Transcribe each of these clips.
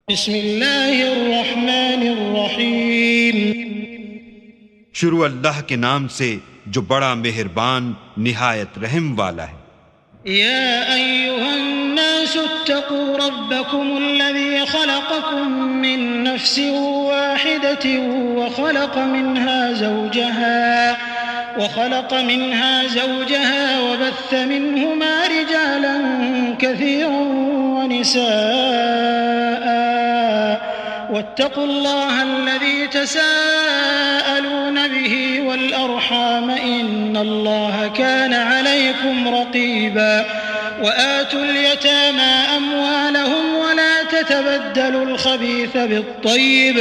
بسم اللہ الرحمن الرحیم۔ شروع اللہ کے نام سے جو بڑا مہربان نہایت رحم والا ہے۔ یا ایہا الناس اتقوا ربکم الذی خلقکم من نفس واحدۃ وخلق منها زوجها وبث منهما رجالا كثيرا ونساء واتقوا الله الذي تساءلون به والأرحام إن الله كان عليكم رقيبا وآتوا اليتامى أموالهم ولا تتبدلوا الخبيث بالطيب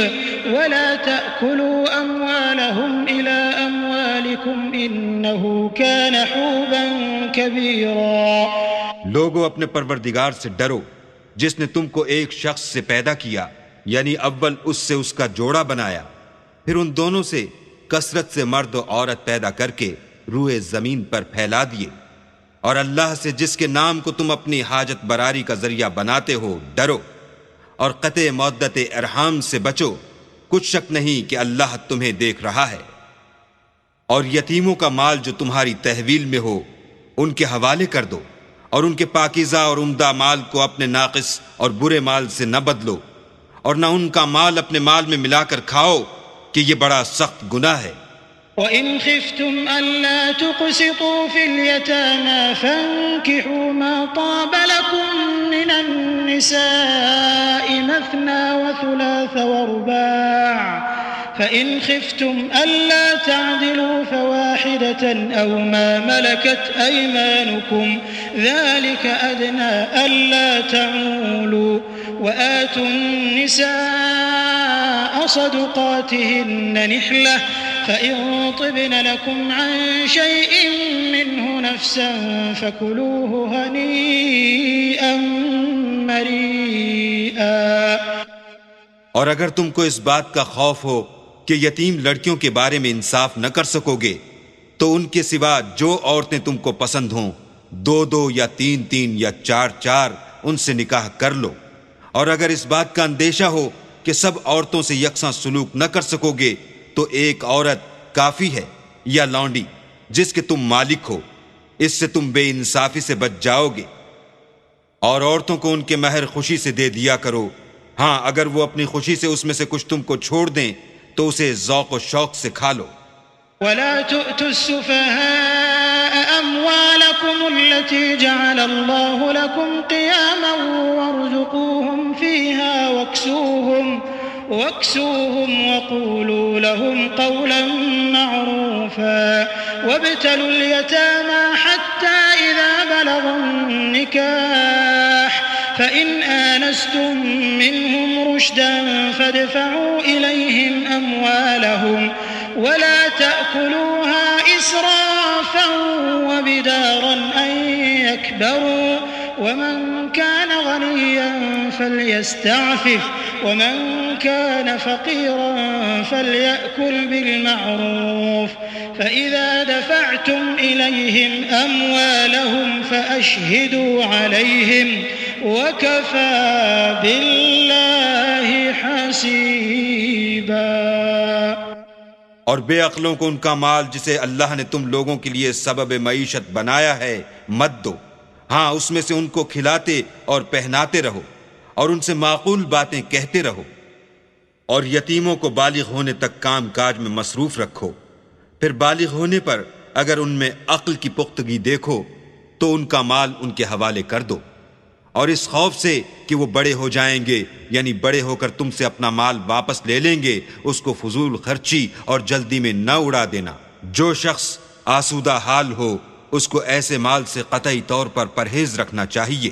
ولا تأكلوا أموالهم إلى أموالكم إنه كان حوبا كبيرا۔ لوگو اپنے پروردگار سے ڈرو جس نے تم کو ایک شخص سے پیدا کیا، یعنی اول اس سے اس کا جوڑا بنایا، پھر ان دونوں سے کثرت سے مرد و عورت پیدا کر کے روئے زمین پر پھیلا دیے، اور اللہ سے جس کے نام کو تم اپنی حاجت براری کا ذریعہ بناتے ہو ڈرو، اور قطع مودت ارحام سے بچو، کچھ شک نہیں کہ اللہ تمہیں دیکھ رہا ہے۔ اور یتیموں کا مال جو تمہاری تحویل میں ہو ان کے حوالے کر دو، اور ان کے پاکیزہ اور عمدہ مال کو اپنے ناقص اور برے مال سے نہ بدلو، اور نہ ان کا مال اپنے مال میں ملا کر کھاؤ کہ یہ بڑا سخت گناہ ہے۔ وَإِنْ خِفْتُمْ أَلَّا تُقْسِطُوا فِي الْيَتَامَى فَانكِحُوا مَا طَابَ لَكُم مِّنَ النِّسَاءِ مَثْنَىٰ وَثُلَاثَ وَرُبَاعَ فَإِنْ خِفْتُمْ أَلَّا تَعْدِلُوا فَوَاحِدَةً أَوْ مَا مَلَكَتْ أَيْمَانُكُمْ ذَلِكَ أَدْنَىٰ أَلَّا تَعُولُوا وَآتُوا النِّسَاءَ صَدُقَاتِهِنَّ نِحْلَةً فَإِن طِبْنَ لَكُمْ عَن شَيْءٍ مِّنْهُ نَفْسًا فَكُلُوهُ هَنِيئًا مَّرِيئًا۔ اور اگر تم کو اس بات کا خوف ہو کہ یتیم لڑکیوں کے بارے میں انصاف نہ کر سکو گے تو ان کے سوا جو عورتیں تم کو پسند ہوں، 2 یا 3 یا 4 ان سے نکاح کر لو۔ اور اگر اس بات کا اندیشہ ہو کہ سب عورتوں سے یکساں سلوک نہ کر سکو گے تو ایک عورت کافی ہے یا لونڈی جس کے تم مالک ہو، اس سے تم بے انصافی سے بچ جاؤ گے۔ اور عورتوں کو ان کے مہر خوشی سے دے دیا کرو، ہاں اگر وہ اپنی خوشی سے اس میں سے کچھ تم کو چھوڑ دیں تو اسے ذوق و شوق سے کھا لو۔ وَلَا تُؤْتُوا السُّفَهَاءَ أَمْوَالَكُمُ الَّتِي جَعَلَ اللَّهُ لَكُمْ قِيَامًا وَارْزُقُوهُمْ فِيهَا واكسوهم وقولوا لهم قولا معروفا وابتلوا اليتامى حتى إذا بلغوا النكاح فإن آنستم منهم رشدا فادفعوا إليهم أموالهم ولا تأكلوها إسرافا وبدارا أن يكبروا ومن كان غنيا فليستعفف ومن كان فقيرا فليأكل بالمعروف فإذا دفعتم إليهم أموالهم فأشهدوا عليهم وكفى بالله حسيبا۔ اور بے عقلوں کو ان کا مال جسے اللہ نے تم لوگوں کے لیے سبب معیشت بنایا ہے مت دو، ہاں اس میں سے ان کو کھلاتے اور پہناتے رہو اور ان سے معقول باتیں کہتے رہو، اور یتیموں کو بالغ ہونے تک کام کاج میں مصروف رکھو، پھر بالغ ہونے پر اگر ان میں عقل کی پختگی دیکھو تو ان کا مال ان کے حوالے کر دو، اور اس خوف سے کہ وہ بڑے ہو جائیں گے یعنی بڑے ہو کر تم سے اپنا مال واپس لے لیں گے اس کو فضول خرچی اور جلدی میں نہ اڑا دینا۔ جو شخص آسودہ حال ہو اس کو ایسے مال سے قطعی طور پر پرہیز رکھنا چاہیے،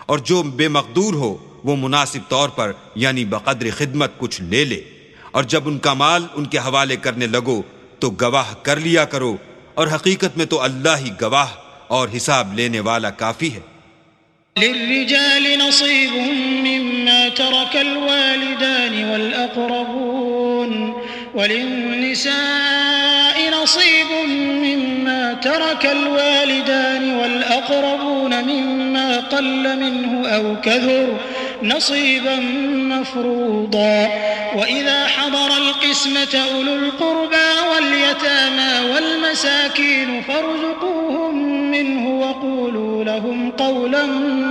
اور جو بے مقدور ہو وہ مناسب طور پر یعنی بقدر خدمت کچھ لے لے، اور جب ان کا مال ان کے حوالے کرنے لگو تو گواہ کر لیا کرو، اور حقیقت میں تو اللہ ہی گواہ اور حساب لینے والا کافی ہے۔ للرجال نصيب مما ترك الوالدان والأقربون وللنساء نصيب مما ترك الوالدان والأقربون مما قل منه أو كثر نصيبا مفروضا وإذا حضر القسمة أولو القربى واليتامى والمساكين فارزقوهم منه وقولوا لهم قولا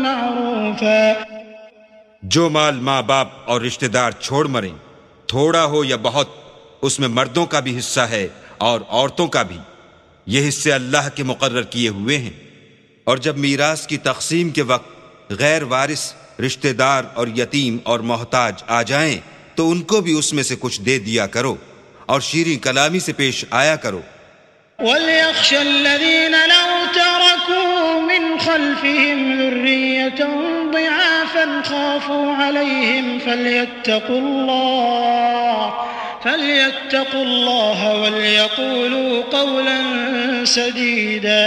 معروفا. جو مال ماں باپ اور رشتہ دار چھوڑ مریں، تھوڑا ہو یا بہت، اس میں مردوں کا بھی حصہ ہے اور عورتوں کا بھی. یہ حصے اللہ کے مقرر کیے ہوئے ہیں. اور جب میراث کی تقسیم کے وقت غیر وارث رشتہ دار اور یتیم اور محتاج آ جائیں تو ان کو بھی اس میں سے کچھ دے دیا کرو اور شیریں کلامی سے پیش آیا کرو. وَلْيَخْشَ الَّذِينَ لَوْ تَرَكُوا مِنْ خَلْفِهِمْ ذُرِّيَّةً ضِعَافًا خَافُوا عَلَيْهِمْ فَلْيَتَّقُوا اللَّهَ وَلْيَقُولُوا قَوْلًا سَدِيدًا.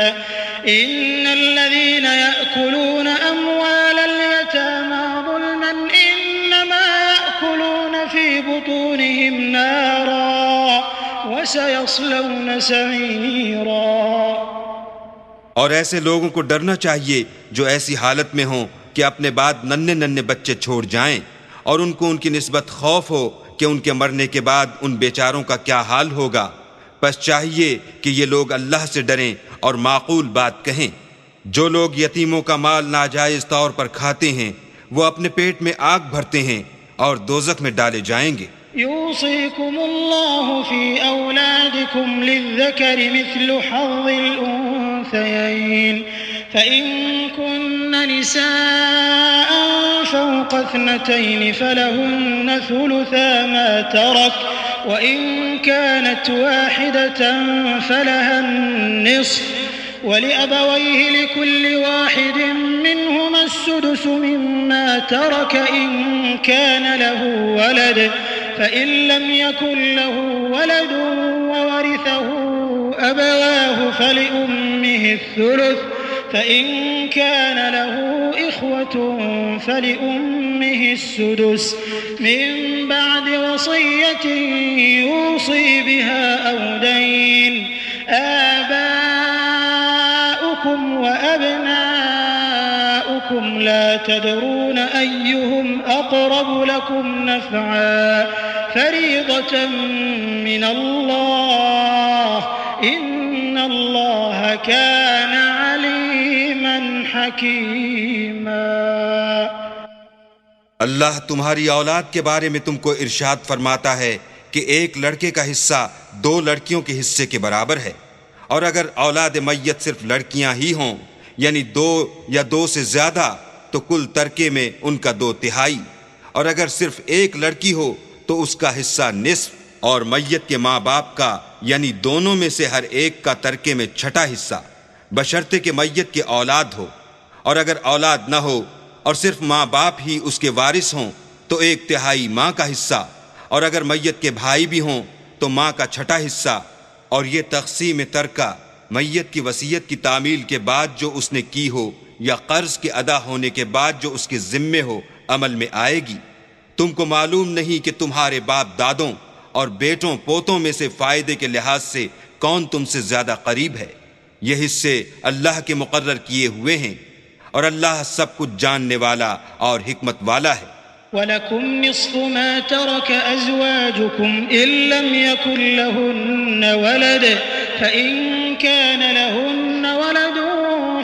إِنَّ الَّذِينَ يَأْكُلُونَ أَمْوَالَ الْيَتَامَى ظُلْمًا إِنَّمَا يَأْكُلُونَ فِي بُطُونِهِمْ نَارًا وَسَيَصْلَوْنَ سَعِيرًا. اور ایسے لوگوں کو ڈرنا چاہیے جو ایسی حالت میں ہوں کہ اپنے بعد ننھے بچے چھوڑ جائیں اور ان کو ان کی نسبت خوف ہو کہ ان کے مرنے کے بعد ان بیچاروں کا کیا حال ہوگا. بس چاہیے کہ یہ لوگ اللہ سے ڈریں اور معقول بات کہیں. جو لوگ یتیموں کا مال ناجائز طور پر کھاتے ہیں وہ اپنے پیٹ میں آگ بھرتے ہیں اور دوزخ میں ڈالے جائیں گے. يوصيكم الله في أولادكم للذكر مثل حظ الأنثيين فإن كن نساء فوق 2 فلهن ثلثا ما ترك وإن كانت واحدة فلها النصف ولأبويه لكل واحد منهما السدس مما ترك إن كان له ولد فإن لم يكن له ولد وورثه أبواه فلأمه الثلث فإن كان له إخوة فلأمه السدس من بعد وصية يوصي بها أو دين. آباؤكم وأبناؤكم لا تدرون أيهم أقرب لكم نفعا فريضة من الله إن الله كان عليما حكيما. اللہ تمہاری اولاد کے بارے میں تم کو ارشاد فرماتا ہے کہ ایک لڑکے کا حصہ 2 لڑکیوں کے حصے کے برابر ہے، اور اگر اولاد میت صرف لڑکیاں ہی ہوں یعنی 2 یا 2 سے زیادہ تو کل ترکے میں ان کا 2/3، اور اگر صرف ایک لڑکی ہو تو اس کا حصہ نصف، اور میت کے ماں باپ کا یعنی دونوں میں سے ہر ایک کا ترکے میں 6واں حصہ، بشرطے کہ میت کے اولاد ہو. اور اگر اولاد نہ ہو اور صرف ماں باپ ہی اس کے وارث ہوں تو 1/3 ماں کا حصہ، اور اگر میت کے بھائی بھی ہوں تو ماں کا 6واں حصہ. اور یہ تقسیم ترکہ میت کی وصیت کی تعمیل کے بعد جو اس نے کی ہو یا قرض کے ادا ہونے کے بعد جو اس کے ذمے ہو عمل میں آئے گی. تم کو معلوم نہیں کہ تمہارے باپ دادوں اور بیٹوں پوتوں میں سے فائدے کے لحاظ سے کون تم سے زیادہ قریب ہے. یہ حصے اللہ کے مقرر کیے ہوئے ہیں اور اللہ سب کچھ جاننے والا اور حکمت والا ہے. وَلَكُمْ نِصْفُ مَا تَرَكَ أَزْوَاجُكُمْ إِن لَّمْ يَكُن لَّهُنَّ وَلَدٌ فَإِن كَانَ لَهُنَّ وَلَدٌ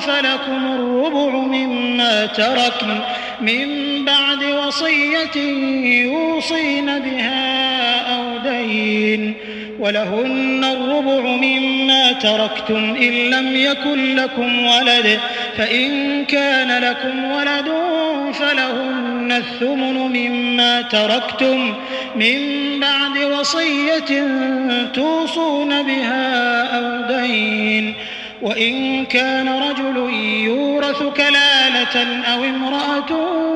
فَلَكُمُ الرُّبُعُ مِمَّا تَرَكْنَ مِن بَعْدِ وَصِيَّةٍ يُوصِينَ بِهَا أَوْ دَيْنٍ وَلَهُنَّ الرُّبُعُ مِمَّا تَرَكْتُمْ إِن لَّمْ يَكُن لَّكُمْ وَلَدٌ فَإِن كَانَ لَكُمْ وَلَدٌ فَلَهُنَّ الثُّمُنُ مِمَّا تَرَكْتُمْ مِن بَعْدِ وَصِيَّةٍ تُوصُونَ بِهَا أَوْ دَيْنٍ وَإِن كَانَ رَجُلٌ يُورَثُ كَلَالَةً أَوْ امْرَأَةٌ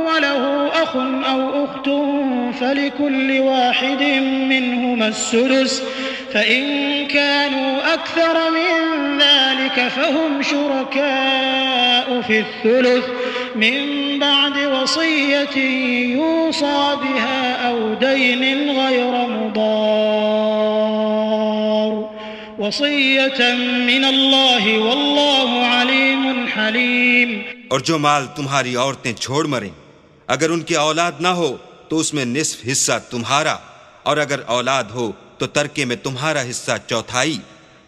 وَلَهُ أَخٌ أَوْ أُخْتٌ فَلِكُلِّ واحد منهما السُّدُسُ فَإِن كَانُوا أَكْثَرَ مِن ذَلِكَ فَهُمْ شُرَكَاءُ فِي الثُّلُثِ من بعد وصية يوصى بها أو دين غير مضار وصية من الله والله عليم حليم. اور جو مال تمہاری عورتیں چھوڑ مریں اگر ان کی اولاد نہ ہو تو اس میں نصف حصہ تمہارا، اور اگر اولاد ہو تو ترکے میں تمہارا حصہ چوتھائی،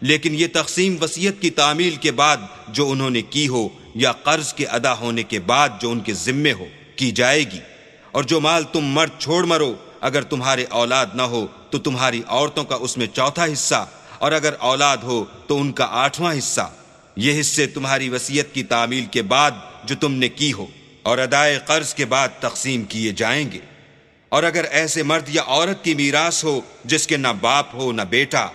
لیکن یہ تقسیم وصیت کی تعمیل کے بعد جو انہوں نے کی ہو یا قرض کے ادا ہونے کے بعد جو ان کے ذمے ہو کی جائے گی۔ اور جو مال تم مرد چھوڑ مرو، اگر تمہارے اولاد نہ ہو تو تمہاری عورتوں کا اس میں چوتھا حصہ، اور اگر اولاد ہو تو ان کا 8واں حصہ۔ یہ حصے تمہاری وصیت کی تعمیل کے بعد جو تم نے کی ہو اور ادائے قرض کے بعد تقسیم کیے جائیں گے۔ اور اگر ایسے مرد یا عورت کی میراث ہو جس کے نہ باپ ہو نہ بیٹا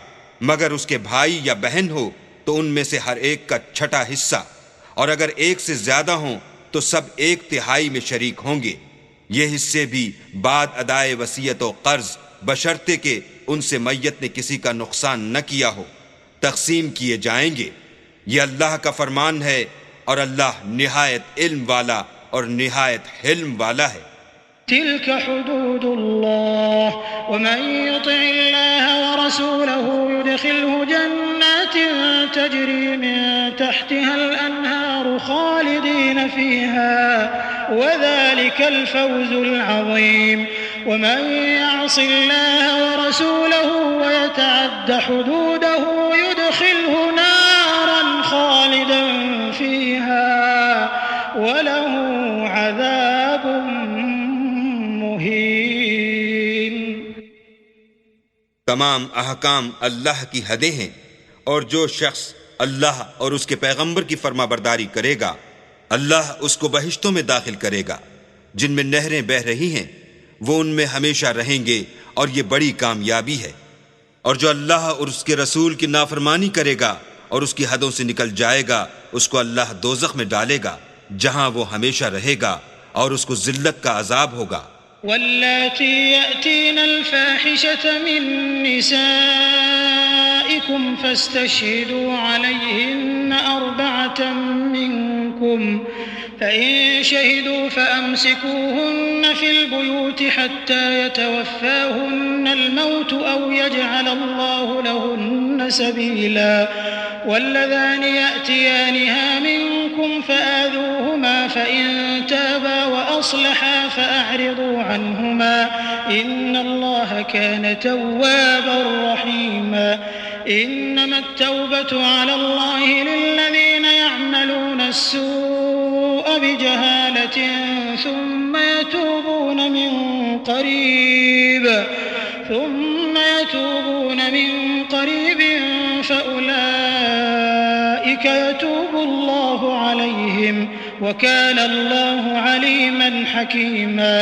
مگر اس کے بھائی یا بہن ہو تو ان میں سے ہر ایک کا چھٹا حصہ، اور اگر ایک سے زیادہ ہوں تو سب 1/3 میں شریک ہوں گے۔ یہ حصے بھی بعد ادائے وصیت و قرض بشرطے کہ ان سے میت نے کسی کا نقصان نہ کیا ہو تقسیم کیے جائیں گے۔ یہ اللہ کا فرمان ہے، اور اللہ نہایت علم والا اور نہایت حلم والا ہے۔ تلك حدود الله ومن يطع الله ورسوله يدخله جنات تجري من تحتها الأنهار خالدين فيها وذلك الفوز العظيم ومن يعص الله ورسوله ويتعد حدوده يدخله نارا خالدا فيها وله عذاب تمام احکام اللہ کی حدیں ہیں، اور جو شخص اللہ اور اس کے پیغمبر کی فرما برداری کرے گا اللہ اس کو بہشتوں میں داخل کرے گا جن میں نہریں بہہ رہی ہیں، وہ ان میں ہمیشہ رہیں گے، اور یہ بڑی کامیابی ہے۔ اور جو اللہ اور اس کے رسول کی نافرمانی کرے گا اور اس کی حدوں سے نکل جائے گا اس کو اللہ دوزخ میں ڈالے گا جہاں وہ ہمیشہ رہے گا، اور اس کو ذلت کا عذاب ہوگا۔ واللاتي يأتين الفاحشة من نسائكم فاستشهدوا عليهن 4 منكم فإن شهدوا فأمسكوهن في البيوت حتى يتوفاهن الموت أو يجعل الله لهن سبيلا واللذان يأتيانها منكم فآذوهما فإن تابا وأصلحا فأعرضوا عنهما إن الله كان توابا رحيما إنما التوبة على الله للذين يعملون السوء بجهالة ثم يتوبون من قريب فأولئك يتوب الله عليهم وكان الله عليما حكيما۔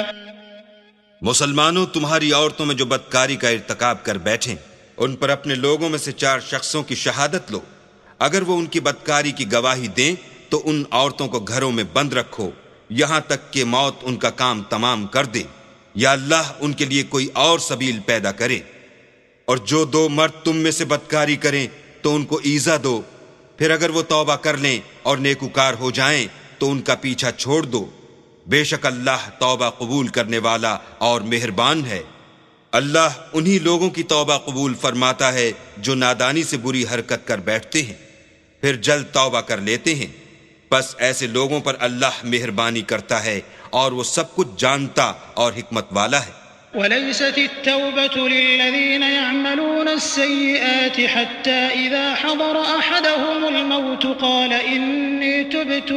مسلمانوں، تمہاری عورتوں میں جو بدکاری کا ارتکاب کر بیٹھیں ان پر اپنے لوگوں میں سے 4 شخصوں کی شہادت لو۔ اگر وہ ان کی بدکاری کی گواہی دیں تو ان عورتوں کو گھروں میں بند رکھو یہاں تک کہ موت ان کا کام تمام کر دے، یا اللہ ان کے لیے کوئی اور سبیل پیدا کرے۔ اور جو 2 مرد تم میں سے بدکاری کریں تو ان کو ایذا دو، پھر اگر وہ توبہ کر لیں اور نیکوکار ہو جائیں تو ان کا پیچھا چھوڑ دو۔ بے شک اللہ توبہ قبول کرنے والا اور مہربان ہے۔ اللہ انہی لوگوں کی توبہ قبول فرماتا ہے جو نادانی سے بری حرکت کر بیٹھتے ہیں پھر جلد توبہ کر لیتے ہیں، بس ایسے لوگوں پر اللہ مہربانی کرتا ہے اور وہ سب کچھ جانتا اور حکمت والا ہے۔ وليست التوبة للذين يعملون السيئات حتى إذا حضر أحدهم الموت قال إني تبت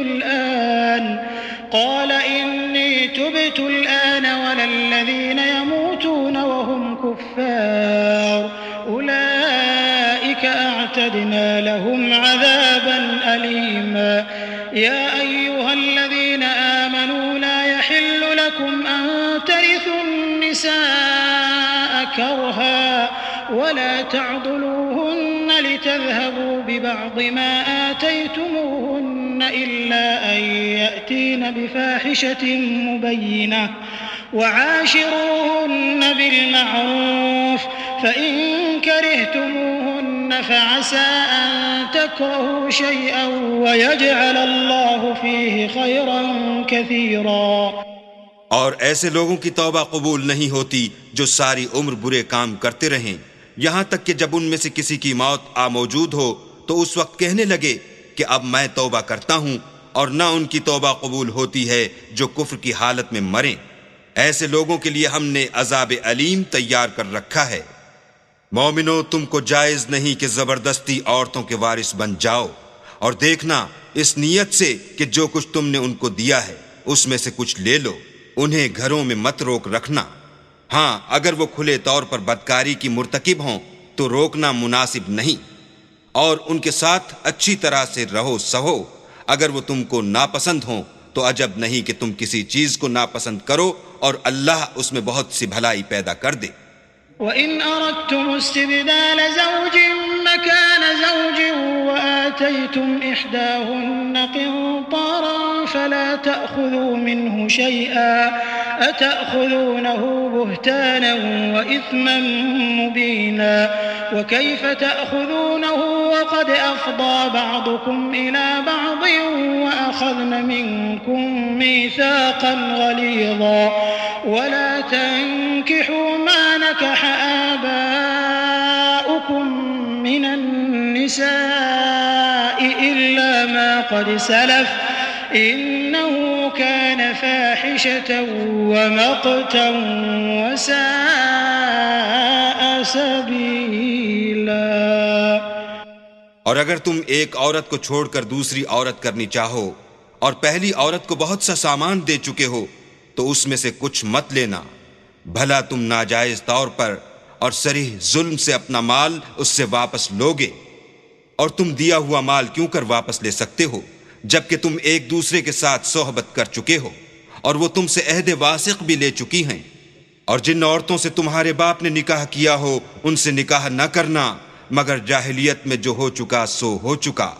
الآن ولا الذين يموتون وهم كفار أولئك أعتدنا لهم عذابا أليما يا أيها الذين آمنوا لا يحل لكم أن ترثوا النساء كرها ولا تعضلوهن لتذهبوا ببعض ما آتيتموهن إلا أن يأتين بفاحشة مبينة وعاشروهن بالمعروف فإن كرهتموهن فعسى أن تكرهوا شيئا ويجعل الله فيه خيرا كثيرا۔ اور ایسے لوگوں کی توبہ قبول نہیں ہوتی جو ساری عمر برے کام کرتے رہیں یہاں تک کہ جب ان میں سے کسی کی موت موجود ہو تو اس وقت کہنے لگے کہ اب میں توبہ کرتا ہوں اور نہ ان کی توبہ قبول ہوتی ہے جو کفر کی حالت میں مریں۔ ایسے لوگوں کے لیے ہم نے عذاب علیم تیار کر رکھا ہے۔ مومنو، تم کو جائز نہیں کہ زبردستی عورتوں کے وارث بن جاؤ، اور دیکھنا اس نیت سے کہ جو کچھ تم نے ان کو دیا ہے اس میں سے کچھ لے لو، انہیں گھروں میں مت روک رکھنا۔ ہاں، اگر وہ کھلے طور پر بدکاری کی مرتکب ہوں تو روکنا مناسب نہیں، اور ان کے ساتھ اچھی طرح سے رہو سہو۔ اگر وہ تم کو ناپسند ہوں تو عجب نہیں کہ تم کسی چیز کو ناپسند کرو اور اللہ اس میں بہت سی بھلائی پیدا کر دے۔ وَإِنْ أَرَدْتُمُ اسْتِبْدَالَ زَوْجٍ مَّكَانَ زَوْجٍ وَآتَيْتُمْ إِحْدَاهُنَّ قِنطَارًا فَلَا تَأْخُذُوا مِنْهُ شَيْئًا أَتَأْخُذُونَهُ بُهْتَانًا وَإِثْمًا مُّبِينًا وَكَيْفَ تَأْخُذُونَهُ وَقَدْ أَفْضَىٰ بَعْضُكُمْ إِلَىٰ بَعْضٍ وَأَخَذْنَ مِنكُم مِّيثَاقًا غَلِيظًا ولا تنكحوا ما نكح آباؤكم من النساء إلا ما قد سلف إنه كان فاحشة ومقتا وساء سبيلا۔ اور اگر تم ایک عورت کو چھوڑ کر دوسری عورت کرنی چاہو اور پہلی عورت کو بہت سا سامان دے چکے ہو تو اس میں سے کچھ مت لینا، بھلا تم ناجائز طور پر اور صریح ظلم سے اپنا مال اس سے واپس لوگے؟ اور تم دیا ہوا مال کیوں کر واپس لے سکتے ہو جبکہ تم ایک دوسرے کے ساتھ صحبت کر چکے ہو اور وہ تم سے عہد واسق بھی لے چکی ہیں؟ اور جن عورتوں سے تمہارے باپ نے نکاح کیا ہو ان سے نکاح نہ کرنا مگر جاہلیت میں جو ہو چکا سو ہو چکا۔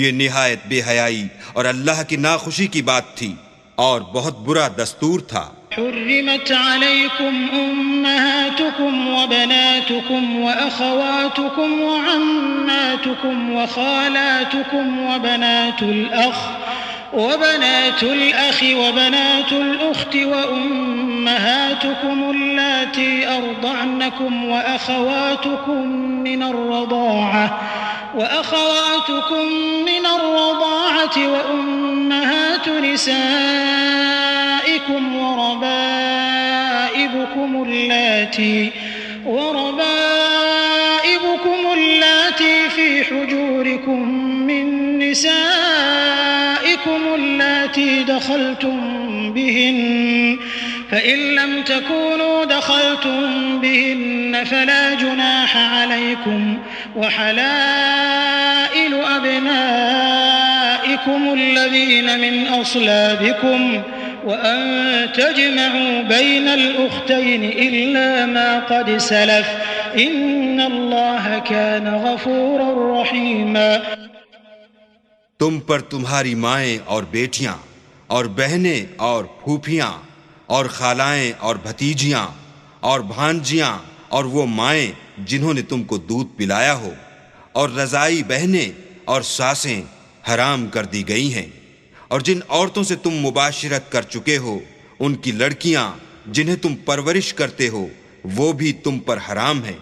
یہ نہایت بے حیائی اور اللہ کی ناخوشی کی بات تھی اور بہت برا دستور تھا۔ حرمت عليكم أمهاتكم وبناتكم وأخواتكم وعماتكم وخالاتكم وبنات الأخ وبنات الأخت وأمهاتكم اللاتي أرضعنكم وأخواتكم من الرضاعة وأمهات نسائكم وربائبكم اللاتي في حجوركم من نسائكم اللاتي دخلتم بهن فإن لم تكونوا دخلتم بهن فلا جناح عليكم وحلائل أبنائكم الذين من أصلابكم وأن تجمعوا بين الأختين إلا ما قد سلف إن الله كان غفورا رحيما۔ تم پر تمہاری مائیں اور بیٹیاں اور بہنیں اور پھوپھیاں اور خالائیں اور بھتیجیاں اور بھانجیاں اور وہ مائیں جنہوں نے تم کو دودھ پلایا ہو اور رضائی بہنیں اور ساسیں حرام کر دی گئی ہیں، اور جن عورتوں سے تم مباشرت کر چکے ہو ان کی لڑکیاں جنہیں تم پرورش کرتے ہو وہ بھی تم پر حرام ہیں۔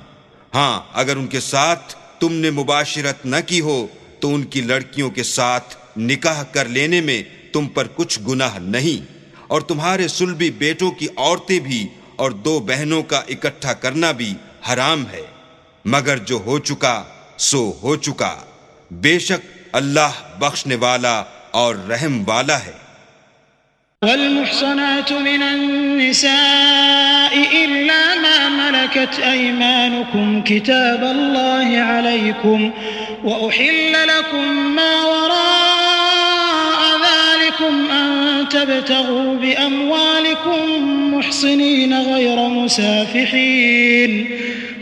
ہاں، اگر ان کے ساتھ تم نے مباشرت نہ کی ہو تو ان کی لڑکیوں کے ساتھ نکاح کر لینے میں تم پر کچھ گناہ نہیں، اور تمہارے صلبی بیٹوں کی عورتیں بھی اور دو بہنوں کا اکٹھا کرنا بھی حرام ہے، مگر جو ہو چکا سو ہو چکا، بے شک اللہ بخشنے والا اور رحم والا ہے۔ والمحصنات من النساء إلا ما ملكت أيمانكم كتاب الله عليكم وأحل لكم ما وراء ذلكم أن تبتغوا بأموالكم محصنين غير مسافحين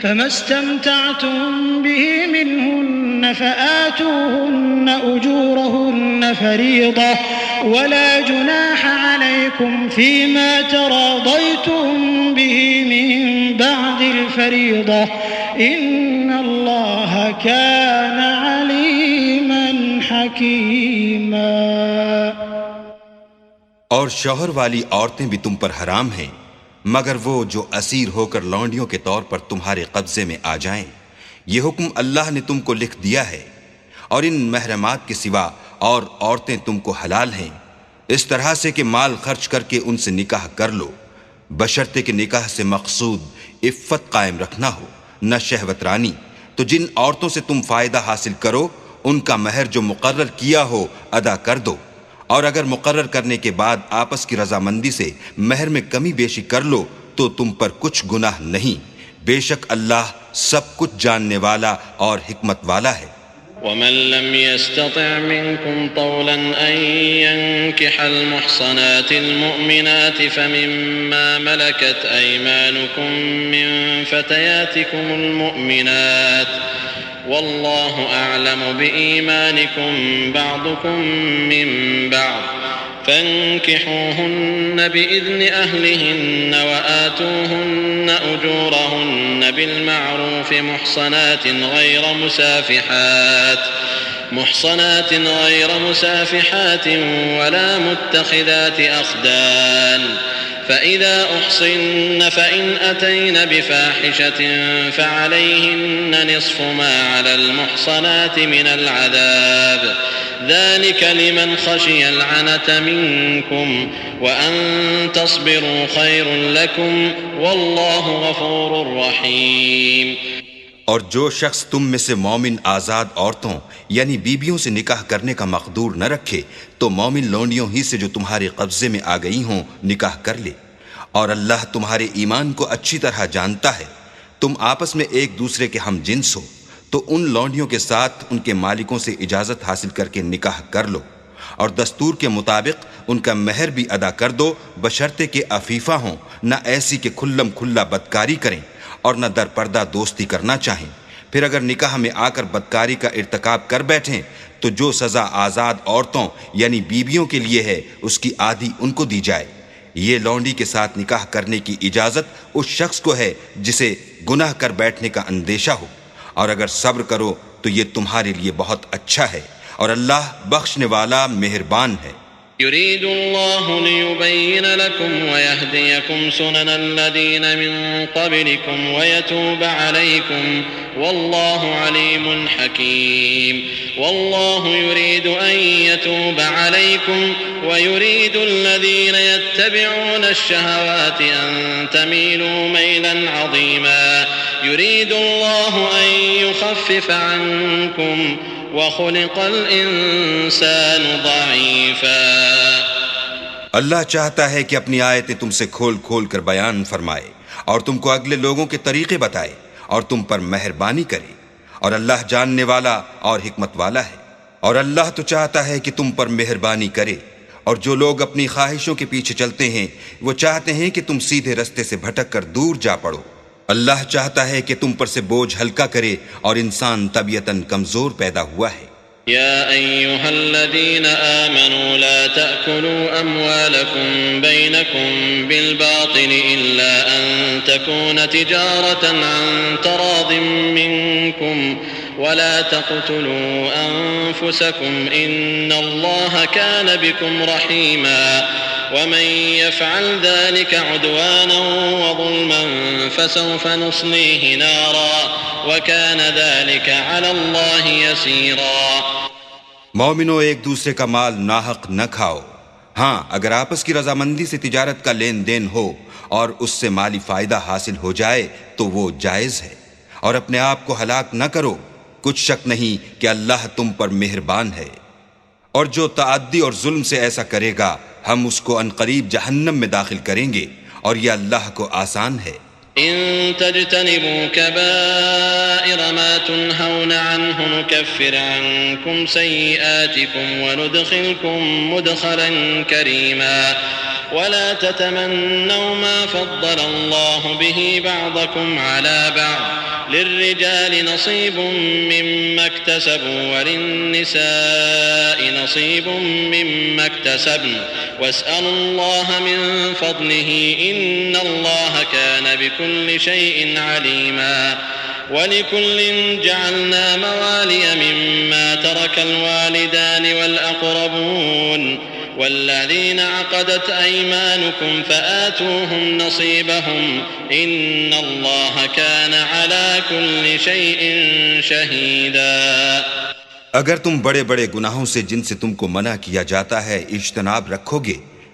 فما استمتعتم به منهن فآتوهن أجورهن فريضة ولا جناح عليكم فيما تراضيتم به من بعد الفريضة إن الله كان عليما حكيما۔ اور شوہر والی عورتیں بھی تم پر حرام ہیں مگر وہ جو اسیر ہو کر لونڈیوں کے طور پر تمہارے قبضے میں آ جائیں۔ یہ حکم اللہ نے تم کو لکھ دیا ہے، اور ان محرمات کے سوا اور عورتیں تم کو حلال ہیں، اس طرح سے کہ مال خرچ کر کے ان سے نکاح کر لو، بشرطے کہ نکاح سے مقصود عفت قائم رکھنا ہو، نہ شہوت رانی۔ تو جن عورتوں سے تم فائدہ حاصل کرو ان کا مہر جو مقرر کیا ہو ادا کر دو، اور اگر مقرر کرنے کے بعد آپس کی رضامندی سے مہر میں کمی بیشی کر لو تو تم پر کچھ گناہ نہیں، بے شک اللہ سب کچھ جاننے والا اور حکمت والا ہے۔ ومن لم يستطع منكم طولا أن ينكح المحصنات المؤمنات فمما ملكت أيمانكم من فتياتكم المؤمنات والله أعلم بإيمانكم بعضكم من بعض فانكحوهن بإذن أهلهن وآتوهن أجورهن بالمعروف محصنات غير مسافحات ولا متخذات أخدان فإذا أحصن فإن أتين بفاحشة فعليهن نصف ما على المحصنات من العذاب ذلك لمن خشي العنة منكم وأن تصبروا خير لكم والله غفور رحيم۔ اور جو شخص تم میں سے مومن آزاد عورتوں یعنی بیویوں سے نکاح کرنے کا مقدور نہ رکھے تو مومن لونڈیوں ہی سے جو تمہارے قبضے میں آ گئی ہوں نکاح کر لے، اور اللہ تمہارے ایمان کو اچھی طرح جانتا ہے۔ تم آپس میں ایک دوسرے کے ہم جنس ہو تو ان لونڈیوں کے ساتھ ان کے مالکوں سے اجازت حاصل کر کے نکاح کر لو، اور دستور کے مطابق ان کا مہر بھی ادا کر دو، بشرطے کہ عفیفہ ہوں، نہ ایسی کہ کھلم کھلا بدکاری کریں اور نہ در پردہ دوستی کرنا چاہیں۔ پھر اگر نکاح میں آ کر بدکاری کا ارتکاب کر بیٹھیں تو جو سزا آزاد عورتوں یعنی بیویوں کے لیے ہے اس کی آدھی ان کو دی جائے۔ یہ لونڈی کے ساتھ نکاح کرنے کی اجازت اس شخص کو ہے جسے گناہ کر بیٹھنے کا اندیشہ ہو، اور اگر صبر کرو تو یہ تمہارے لیے بہت اچھا ہے، اور اللہ بخشنے والا مہربان ہے۔ يريد الله ليبين لكم ويهديكم سنن الذين من قبلكم ويتوب عليكم والله عليم حكيم۔ والله يريد أن يتوب عليكم ويريد الذين يتبعون الشهوات أن تميلوا ميلا عظيما۔ يريد الله أن يخفف عنكم وَخُلِقَ الْإِنسَانُ ضَعِيفًا۔ اللہ چاہتا ہے کہ اپنی آیتیں تم سے کھول کھول کر بیان فرمائے اور تم کو اگلے لوگوں کے طریقے بتائے اور تم پر مہربانی کرے، اور اللہ جاننے والا اور حکمت والا ہے۔ اور اللہ تو چاہتا ہے کہ تم پر مہربانی کرے، اور جو لوگ اپنی خواہشوں کے پیچھے چلتے ہیں وہ چاہتے ہیں کہ تم سیدھے رستے سے بھٹک کر دور جا پڑو۔ اللہ چاہتا ہے کہ تم پر سے بوجھ ہلکا کرے، اور انسان طبیعتاً کمزور پیدا ہوا ہے۔ يا أيها الذين آمنوا لا تأكلوا أموالكم بينكم بالباطل إلا أن تكون تجارة عن تراض منكم ولا تقتلوا أنفسكم إن الله كان بكم رحيما ومن يفعل ذلك عدوانا وظلما فسوف نصليه نارا وكان ذلك على الله يسيرا۔ مومنوں ایک دوسرے کا مال ناحق نہ کھاؤ، ہاں اگر آپس کی رضامندی سے تجارت کا لین دین ہو اور اس سے مالی فائدہ حاصل ہو جائے تو وہ جائز ہے، اور اپنے آپ کو ہلاک نہ کرو، کچھ شک نہیں کہ اللہ تم پر مہربان ہے۔ اور جو تعدی اور ظلم سے ایسا کرے گا ہم اس کو عنقریب جہنم میں داخل کریں گے، اور یہ اللہ کو آسان ہے۔ إن تجتنبوا كبائر ما تنهون عنه نكفر عنكم سيئاتكم وندخلكم مدخلا كريما ولا تتمنوا ما فضل الله به بعضكم على بعض للرجال نصيب مما اكتسبوا وللنساء نصيب مما اكتسبن واسألوا الله من فضله إن الله كان بكل شيء عليما ولكل جعلنا موالي مما ترك الوالدان والأقربون والذين عقدت أيمانكم فآتوهم نصيبهم إن الله كان على كل شيء شهيدا۔ اگر تم بڑے بڑے گناہوں سے جن سے تم کو منع کیا جاتا ہے اجتناب رکھو گے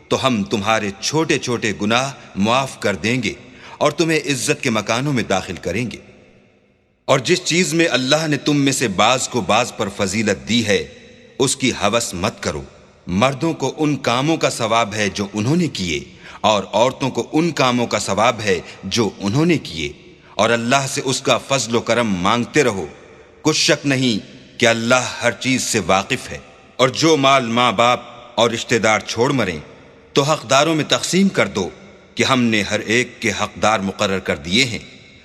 تو ہم تمہارے چھوٹے چھوٹے گناہ معاف کر دیں گے اور تمہیں عزت کے مکانوں میں داخل کریں گے۔ اور جس چیز میں اللہ نے تم میں سے بعض کو بعض پر فضیلت دی ہے اس کی ہوس مت کرو۔ مردوں کو ان کاموں کا ثواب ہے جو انہوں نے کیے، اور عورتوں کو ان کاموں کا ثواب ہے جو انہوں نے کیے، اور اللہ سے اس کا فضل و کرم مانگتے رہو۔ کچھ شک نہیں کہ اللہ ہر چیز سے واقف ہے۔ اور جو مال ماں باپ اور رشتہ دار چھوڑ مریں تو حقداروں میں تقسیم کر دو کہ ہم نے ہر ایک کے حقدار مقرر کر دیے ہیں،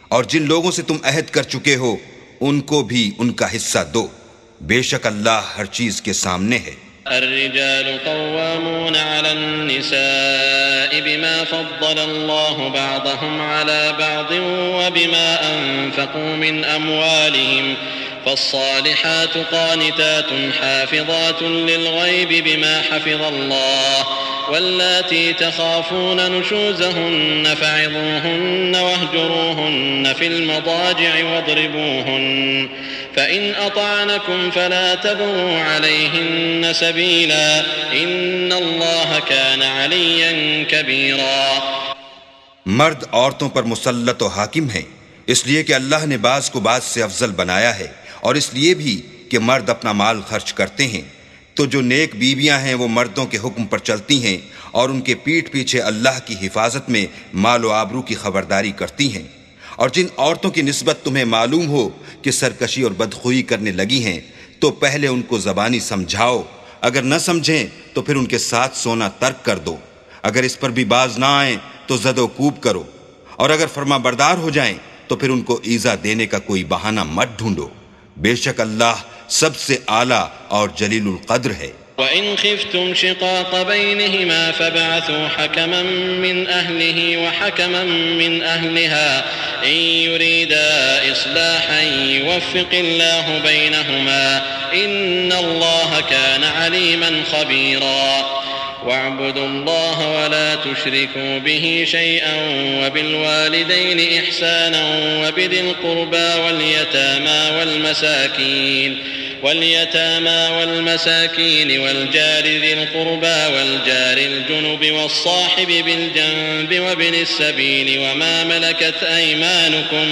اور جن لوگوں سے تم عہد کر چکے ہو ان کو بھی ان کا حصہ دو، بے شک اللہ ہر چیز کے سامنے ہے۔ الرجال قوامون على النساء بما فضل الله بعضهم على بعض وبما أنفقوا من أموالهم فالصالحات قانتات حافظات للغيب بما حفظ الله واللاتي تخافون نشوزهن فعظوهن واهجروهن في المضاجع واضربوهن فإن أطعنكم فلا تبغوا عليهن سبيلا إن الله كان عليا كبيرا۔ مرد عورتوں پر مسلط و حاکم ہیں، اس لیے کہ اللہ نے بعض کو بعض سے افضل بنایا ہے، اور اس لیے بھی کہ مرد اپنا مال خرچ کرتے ہیں۔ تو جو نیک بیویاں ہیں وہ مردوں کے حکم پر چلتی ہیں اور ان کے پیٹھ پیچھے اللہ کی حفاظت میں مال و آبرو کی خبرداری کرتی ہیں۔ اور جن عورتوں کی نسبت تمہیں معلوم ہو کہ سرکشی اور بدخوئی کرنے لگی ہیں تو پہلے ان کو زبانی سمجھاؤ، اگر نہ سمجھیں تو پھر ان کے ساتھ سونا ترک کر دو۔ اگر اس پر بھی باز نہ آئیں تو زد و کوب کرو، اور اگر فرما بردار ہو جائیں تو پھر ان کو ایذا دینے کا کوئی بہانہ مت ڈھونڈو، بے شک اللہ سب سے اعلیٰ اور جلیل القدر ہے۔ وَإِنْ خِفْتُمْ شِقَاقَ بَيْنِهِمَا فَابْعَثُوا حَكَمًا مِّنْ أَهْلِهِ وَحَكَمًا مِّنْ أَهْلِهَا إِنْ يُرِيدَا إِصْلَاحًا يُوَفِّقِ اللَّهُ بَيْنَهُمَا إِنَّ اللَّهَ كَانَ عَلِيمًا خَبِيرًا۔ وَاعْبُدُوا اللَّهَ وَلَا تُشْرِكُوا بِهِ شَيْئًا وَبِالْوَالِدَيْنِ إِحْسَانًا وَبِذِي الْقُرْبَى واليتامى والمساكين والجار ذي القربى والجار الجنب والصاحب بالجنب وابن السبيل وما ملكت أيمانكم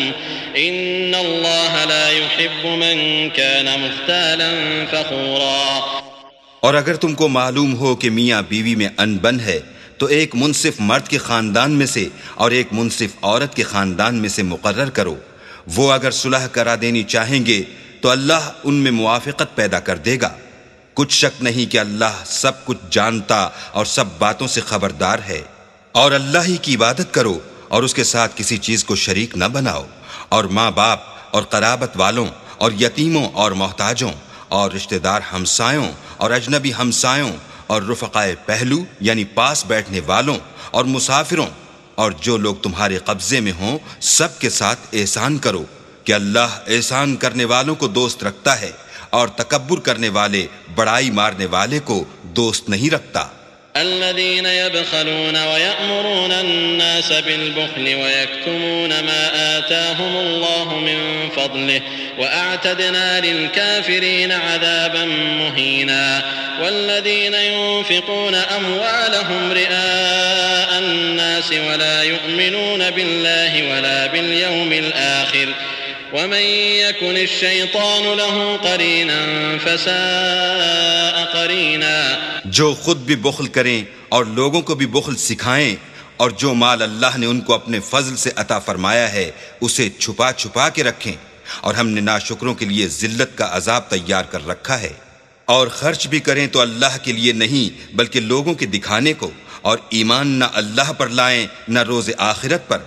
إن الله لا يحب من كان مختالا فخورا۔ اور اگر تم کو معلوم ہو کہ میاں بیوی میں انبن ہے تو ایک منصف مرد کے خاندان میں سے اور ایک منصف عورت کے خاندان میں سے مقرر کرو۔ وہ اگر صلح کرا دینی چاہیں گے تو اللہ ان میں موافقت پیدا کر دے گا۔ کچھ شک نہیں کہ اللہ سب کچھ جانتا اور سب باتوں سے خبردار ہے۔ اور اللہ ہی کی عبادت کرو اور اس کے ساتھ کسی چیز کو شریک نہ بناؤ، اور ماں باپ اور قرابت والوں اور یتیموں اور محتاجوں اور رشتہ دار ہمسایوں اور اجنبی ہمسایوں اور رفقائے پہلو یعنی پاس بیٹھنے والوں اور مسافروں اور جو لوگ تمہارے قبضے میں ہوں سب کے ساتھ احسان کرو کہ اللہ احسان کرنے والوں کو دوست رکھتا ہے اور تکبر کرنے والے بڑائی مارنے والے کو دوست نہیں رکھتا۔ الذين يبخلون ويأمرون الناس بالبخل ويكتمون ما آتاهم الله من فضله وأعتدنا للكافرين عذابا مهينا والذين ينفقون أموالهم رئاء الناس ولا يؤمنون بالله ولا باليوم الآخر ومن يكن الشيطان له قرينا فساء قرينا۔ جو خود بھی بخل کریں اور لوگوں کو بھی بخل سکھائیں، اور جو مال اللہ نے ان کو اپنے فضل سے عطا فرمایا ہے اسے چھپا چھپا کے رکھیں، اور ہم نے ناشکروں کے لیے ذلت کا عذاب تیار کر رکھا ہے۔ اور خرچ بھی کریں تو اللہ کے لیے نہیں بلکہ لوگوں کے دکھانے کو، اور ایمان نہ اللہ پر لائیں نہ روز آخرت پر۔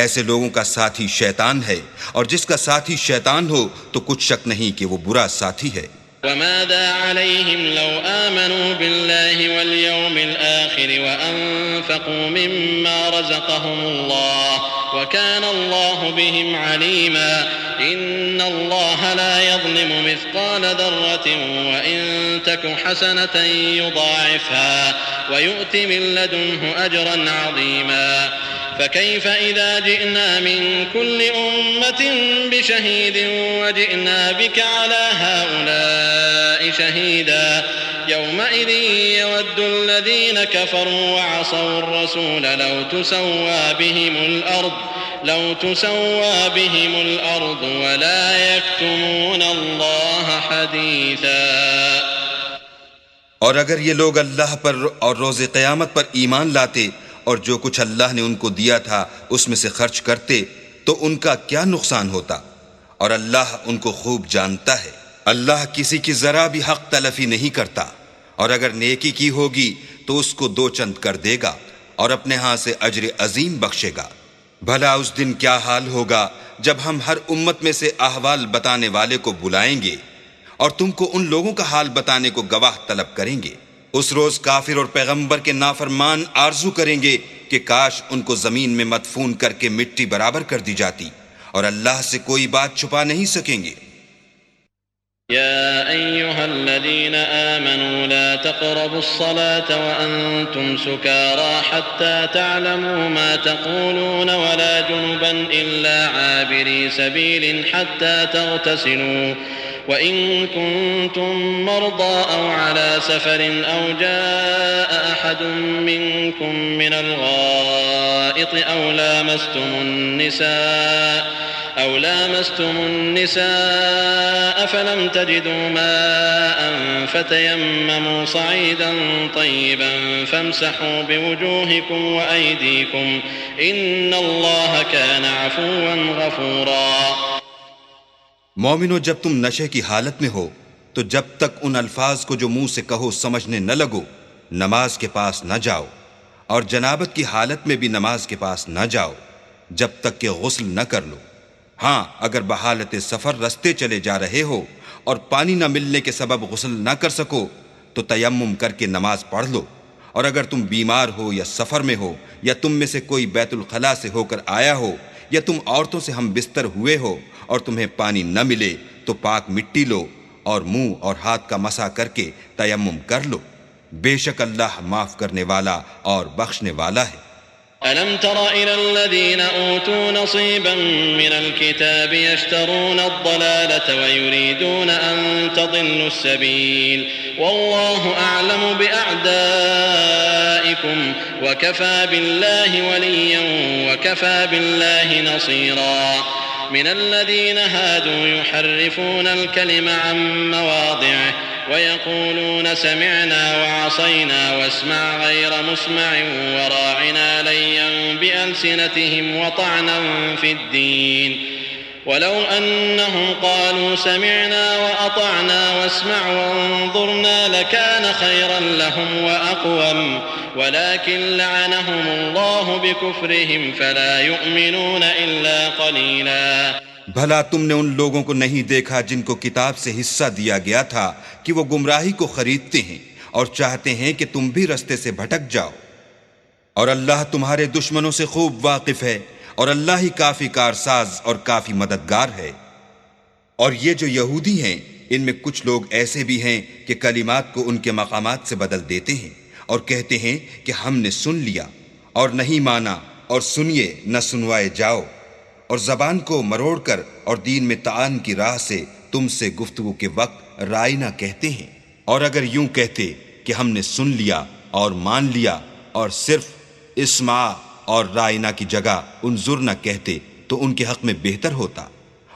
ایسے لوگوں کا ساتھی شیطان ہے، اور جس کا ساتھی شیطان ہو تو کچھ شک نہیں کہ وہ برا ساتھی ہے۔ وماذا عليهم لو آمنوا بالله واليوم الآخر وأنفقوا مما رزقهم الله وكان الله بهم عليما إن الله لا يظلم مثقال ذرة وإن تك حسنة يضاعفها ويؤت من لدنه أجرا عظيما فكيف إذا جئنا من كل أمة بشهيد وجئنا بك على هؤلاء الله شهيدا يومئذ يود الذين كفروا وعصوا الرسول لو تسوى بهم الأرض ولا يكتمون الله حديثا. اور اگر یہ لوگ اللہ پر اور روز قیامت پر ایمان لاتے اور جو کچھ اللہ نے ان کو دیا تھا اس میں سے خرچ کرتے تو ان کا کیا نقصان ہوتا، اور اللہ ان کو خوب جانتا ہے. اللہ کسی کی ذرا بھی حق تلفی نہیں کرتا، اور اگر نیکی کی ہوگی تو اس کو دو چند کر دے گا اور اپنے ہاں سے اجر عظیم بخشے گا. بھلا اس دن کیا حال ہوگا جب ہم ہر امت میں سے احوال بتانے والے کو بلائیں گے اور تم کو ان لوگوں کا حال بتانے کو گواہ طلب کریں گے. اس روز کافر اور پیغمبر کے نافرمان آرزو کریں گے کہ کاش ان کو زمین میں مدفون کر کے مٹی برابر کر دی جاتی، اور اللہ سے کوئی بات چھپا نہیں سکیں گے. يا أيها الذين آمنوا لا تقربوا الصلاة وأنتم سكارى حتى تعلموا ما تقولون ولا جنبا إلا عابري سبيل حتى تغتسلوا وإن كنتم مرضى أو على سفر أو جاء أحد منكم من الغائط أو لامستم النساء فلم تجدوا ماء فتيمموا صعيدا طيبا فامسحوا بوجوهكم وأيديكم إن الله كان عفوا غفورا. مومنو، جب تم نشے کی حالت میں ہو تو جب تک ان الفاظ کو جو منہ سے کہو سمجھنے نہ لگو نماز کے پاس نہ جاؤ، اور جنابت کی حالت میں بھی نماز کے پاس نہ جاؤ جب تک کہ غسل نہ کر لو. ہاں، اگر بحالت سفر رستے چلے جا رہے ہو اور پانی نہ ملنے کے سبب غسل نہ کر سکو تو تیمم کر کے نماز پڑھ لو. اور اگر تم بیمار ہو یا سفر میں ہو یا تم میں سے کوئی بیت الخلاء سے ہو کر آیا ہو یا تم عورتوں سے ہم بستر ہوئے ہو اور تمہیں پانی نہ ملے تو پاک مٹی لو اور منہ اور ہاتھ کا مسح کر کے تیمم کر لو. بے شک اللہ معاف کرنے والا اور بخشنے والا ہے. ألم تر إلى الذين أوتوا نصيبا من الكتاب يشترون الضلالة ويريدون أن تضلوا السبيل والله أعلم بأعدائكم وكفى بالله وليا وكفى بالله نصيرا. من الذين هادوا يحرفون الكلم عن مواضعه ويقولون سمعنا وعصينا واسمع غير مسمع وراعنا ليا بألسنتهم وطعنا في الدين ولو أنهم قالوا سمعنا وأطعنا واسمع وانظرنا لكان خيرا لهم وأقوم ولكن لعنهم الله بكفرهم فلا يؤمنون إلا قليلا. بھلا تم نے ان لوگوں کو نہیں دیکھا جن کو کتاب سے حصہ دیا گیا تھا کہ وہ گمراہی کو خریدتے ہیں اور چاہتے ہیں کہ تم بھی رستے سے بھٹک جاؤ، اور اللہ تمہارے دشمنوں سے خوب واقف ہے، اور اللہ ہی کافی کارساز اور کافی مددگار ہے. اور یہ جو یہودی ہیں ان میں کچھ لوگ ایسے بھی ہیں کہ کلمات کو ان کے مقامات سے بدل دیتے ہیں اور کہتے ہیں کہ ہم نے سن لیا اور نہیں مانا، اور سنیے نہ سنوائے جاؤ، اور زبان کو مروڑ کر اور دین میں تعان کی راہ سے تم سے گفتگو کے وقت رائنا کہتے ہیں. اور اگر یوں کہتے کہ ہم نے سن لیا اور مان لیا اور صرف اسمع اور رائنا کی جگہ انظرنا کہتے تو ان کے حق میں بہتر ہوتا،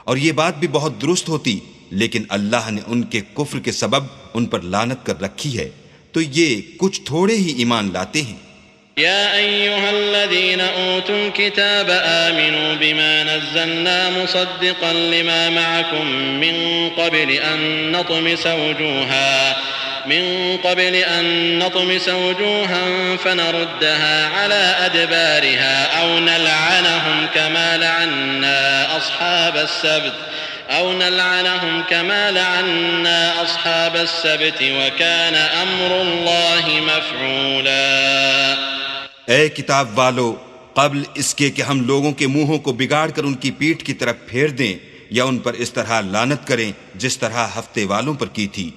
اور یہ بات بھی بہت درست ہوتی، لیکن اللہ نے ان کے کفر کے سبب ان پر لعنت کر رکھی ہے تو یہ کچھ تھوڑے ہی ایمان لاتے ہیں. يا أيها الذين أوتوا الكتاب آمنوا بما نزلنا مصدقا لما معكم من قبل أن نطمس وجوها فنردها على أدبارها أو نلعنهم كما لعنا أصحاب السبت وكان أمر الله مفعولا. اے کتاب والو، قبل اس کے کہ ہم لوگوں کے منہوں کو بگاڑ کر ان کی پیٹھ کی طرف پھیر دیں یا ان پر اس طرح لعنت کریں جس طرح ہفتے والوں پر کی تھی،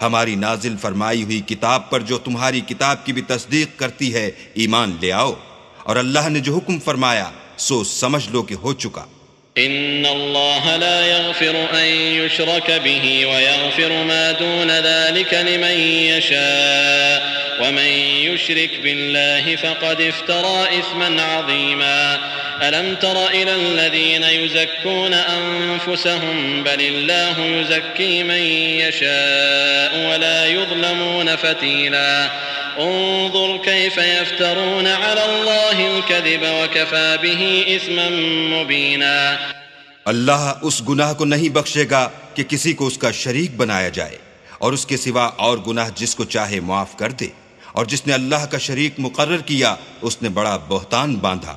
ہماری نازل فرمائی ہوئی کتاب پر جو تمہاری کتاب کی بھی تصدیق کرتی ہے ایمان لے آؤ، اور اللہ نے جو حکم فرمایا سو سمجھ لو کہ ہو چکا. إن الله لا يغفر أن يشرك به ويغفر ما دون ذلك لمن يشاء ومن يشرك بالله فقد افترى إثما عظيما ألم تر إلى الذين يزكون أنفسهم بل الله يزكي من يشاء ولا يظلمون فتيلا انظر كيف يفترون على الله الكذب وكفى به إثما مبينا اللہ اس گناہ کو نہیں بخشے گا کہ کسی کو اس کا شریک بنایا جائے، اور اس کے سوا اور گناہ جس کو چاہے معاف کر دے، اور جس نے اللہ کا شریک مقرر کیا اس نے بڑا بہتان باندھا۔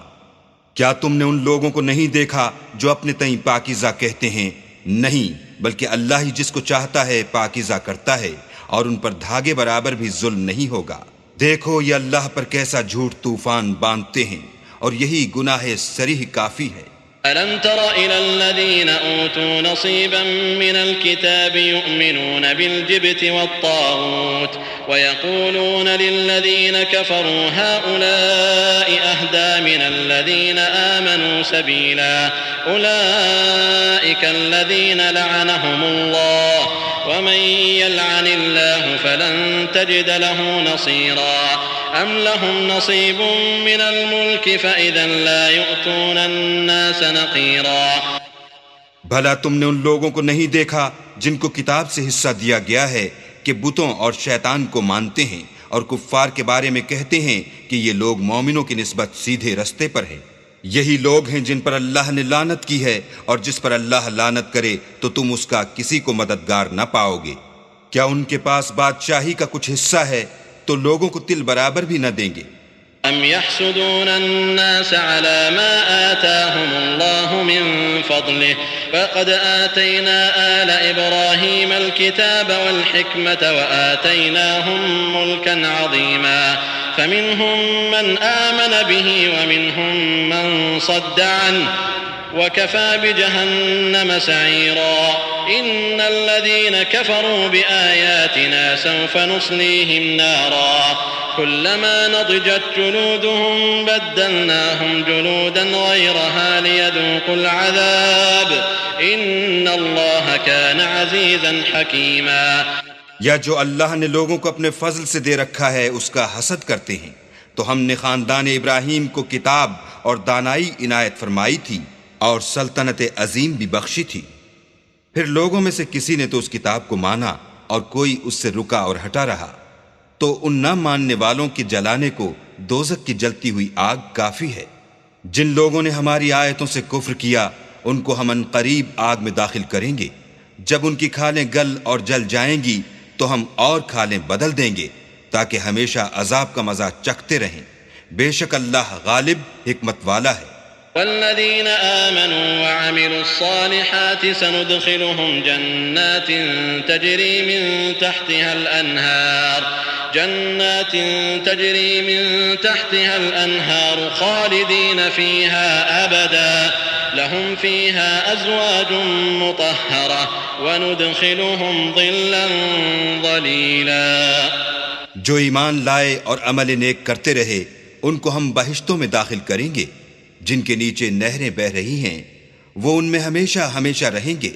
کیا تم نے ان لوگوں کو نہیں دیکھا جو اپنے تئیں پاکیزہ کہتے ہیں؟ نہیں، بلکہ اللہ ہی جس کو چاہتا ہے پاکیزہ کرتا ہے، اور ان پر دھاگے برابر بھی ظلم نہیں ہوگا۔ دیکھو یہ اللہ پر کیسا جھوٹ طوفان باندھتے ہیں، اور یہی گناہ صریح کافی ہے۔ ألم تر إلى الذين أوتوا نصيبا من الكتاب يؤمنون بالجبت والطاغوت ويقولون للذين كفروا هؤلاء أهدى من الذين آمنوا سبيلا أولئك الذين لعنهم الله ومن يلعن الله فلن تجد له نصيرا أم لهم نصيب من الملك فإذا لا يؤتون الناس نقيرا۔ بھلا تم نے ان لوگوں کو نہیں دیکھا جن کو کتاب سے حصہ دیا گیا ہے کہ بتوں اور شیطان کو مانتے ہیں، اور کفار کے بارے میں کہتے ہیں کہ یہ لوگ مومنوں کی نسبت سیدھے رستے پر ہیں۔ یہی لوگ ہیں جن پر اللہ نے لعنت کی ہے، اور جس پر اللہ لعنت کرے تو تم اس کا کسی کو مددگار نہ پاؤ گے۔ کیا ان کے پاس بادشاہی کا کچھ حصہ ہے تو لوگوں کو تل برابر بھی نہ دیں گے۔ أم يحسدون الناس على ما آتاهم الله من فضله فقد آتينا آل إبراهيم الكتاب والحكمة وآتيناهم ملكا عظيما فمنهم من آمن به ومنهم من صد عنه وكفى بجهنم سعيرا إن الذين كفروا بآياتنا سوف نصليهم نارا كلما نضجت جلودهم بدلناهم جلودا غيرها ليذوقوا العذاب إن الله كان عزيزا حكيما۔ یا جو اللہ نے لوگوں کو اپنے فضل سے دے رکھا ہے اس کا حسد کرتے ہیں، تو ہم نے خاندان ابراہیم کو کتاب اور دانائی عنایت فرمائی تھی اور سلطنت عظیم بھی بخشی تھی۔ پھر لوگوں میں سے کسی نے تو اس کتاب کو مانا اور کوئی اس سے رکا اور ہٹا رہا، تو ان نہ ماننے والوں کے جلانے کو دوزخ کی جلتی ہوئی آگ کافی ہے۔ جن لوگوں نے ہماری آیتوں سے کفر کیا ان کو ہم ان قریب آگ میں داخل کریں گے، جب ان کی کھالیں گل اور جل جائیں گی تو ہم اور کھالیں بدل دیں گے تاکہ ہمیشہ عذاب کا مزہ چکھتے رہیں۔ بے شک اللہ غالب حکمت والا ہے۔ والذين آمنوا وعملوا الصالحات سندخلهم جنات تجري من تحتها الأنهار خالدين فيها أبدا لهم فيها أزواج مطهرة وندخلهم ظلا ظليلا۔ جو ایمان لائے اور عمل نیک کرتے رہے ان کو ہم بہشتوں میں داخل کریں گے جن کے نیچے نہریں بہہ رہی ہیں، وہ ان میں ہمیشہ ہمیشہ رہیں گے۔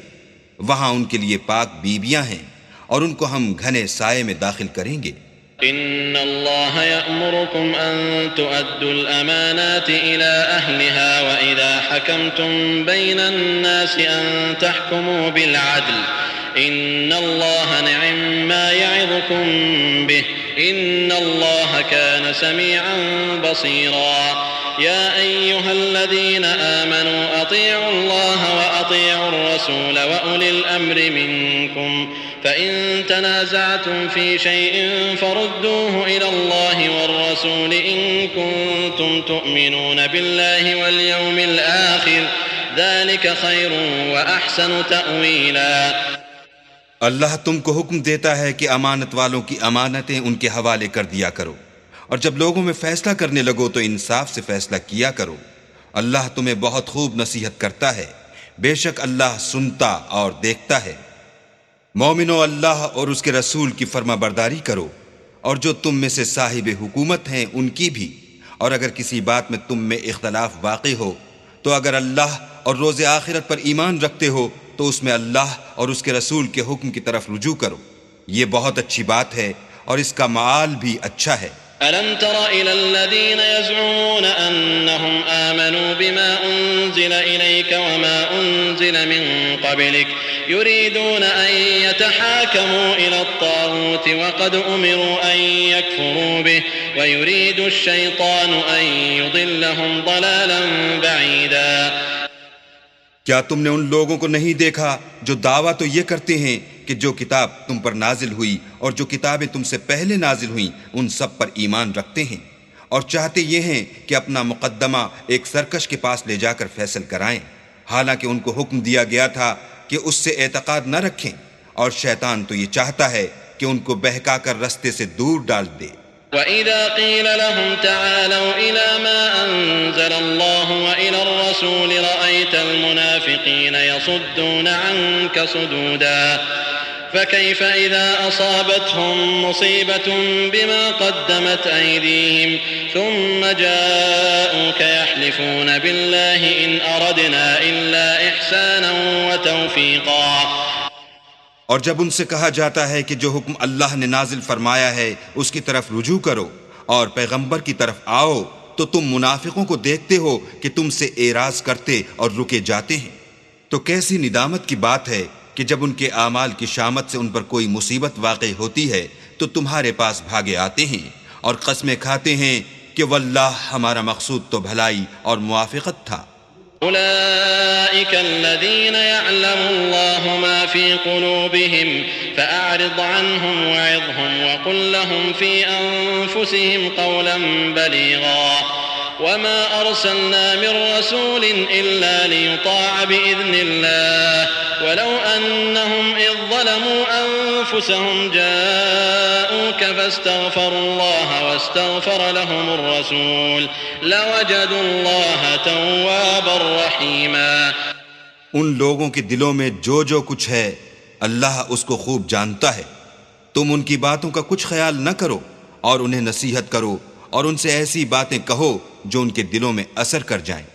وہاں ان کے لیے پاک بیویاں ہیں اور ان کو ہم گھنے سائے میں داخل کریں گے۔ إن الله يأمركم أن تؤدوا الأمانات إلى أهلها وإذا حكمتم بين الناس أن تحكموا بالعدل إن الله نعم ما يعظكم به إن الله كان سميعا بصيرا يا أيها الذين آمنوا أطيعوا الله وأطيعوا الرسول وأولي الأمر منكم فإن تنازعتم في شيء فردوه إلى الله والرسول إن كنتم تؤمنون بالله واليوم الآخر ذلك خير وأحسن تأويلا۔ اللہ تم کو حکم دیتا ہے کہ امانت والوں کی امانتیں ان کے حوالے کر دیا کرو، اور جب لوگوں میں فیصلہ کرنے لگو تو انصاف سے فیصلہ کیا کرو۔ اللہ تمہیں بہت خوب نصیحت کرتا ہے، بے شک اللہ سنتا اور دیکھتا ہے۔ مومنو، اللہ اور اس کے رسول کی فرما برداری کرو، اور جو تم میں سے صاحب حکومت ہیں ان کی بھی، اور اگر کسی بات میں تم میں اختلاف واقع ہو تو اگر اللہ اور روز آخرت پر ایمان رکھتے ہو تو اس میں اللہ اور اس کے رسول کے حکم کی طرف رجوع کرو، یہ بہت اچھی بات ہے اور اس کا معال بھی اچھا ہے۔ ألم تر إلى الذين يزعمون أنهم آمنوا بما أنزل إليك وما أنزل من قبلك يريدون أن يتحاكموا إلى الطاغوت وقد أمروا أن يكفروا به ويريد الشيطان أن يضلهم ضلالا بعيدا۔ کیا تم نے ان لوگوں کو نہیں دیکھا جو دعویٰ تو یہ کرتے ہیں کہ جو کتاب تم پر نازل ہوئی اور جو کتابیں تم سے پہلے نازل ہوئیں ان سب پر ایمان رکھتے ہیں، اور چاہتے یہ ہیں کہ اپنا مقدمہ ایک سرکش کے پاس لے جا کر فیصل کرائیں، حالانکہ ان کو حکم دیا گیا تھا کہ اس سے اعتقاد نہ رکھیں، اور شیطان تو یہ چاہتا ہے کہ ان کو بہکا کر رستے سے دور ڈال دے۔ وَإِذَا قِيلَ لَهُمْ تَعَالَوْا إِلَى مَا أَنزَلَ اللَّهُ وَإِلَى الرَّسُولِ رَأَيْتَ الْمُنَافِقِينَ يَصُدُّونَ عَنكَ صُدُودًا فَكَيْفَ إِذَا أَصَابَتْهُم مُّصِيبَةٌ بِمَا قَدَّمَتْ أَيْدِيهِمْ ثُمَّ جَاءُوكَ يَحْلِفُونَ بِاللَّهِ إِنْ أَرَدْنَا إِلَّا إِحْسَانًا وَتَوْفِيقًا۔ اور جب ان سے کہا جاتا ہے کہ جو حکم اللہ نے نازل فرمایا ہے اس کی طرف رجوع کرو اور پیغمبر کی طرف آؤ، تو تم منافقوں کو دیکھتے ہو کہ تم سے اعراض کرتے اور رکے جاتے ہیں۔ تو کیسی ندامت کی بات ہے کہ جب ان کے اعمال کی شامت سے ان پر کوئی مصیبت واقع ہوتی ہے تو تمہارے پاس بھاگے آتے ہیں اور قسمیں کھاتے ہیں کہ واللہ ہمارا مقصود تو بھلائی اور موافقت تھا۔ أولئك الذين يعلم الله ما في قلوبهم فأعرض عنهم وعظهم وقل لهم في أنفسهم قولا بليغا وما أرسلنا من رسول إلا ليطاع بإذن الله ولو أنهم إذ ظلموا أنفسهم جاءوك فاستغفروا الله واستغفر لهم الرسول لوجدوا الله توابا رحيما۔ ان لوگوں کے دلوں میں جو کچھ ہے اللہ اس کو خوب جانتا ہے، تم ان کی باتوں کا کچھ خیال نہ کرو اور انہیں نصیحت کرو اور ان سے ایسی باتیں کہو جو ان کے دلوں میں اثر کر جائیں۔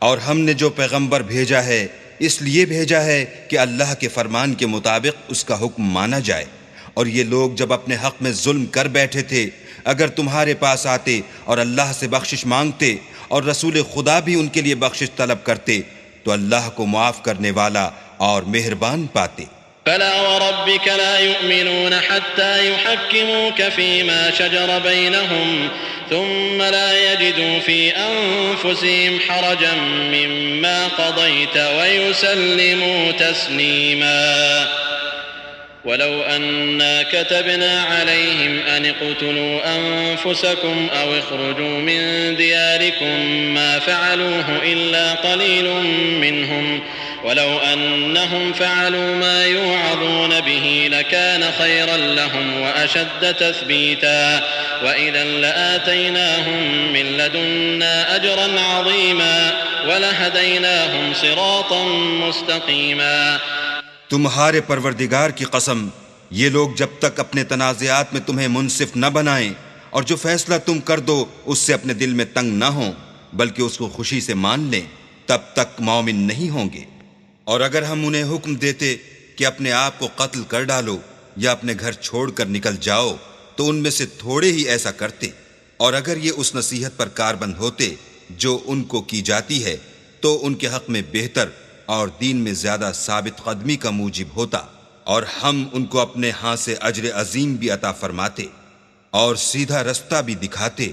اور ہم نے جو پیغمبر بھیجا ہے اس لیے بھیجا ہے کہ اللہ کے فرمان کے مطابق اس کا حکم مانا جائے، اور یہ لوگ جب اپنے حق میں ظلم کر بیٹھے تھے اگر تمہارے پاس آتے اور اللہ سے بخشش مانگتے اور رسول خدا بھی ان کے لیے بخشش طلب کرتے تو اللہ کو معاف کرنے والا اور مہربان پاتے۔ فلا وربك لا يؤمنون حتى يحكموك فيما شجر بينهم ثم لا يجدوا في أنفسهم حرجا مما قضيت ويسلموا تسليما ولو أنا كتبنا عليهم أن اقتلوا أنفسكم أو اخرجوا من دياركم ما فعلوه إلا قليل منهم ولو أنهم فعلوا ما يوعظون به لكان خيرا لهم وأشد تثبيتا وإذا لآتيناهم من لدنا أجرا عظيما ولهديناهم صراطا مستقيما۔ تمہارے پروردگار کی قسم، یہ لوگ جب تک اپنے تنازعات میں تمہیں منصف نہ بنائیں اور جو فیصلہ تم کر دو اس سے اپنے دل میں تنگ نہ ہوں بلکہ اس کو خوشی سے مان لیں، تب تک مومن نہیں ہوں گے۔ اور اگر ہم انہیں حکم دیتے کہ اپنے آپ کو قتل کر ڈالو یا اپنے گھر چھوڑ کر نکل جاؤ تو ان میں سے تھوڑے ہی ایسا کرتے، اور اگر یہ اس نصیحت پر کاربند ہوتے جو ان کو کی جاتی ہے تو ان کے حق میں بہتر اور دین میں زیادہ ثابت قدمی کا موجب ہوتا، اور ہم ان کو اپنے ہاں سے اجر عظیم بھی عطا فرماتے اور سیدھا رستہ بھی دکھاتے۔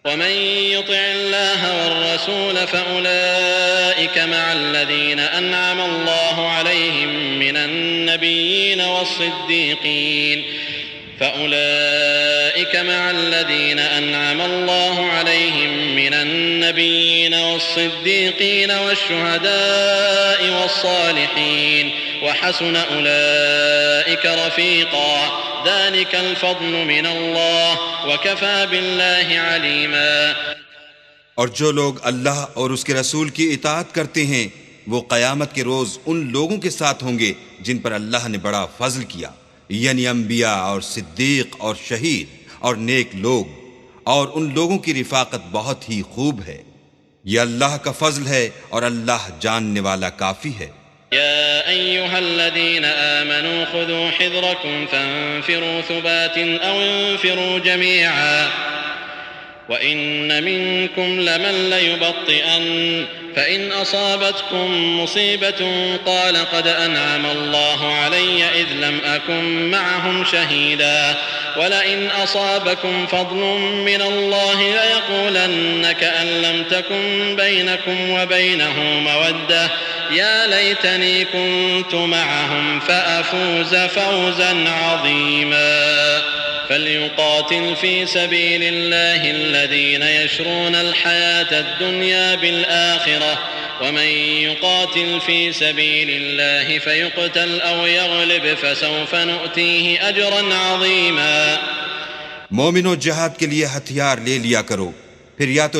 ومن يطع الله والرسول فأولئك مع الذين أنعم الله عليهم من النبيين والصديقين فأولئك مع الذين أنعم الله عليهم من النبيين والصديقين والشهداء والصالحين وحسن أولئك رفيقا ذلك الفضل من الله وكفى بالله عليما۔ اور جو لوگ اللہ اور اس کے رسول کی اطاعت کرتے ہیں وہ قیامت کے روز ان لوگوں کے ساتھ ہوں گے جن پر اللہ نے بڑا فضل کیا، یعنی انبیاء اور صدیق اور شہید اور نیک لوگ، اور ان لوگوں کی رفاقت بہت ہی خوب ہے۔ یہ اللہ کا فضل ہے اور اللہ جاننے والا کافی ہے۔ يا أيها الذين آمنوا خذوا حذركم فانفروا ثبات أو انفروا جميعا وإن منكم لمن ليبطئن فإن أصابتكم مصيبة قال قد أنعم الله علي إذ لم أكن معهم شهيدا ولئن أصابكم فضل من الله ليقولن كأن لم تكن بينكم وبينه مودة يا ليتني كنت معهم فأفوز فوزا عظيما فليقاتل في سبيل الله الذين يشرون الحياة الدنيا بالآخرة ومن يقاتل في سبيل الله فيقتل أو يغلب فسوف نؤتيه أجرا عظيما۔ مومنو، جہاد کے لیے ہتھیار لے لیا کرو، پھر یا تو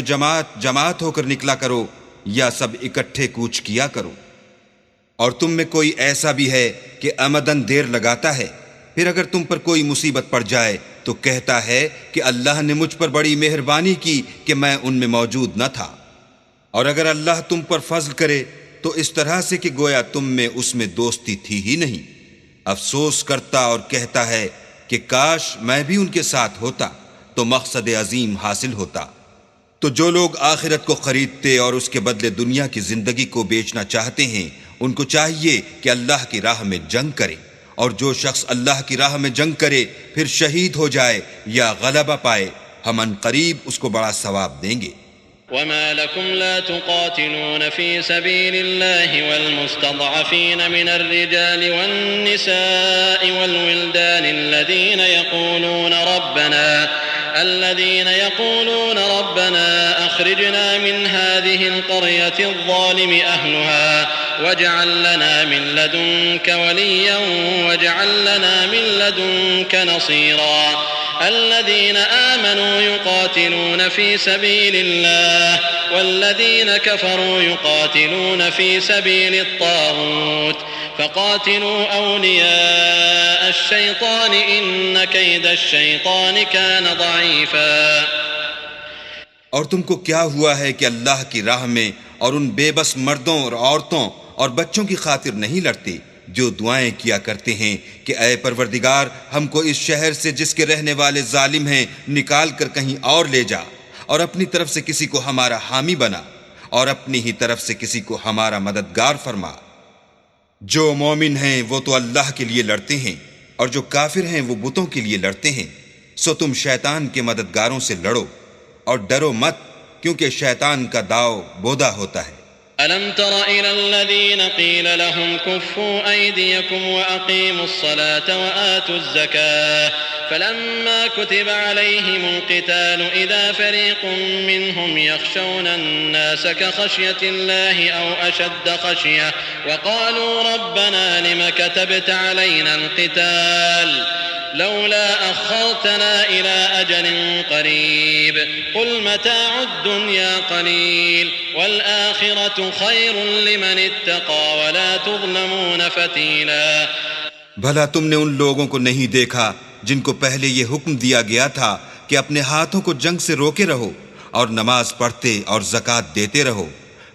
جماعت ہو کر نکلا کرو یا سب اکٹھے کوچ کیا کرو۔ اور تم میں کوئی ایسا بھی ہے کہ عمدن دیر لگاتا ہے، پھر اگر تم پر کوئی مصیبت پڑ جائے تو کہتا ہے کہ اللہ نے مجھ پر بڑی مہربانی کی کہ میں ان میں موجود نہ تھا۔ اور اگر اللہ تم پر فضل کرے تو اس طرح سے کہ گویا تم میں اس میں دوستی تھی ہی نہیں، افسوس کرتا اور کہتا ہے کہ کاش میں بھی ان کے ساتھ ہوتا تو مقصد عظیم حاصل ہوتا۔ تو جو لوگ آخرت کو خریدتے اور اس کے بدلے دنیا کی زندگی کو بیچنا چاہتے ہیں، ان کو چاہیے کہ اللہ کی راہ میں جنگ کرے، اور جو شخص اللہ کی راہ میں جنگ کرے پھر شہید ہو جائے یا غلبہ پائے، ہم ان قریب اس کو بڑا ثواب دیں گے۔ وما لكم لا تقاتلون في سبيل الله والمستضعفين من الرجال والنساء والولدان الذين يقولون ربنا أخرجنا من هذه القرية الظالم أهلها واجعل لنا من لدنك وليا واجعل لنا من لدنك نصيرا الذين آمنوا يقاتلون في سبيل الله والذين كفروا يقاتلون في سبيل الطاغوت فقاتلوا أولياء الشيطان إن كيد الشيطان كان ضعيفا۔ اور تم کو کیا ہوا ہے کہ اللہ کی راہ میں اور ان بے بس مردوں اور عورتوں اور بچوں کی خاطر نہیں لڑتے جو دعائیں کیا کرتے ہیں کہ اے پروردگار ہم کو اس شہر سے جس کے رہنے والے ظالم ہیں نکال کر کہیں اور لے جا، اور اپنی طرف سے کسی کو ہمارا حامی بنا اور اپنی ہی طرف سے کسی کو ہمارا مددگار فرما۔ جو مومن ہیں وہ تو اللہ کے لیے لڑتے ہیں اور جو کافر ہیں وہ بتوں کے لیے لڑتے ہیں، سو تم شیطان کے مددگاروں سے لڑو اور ڈرو مت، کیونکہ شیطان کا داؤ بودا ہوتا ہے۔ ألم تر إلى الذين قيل لهم كفوا أيديكم وأقيموا الصلاة وآتوا الزكاة فلما كتب عليهم القتال إذا فريق منهم يخشون الناس كخشية الله أو أشد خشية وقالوا ربنا لم كتبت علينا القتال لولا أخرتنا إلى أجل قريب قل متاع الدنيا قليل والآخرة خير لمن اتقى ولا تظلمون فتيلا۔ بھلا تم نے ان لوگوں کو نہیں دیکھا جن کو پہلے یہ حکم دیا گیا تھا کہ اپنے ہاتھوں کو جنگ سے روکے رہو اور نماز پڑھتے اور زکوٰۃ دیتے رہو،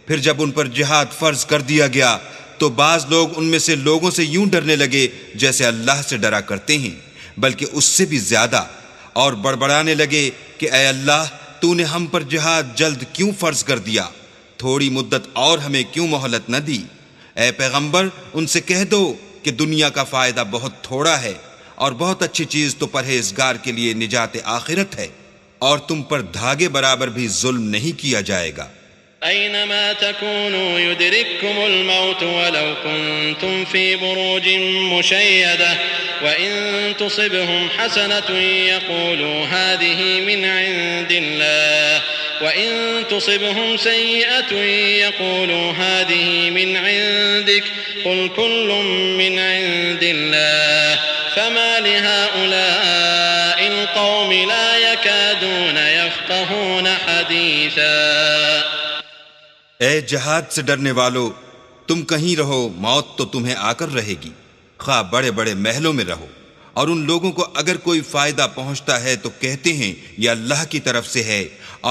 پھر جب ان پر جہاد فرض کر دیا گیا تو بعض لوگ ان میں سے لوگوں سے یوں ڈرنے لگے جیسے اللہ سے ڈرا کرتے ہیں، بلکہ اس سے بھی زیادہ، اور بڑبڑانے لگے کہ اے اللہ تو نے ہم پر جہاد جلد کیوں فرض کر دیا، تھوڑی مدت اور ہمیں کیوں مہلت نہ دی۔ اے پیغمبر ان سے کہہ دو کہ دنیا کا فائدہ بہت تھوڑا ہے اور بہت اچھی چیز تو پرہیزگار کے لیے نجات آخرت ہے، اور تم پر دھاگے برابر بھی ظلم نہیں کیا جائے گا۔ أينما تكونوا يدرككم الموت ولو كنتم في بروج مشيدة وإن تصبهم حسنة يقولوا هذه من عند الله وإن تصبهم سيئة يقولوا هذه من عندك قل كل من عند الله فما لهؤلاء القوم لا يكادون يفقهون حديثا۔ اے جہاد سے ڈرنے والو، تم کہیں رہو موت تو تمہیں آ کر رہے گی، خواہ بڑے بڑے محلوں میں رہو، اور ان لوگوں کو اگر کوئی فائدہ پہنچتا ہے تو کہتے ہیں یہ اللہ کی طرف سے ہے،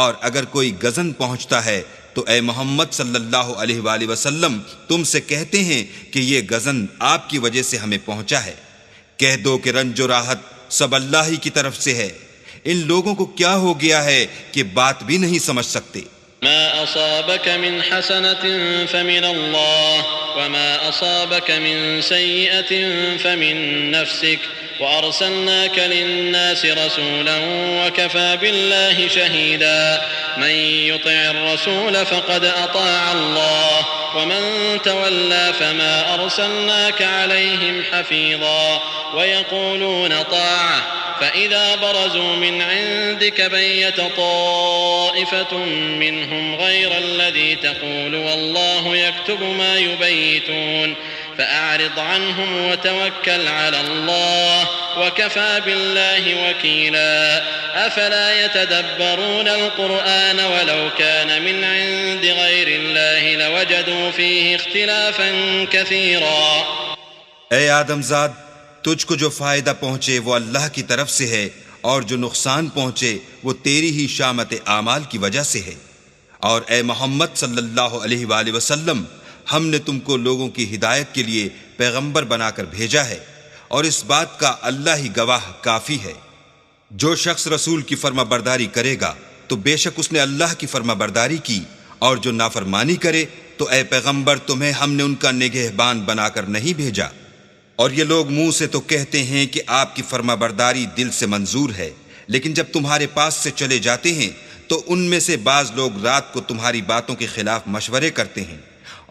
اور اگر کوئی غضن پہنچتا ہے تو اے محمد صلی اللہ علیہ وآلہ وسلم تم سے کہتے ہیں کہ یہ غضن آپ کی وجہ سے ہمیں پہنچا ہے۔ کہہ دو کہ رنج و راحت سب اللہ ہی کی طرف سے ہے۔ ان لوگوں کو کیا ہو گیا ہے کہ بات بھی نہیں سمجھ سکتے۔ ما أصابك من حسنة فمن الله وما أصابك من سيئة فمن نفسك وأرسلناك للناس رسولا وكفى بالله شهيدا من يطع الرسول فقد أطاع الله ومن تولى فما أرسلناك عليهم حفيظا ويقولون طاعة فإذا برزوا من عندك بيت طائفة منهم غير الذي تقول والله يكتب ما يبيتون فأعرض عنهم وتوكل على الله وكفى بالله وكيلا أفلا يتدبرون القرآن ولو كان من عند غير الله لوجدوا فيه اختلافا كثيرا۔ اے آدم زاد، تجھ کو جو فائدہ پہنچے وہ اللہ کی طرف سے ہے، اور جو نقصان پہنچے وہ تیری ہی شامت اعمال کی وجہ سے ہے۔ اور اے محمد صلی اللہ علیہ وآلہ وسلم، ہم نے تم کو لوگوں کی ہدایت کے لیے پیغمبر بنا کر بھیجا ہے، اور اس بات کا اللہ ہی گواہ کافی ہے۔ جو شخص رسول کی فرما برداری کرے گا تو بے شک اس نے اللہ کی فرما برداری کی، اور جو نافرمانی کرے تو اے پیغمبر تمہیں ہم نے ان کا نگہبان بنا کر نہیں بھیجا۔ اور یہ لوگ منہ سے تو کہتے ہیں کہ آپ کی فرما برداری دل سے منظور ہے، لیکن جب تمہارے پاس سے چلے جاتے ہیں تو ان میں سے بعض لوگ رات کو تمہاری باتوں کے خلاف مشورے کرتے ہیں،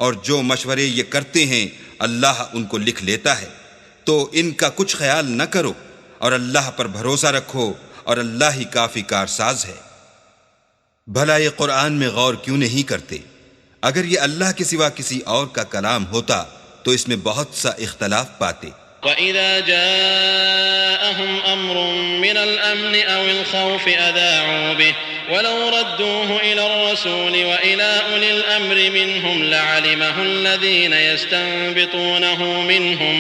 اور جو مشورے یہ کرتے ہیں اللہ ان کو لکھ لیتا ہے۔ تو ان کا کچھ خیال نہ کرو، اور اللہ پر بھروسہ رکھو، اور اللہ ہی کافی کارساز ہے۔ بھلا یہ قرآن میں غور کیوں نہیں کرتے؟ اگر یہ اللہ کے سوا کسی اور کا کلام ہوتا تو اس میں بہت سا اختلاف پاتے۔ وَإِذَا جَاءَهُمْ أَمْرٌ مِّنَ الْأَمْنِ أَوِ الْخَوْفِ أَذَاعُوا بِهِ وَلَوْ رَدُّوهُ إِلَى الرَّسُولِ وَإِلَى أُولِي الْأَمْرِ مِنْهُمْ لَعَلِمَهُ الَّذِينَ يَسْتَنبِطُونَهُ مِنْهُمْ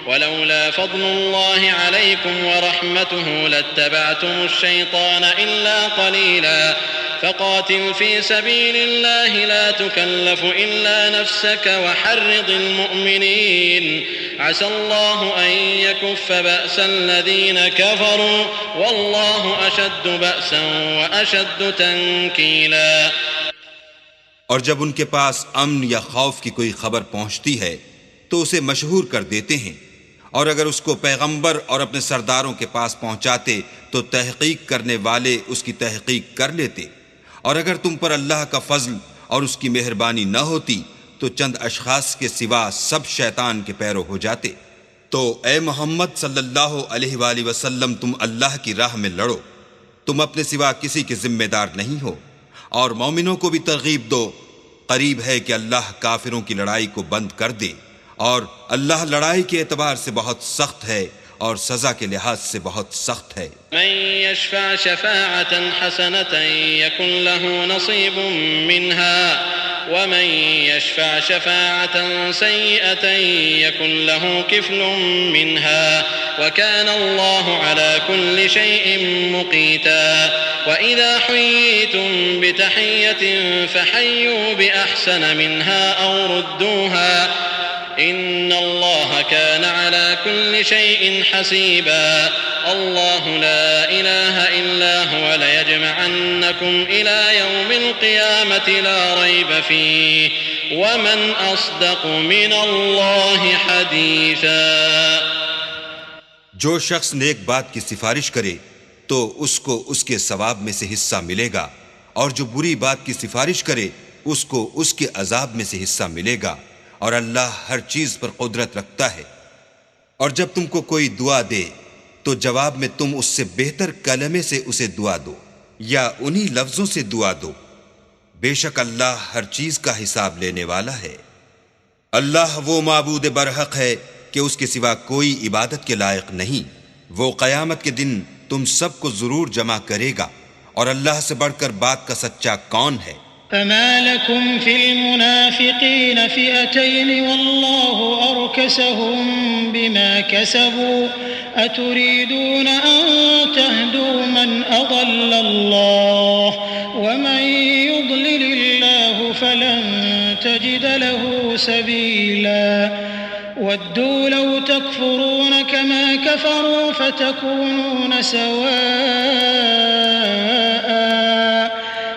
وَلَوْلَا فَضْلُ اللَّهِ عَلَيْكُمْ وَرَحْمَتُهُ لَاتَّبَعْتُمُ الشَّيْطَانَ إِلَّا قَلِيلًا فقاتل في سبيل الله لا تكلف إلا نفسك وحرض المؤمنين عسى الله أن يكف بأس الذين كفروا والله أشد بأسا وأشد تنكيلا۔ اور جب ان کے پاس امن یا خوف کی کوئی خبر پہنچتی ہے تو اسے مشہور کر دیتے ہیں، اور اگر اس کو پیغمبر اور اپنے سرداروں کے پاس پہنچاتے تو تحقیق کرنے والے اس کی تحقیق کر لیتے، اور اگر تم پر اللہ کا فضل اور اس کی مہربانی نہ ہوتی تو چند اشخاص کے سوا سب شیطان کے پیرو ہو جاتے۔ تو اے محمد صلی اللہ علیہ وآلہ وسلم تم اللہ کی راہ میں لڑو، تم اپنے سوا کسی کے ذمہ دار نہیں ہو، اور مومنوں کو بھی ترغیب دو، قریب ہے کہ اللہ کافروں کی لڑائی کو بند کر دے، اور اللہ لڑائی کے اعتبار سے بہت سخت ہے اور سزا کے لحاظ سے بہت سخت ہے۔ من يشفع شفاعة حسنة يكن له نصيب منها ومن يشفع شفاعة سيئة يكن له كفل منها وكان الله على كل شيء مقيتا۔ وإذا حييتم بتحية فحيوا بأحسن منها أو ردوها إن الله كان على كل شيء حسيبا۔ الله لا إله إلا هو ليجمعنكم إلى يوم القيامة لا ريب فيه ومن أصدق من الله حديثا۔ جو شخص نیک بات کی سفارش کرے تو اس کو اس کے ثواب میں سے حصہ ملے گا، اور جو بری بات کی سفارش کرے اس کو اس کے عذاب میں سے حصہ ملے گا، اور اللہ ہر چیز پر قدرت رکھتا ہے۔ اور جب تم کو کوئی دعا دے تو جواب میں تم اس سے بہتر کلمے سے اسے دعا دو یا انہی لفظوں سے دعا دو، بے شک اللہ ہر چیز کا حساب لینے والا ہے۔ اللہ وہ معبود برحق ہے کہ اس کے سوا کوئی عبادت کے لائق نہیں۔ وہ قیامت کے دن تم سب کو ضرور جمع کرے گا، اور اللہ سے بڑھ کر بات کا سچا کون ہے؟ فما لكم في المنافقين فئتين والله أركسهم بما كسبوا أتريدون أن تهدوا من أضل الله ومن يضلل الله سبيلا ودوا لو تكفرون كما كفروا فتكونون سواء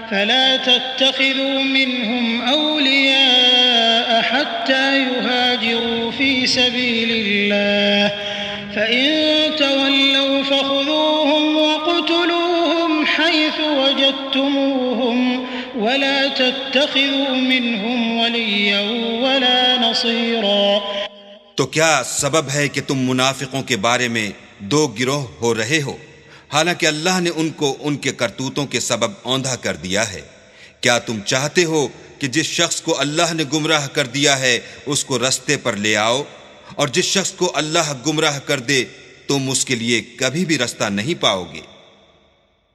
فلا تتخذوا منهم أولياء حتى يهاجروا في سبيل الله فإن تولوا فخذوهم وقتلوهم حيث وجدتموهم ولا تتخذوا منهم وليا ولا نصيرا۔ تو کیا سبب ہے کہ تم منافقوں کے بارے میں دو گروہ ہو رہے ہو، حالانکہ اللہ نے ان کو ان کے کرتوتوں کے سبب اوندھا کر دیا ہے؟ کیا تم چاہتے ہو کہ جس شخص کو اللہ نے گمراہ کر دیا ہے اس کو رستے پر لے آؤ، اور جس شخص کو اللہ گمراہ کر دے تم اس کے لیے کبھی بھی رستہ نہیں پاؤ گے؟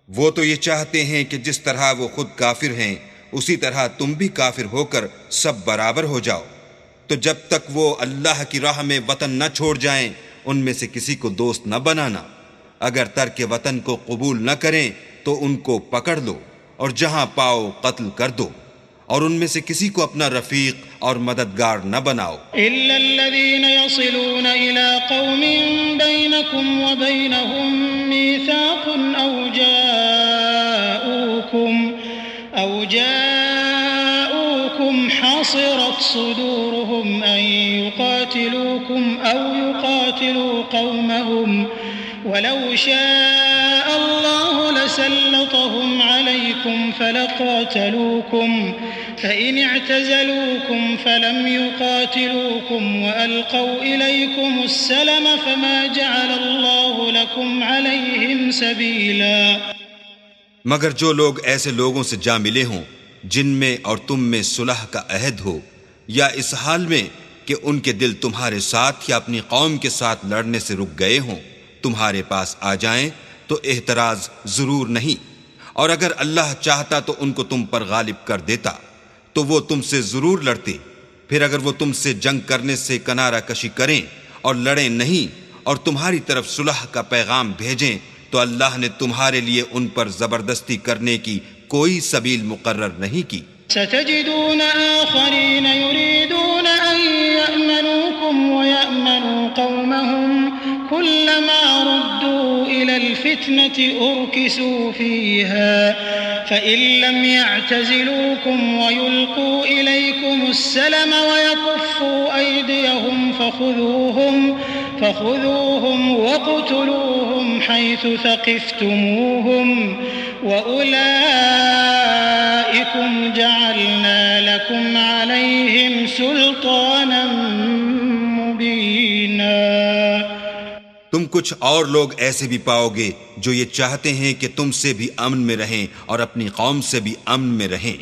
وہ تو یہ چاہتے ہیں کہ جس طرح وہ خود کافر ہیں اسی طرح تم بھی کافر ہو کر سب برابر ہو جاؤ۔ تو جب تک وہ اللہ کی راہ میں وطن نہ چھوڑ جائیں ان میں سے کسی کو دوست نہ بنانا، اگر ترک وطن کو قبول نہ کریں تو ان کو پکڑ لو اور جہاں پاؤ قتل کر دو، اور ان میں سے کسی کو اپنا رفیق اور مددگار نہ بناؤ۔ إلا الذين يصلون إلى قوم بينكم وبينهم ميثاق أو جاءوكم حصرت صدورهم أن يقاتلوكم أو يقاتلوا قومهم ولو شاء الله لسلطهم عليكم فلقاتلوكم فإن اعتزلوكم فلم يقاتلوكم وألقوا إليكم السلم فما جعل الله لكم عليهم سبيلا۔ مگر جو لوگ ایسے لوگوں سے جا ملے ہوں جن میں اور تم میں صلح کا عہد ہو، یا اس حال میں کہ ان کے دل تمہارے ساتھ یا اپنی قوم کے ساتھ لڑنے سے رک گئے ہوں، تمہارے پاس آ جائیں تو احتراز ضرور نہیں، اور اگر اللہ چاہتا تو ان کو تم پر غالب کر دیتا تو وہ تم سے ضرور لڑتے۔ پھر اگر وہ تم سے جنگ کرنے سے کنارہ کشی کریں اور لڑیں نہیں اور تمہاری طرف صلح کا پیغام بھیجیں تو اللہ نے تمہارے لیے ان پر زبردستی کرنے کی کوئی سبیل مقرر نہیں کی۔ ستجدون آخرين يريدون أن يأمنوكم ويأمنوا قومهم كلما ردوا إلى الفتنة أركسوا فيها فإن لم يعتزلوكم ويلقوا إليكم السلم ويكفوا أيديهم فخذوهم وقتلوهم حيث ثقفتموهم وأولئكم جعلنا لكم عليهم سلطانا مبينا۔ تم کچھ اور لوگ ایسے بھی پاؤ گے جو یہ چاہتے ہیں کہ تم سے بھی امن میں رہیں اور اپنی قوم سے بھی امن میں رہیں،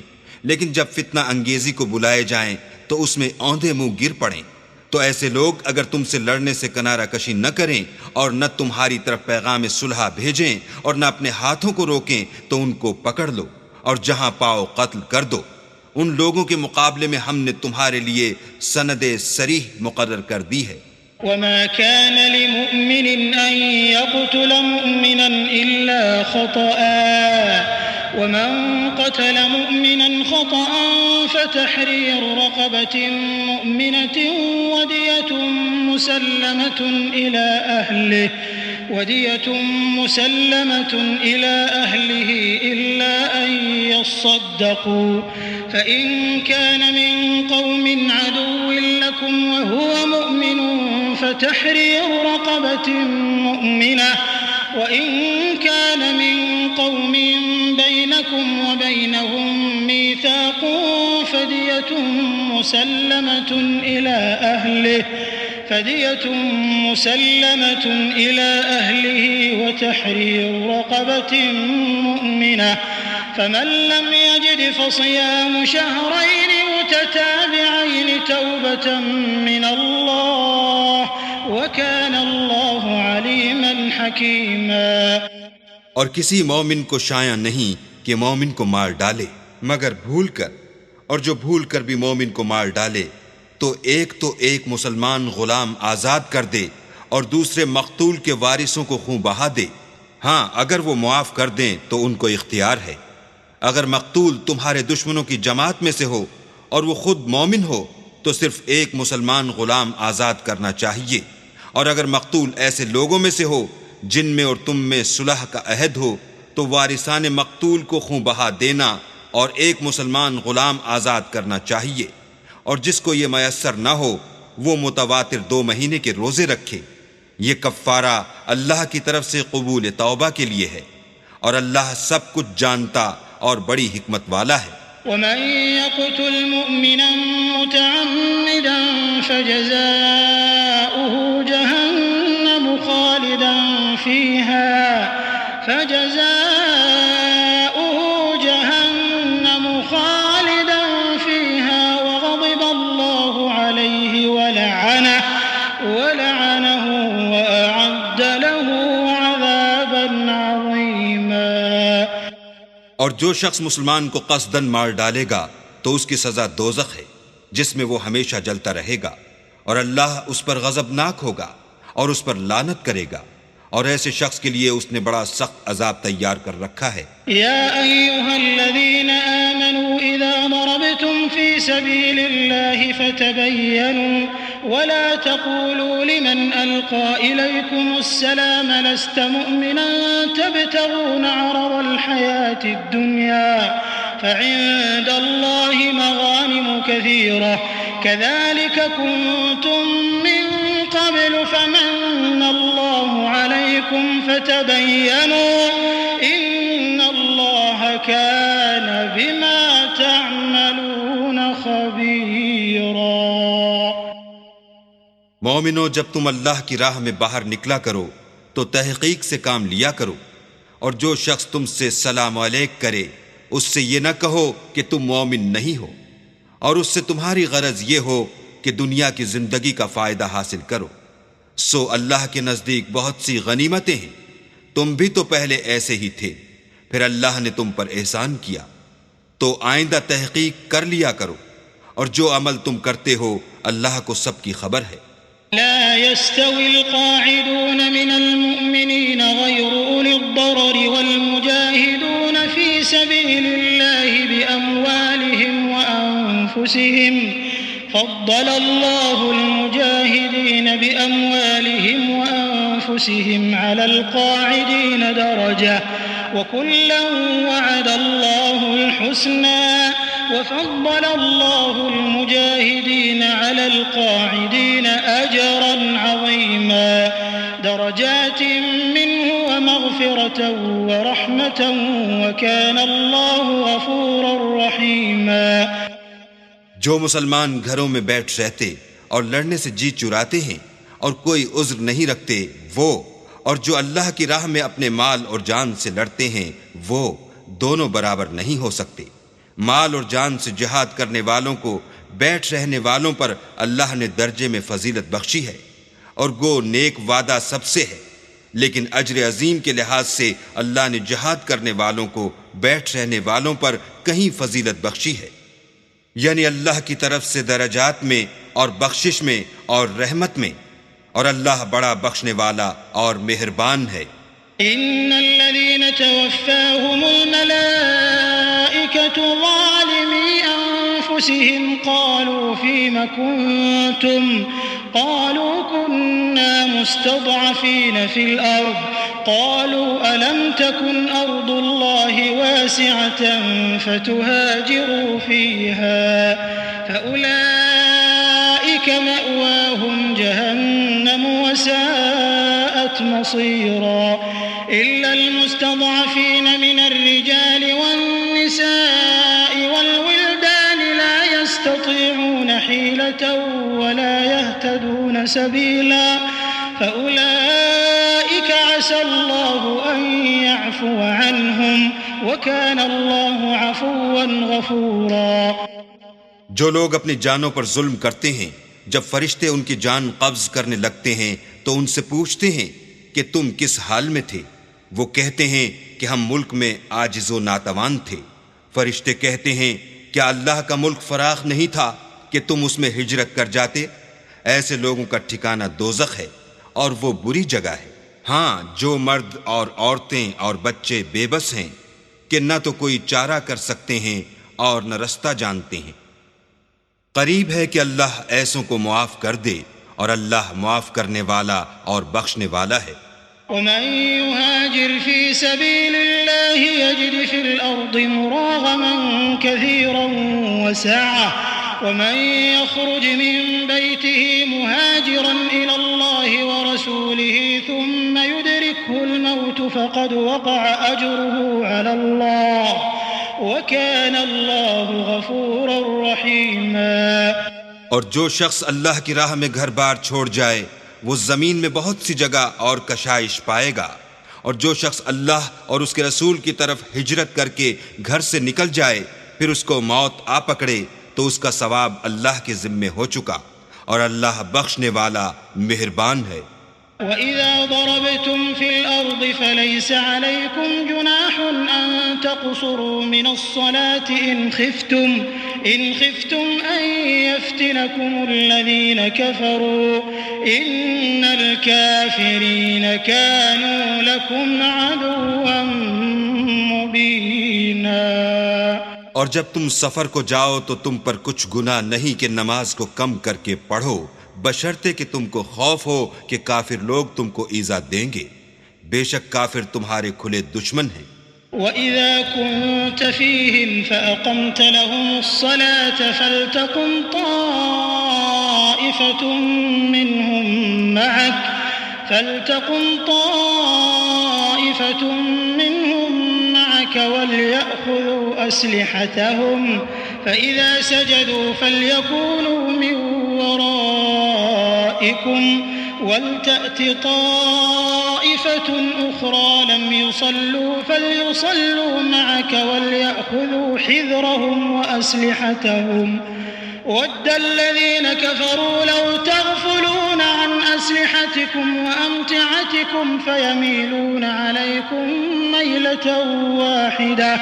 لیکن جب فتنہ انگیزی کو بلائے جائیں تو اس میں اوندھے منہ گر پڑیں۔ تو ایسے لوگ اگر تم سے لڑنے سے کنارہ کشی نہ کریں اور نہ تمہاری طرف پیغام صلح بھیجیں اور نہ اپنے ہاتھوں کو روکیں تو ان کو پکڑ لو اور جہاں پاؤ قتل کر دو۔ ان لوگوں کے مقابلے میں ہم نے تمہارے لیے سند صریح مقرر کر دی ہے۔ وما كان لمؤمن أن يقتل مؤمنا إلا خطأ ومن قتل مؤمنا خطأ فتحرير رقبة مؤمنة ودية مسلمة إلى أهله إلا أن يصدقوا فإن كان من قوم عدو لكم وهو مؤمن فتحرير رقبة مؤمنة وإن كان من قوم بينكم وبينهم ميثاق فدية مسلمة إلى أهله وتحرير رقبة مؤمنة فمن لم يجد فصيام شهرين متتابعين توبة من الله وكان الله عليما حكيما۔ اور کسی مومن کو شایع نہیں کہ مومن کو مار ڈالے مگر بھول کر، اور جو بھول کر بھی مومن کو مار ڈالے تو ایک مسلمان غلام آزاد کر دے اور دوسرے مقتول کے وارثوں کو خون بہا دے۔ ہاں اگر وہ معاف کر دیں تو ان کو اختیار ہے۔ اگر مقتول تمہارے دشمنوں کی جماعت میں سے ہو اور وہ خود مومن ہو تو صرف ایک مسلمان غلام آزاد کرنا چاہیے، اور اگر مقتول ایسے لوگوں میں سے ہو جن میں اور تم میں صلح کا عہد ہو تو وارثان مقتول کو خوں بہا دینا اور ایک مسلمان غلام آزاد کرنا چاہیے، اور جس کو یہ میسر نہ ہو وہ متواتر 2 مہینے کے روزے رکھے۔ یہ کفارہ اللہ کی طرف سے قبول توبہ کے لیے ہے، اور اللہ سب کچھ جانتا اور بڑی حکمت والا ہے۔ ومن يقتل مؤمنا متعمدا فجزاؤه جهنم خالدا فيها وغضب الله عليه ولعنه وأعد له عذابا عظيما۔ اور جو شخص مسلمان کو قصداً مار ڈالے گا تو اس کی سزا دوزخ ہے، جس میں وہ ہمیشہ جلتا رہے گا، اور اللہ اس پر غضبناک ہوگا اور اس پر لعنت کرے گا، اور ایسے شخص کے لیے اس نے بڑا سخت عذاب تیار کر رکھا ہے۔ یا ایھا الذین آمنوا اذا ضربتم فی سبیل اللہ فتبینوا ولا تقولوا لمن القى الیکم السلام لست مؤمنا تبتغون عرض الحیاة الدنیا فعند الله مغانم كثيرة كذلك كنتم من قبل فمن الله عليكم فتبينوا إن الله كان بما تعملون خبيرا۔ مومنو، جب تم اللہ کی راہ میں باہر نکلا کرو تو تحقیق سے کام لیا کرو، اور جو شخص تم سے سلام علیک کرے اس سے یہ نہ کہو کہ تم مومن نہیں ہو، اور اس سے تمہاری غرض یہ ہو کہ دنیا کی زندگی کا فائدہ حاصل کرو، سو اللہ کے نزدیک بہت سی غنیمتیں ہیں، تم بھی تو پہلے ایسے ہی تھے، پھر اللہ نے تم پر احسان کیا، تو آئندہ تحقیق کر لیا کرو، اور جو عمل تم کرتے ہو اللہ کو سب کی خبر ہے۔ لا يستوي القاعدون من المؤمنين غير أولي الضرر والمجاهدون في سبيل الله بأموالهم وأنفسهم فضل الله المجاهدين بأموالهم وأنفسهم على القاعدين درجة وكلا وعد الله الحسنى وفضل الله المجاهدين على القاعدين أجرا عظيما درجات منه ومغفرة ورحمة وكان الله غفورا رحيما۔ جو مسلمان گھروں میں بیٹھ رہتے اور لڑنے سے جی چراتے ہیں اور کوئی عذر نہیں رکھتے وہ، اور جو اللہ کی راہ میں اپنے مال اور جان سے لڑتے ہیں وہ دونوں برابر نہیں ہو سکتے۔ مال اور جان سے جہاد کرنے والوں کو بیٹھ رہنے والوں پر اللہ نے درجے میں فضیلت بخشی ہے، اور گو نیک وعدہ سب سے ہے، لیکن اجر عظیم کے لحاظ سے اللہ نے جہاد کرنے والوں کو بیٹھ رہنے والوں پر کہیں فضیلت بخشی ہے، یعنی اللہ کی طرف سے درجات میں اور بخشش میں اور رحمت میں، اور اللہ بڑا بخشنے والا اور مہربان ہے۔ ان الذين توفاهم الملائكة ظالمي انفسهم قالوا فيم كنتم قالوا كنا مستضعفين في الارض قالوا الم تكن ارض الله واسعة فتهاجروا فيها فاولئك مأواهم جهنم وساءت مصيرا إلا المستضعفين من الرجال والنساء والولدان لا يستطيعون حيلة ولا يهتدون سبيلا فأولئك عسى الله أن يعفو عنهم وكان الله عفوا غفورا۔ جو لوگ اپنی جانوں پر ظلم کرتے ہیں جب فرشتے ان کی جان قبض کرنے لگتے ہیں تو ان سے پوچھتے ہیں کہ تم کس حال میں تھے؟ وہ کہتے ہیں کہ ہم ملک میں عاجز و ناتوان تھے۔ فرشتے کہتے ہیں کیا اللہ کا ملک فراخ نہیں تھا کہ تم اس میں ہجرت کر جاتے؟ ایسے لوگوں کا ٹھکانہ دوزخ ہے اور وہ بری جگہ ہے۔ ہاں، جو مرد اور عورتیں اور بچے بے بس ہیں کہ نہ تو کوئی چارہ کر سکتے ہیں اور نہ رستہ جانتے ہیں۔ قریب ہے کہ اللہ ایسوں کو معاف کر دے، اور اللہ معاف کرنے والا اور بخشنے والا ہے۔ ومن يهاجر في سبيل الله يجد في الأرض مراغما كثيرا وسعة ومن يخرج من بيته مهاجرا إلى الله ورسوله ثم يدركه الموت فقد وقع أجره على الله وكان الله غفورا رحيما۔ اور جو شخص اللہ کی راہ میں گھر بار چھوڑ جائے وہ زمین میں بہت سی جگہ اور کشائش پائے گا، اور جو شخص اللہ اور اس کے رسول کی طرف ہجرت کر کے گھر سے نکل جائے پھر اس کو موت آ پکڑے تو اس کا ثواب اللہ کے ذمے ہو چکا، اور اللہ بخشنے والا مہربان ہے۔ وَإِذَا ضَرَبْتُمْ فِي الْأَرْضِ فَلَيْسَ عَلَيْكُمْ جُنَاحٌ أَن تَقْصُرُوا مِنَ الصَّلَاةِ إِنْ خِفْتُمْ أَن يَفْتِنَكُمُ الَّذِينَ كَفَرُوا إِنَّ الْكَافِرِينَ كَانُوا لَكُمْ عَدُوًّا مُبِينًا۔ اور جب تم سفر کو جاؤ تو تم پر کچھ گناہ نہیں کہ نماز کو کم کر کے پڑھو، بشرطے کہ تم کو خوف ہو کہ کافر لوگ تم کو ایذا دیں گے، بے شک کافر تمہارے کھلے دشمن ہیں۔ وَإِذَا كُنْتَ فِيهِمْ فَأَقَمْتَ لَهُمُ الصَّلَاةَ فَلْتَقُمْ طَائِفَةٌ مِّنْهُمْ مَعَكَ وَلْيَأْخُذُوا أَسْلِحَتَهُمْ فَإِذَا سَجَدُوا فَلْيَكُونُوا مِنْ وَرَائِكُمْ وَلْتَأْتِ طَائِفَةٌ أُخْرَى لَمْ يُصَلُّوا فَلْيُصَلُّوا مَعَكَ وَلْيَأْخُذُوا حِذْرَهُمْ وَأَسْلِحَتَهُمْ وَدَّ الَّذِينَ كَفَرُوا لَوْ تَغْفُلُونَ عَنْ أَسْلِحَتِكُمْ وَأَمْتِعَتِكُمْ فَيَمِيلُونَ عَلَيْكُمْ مَيْلَةً وَاحِدَةً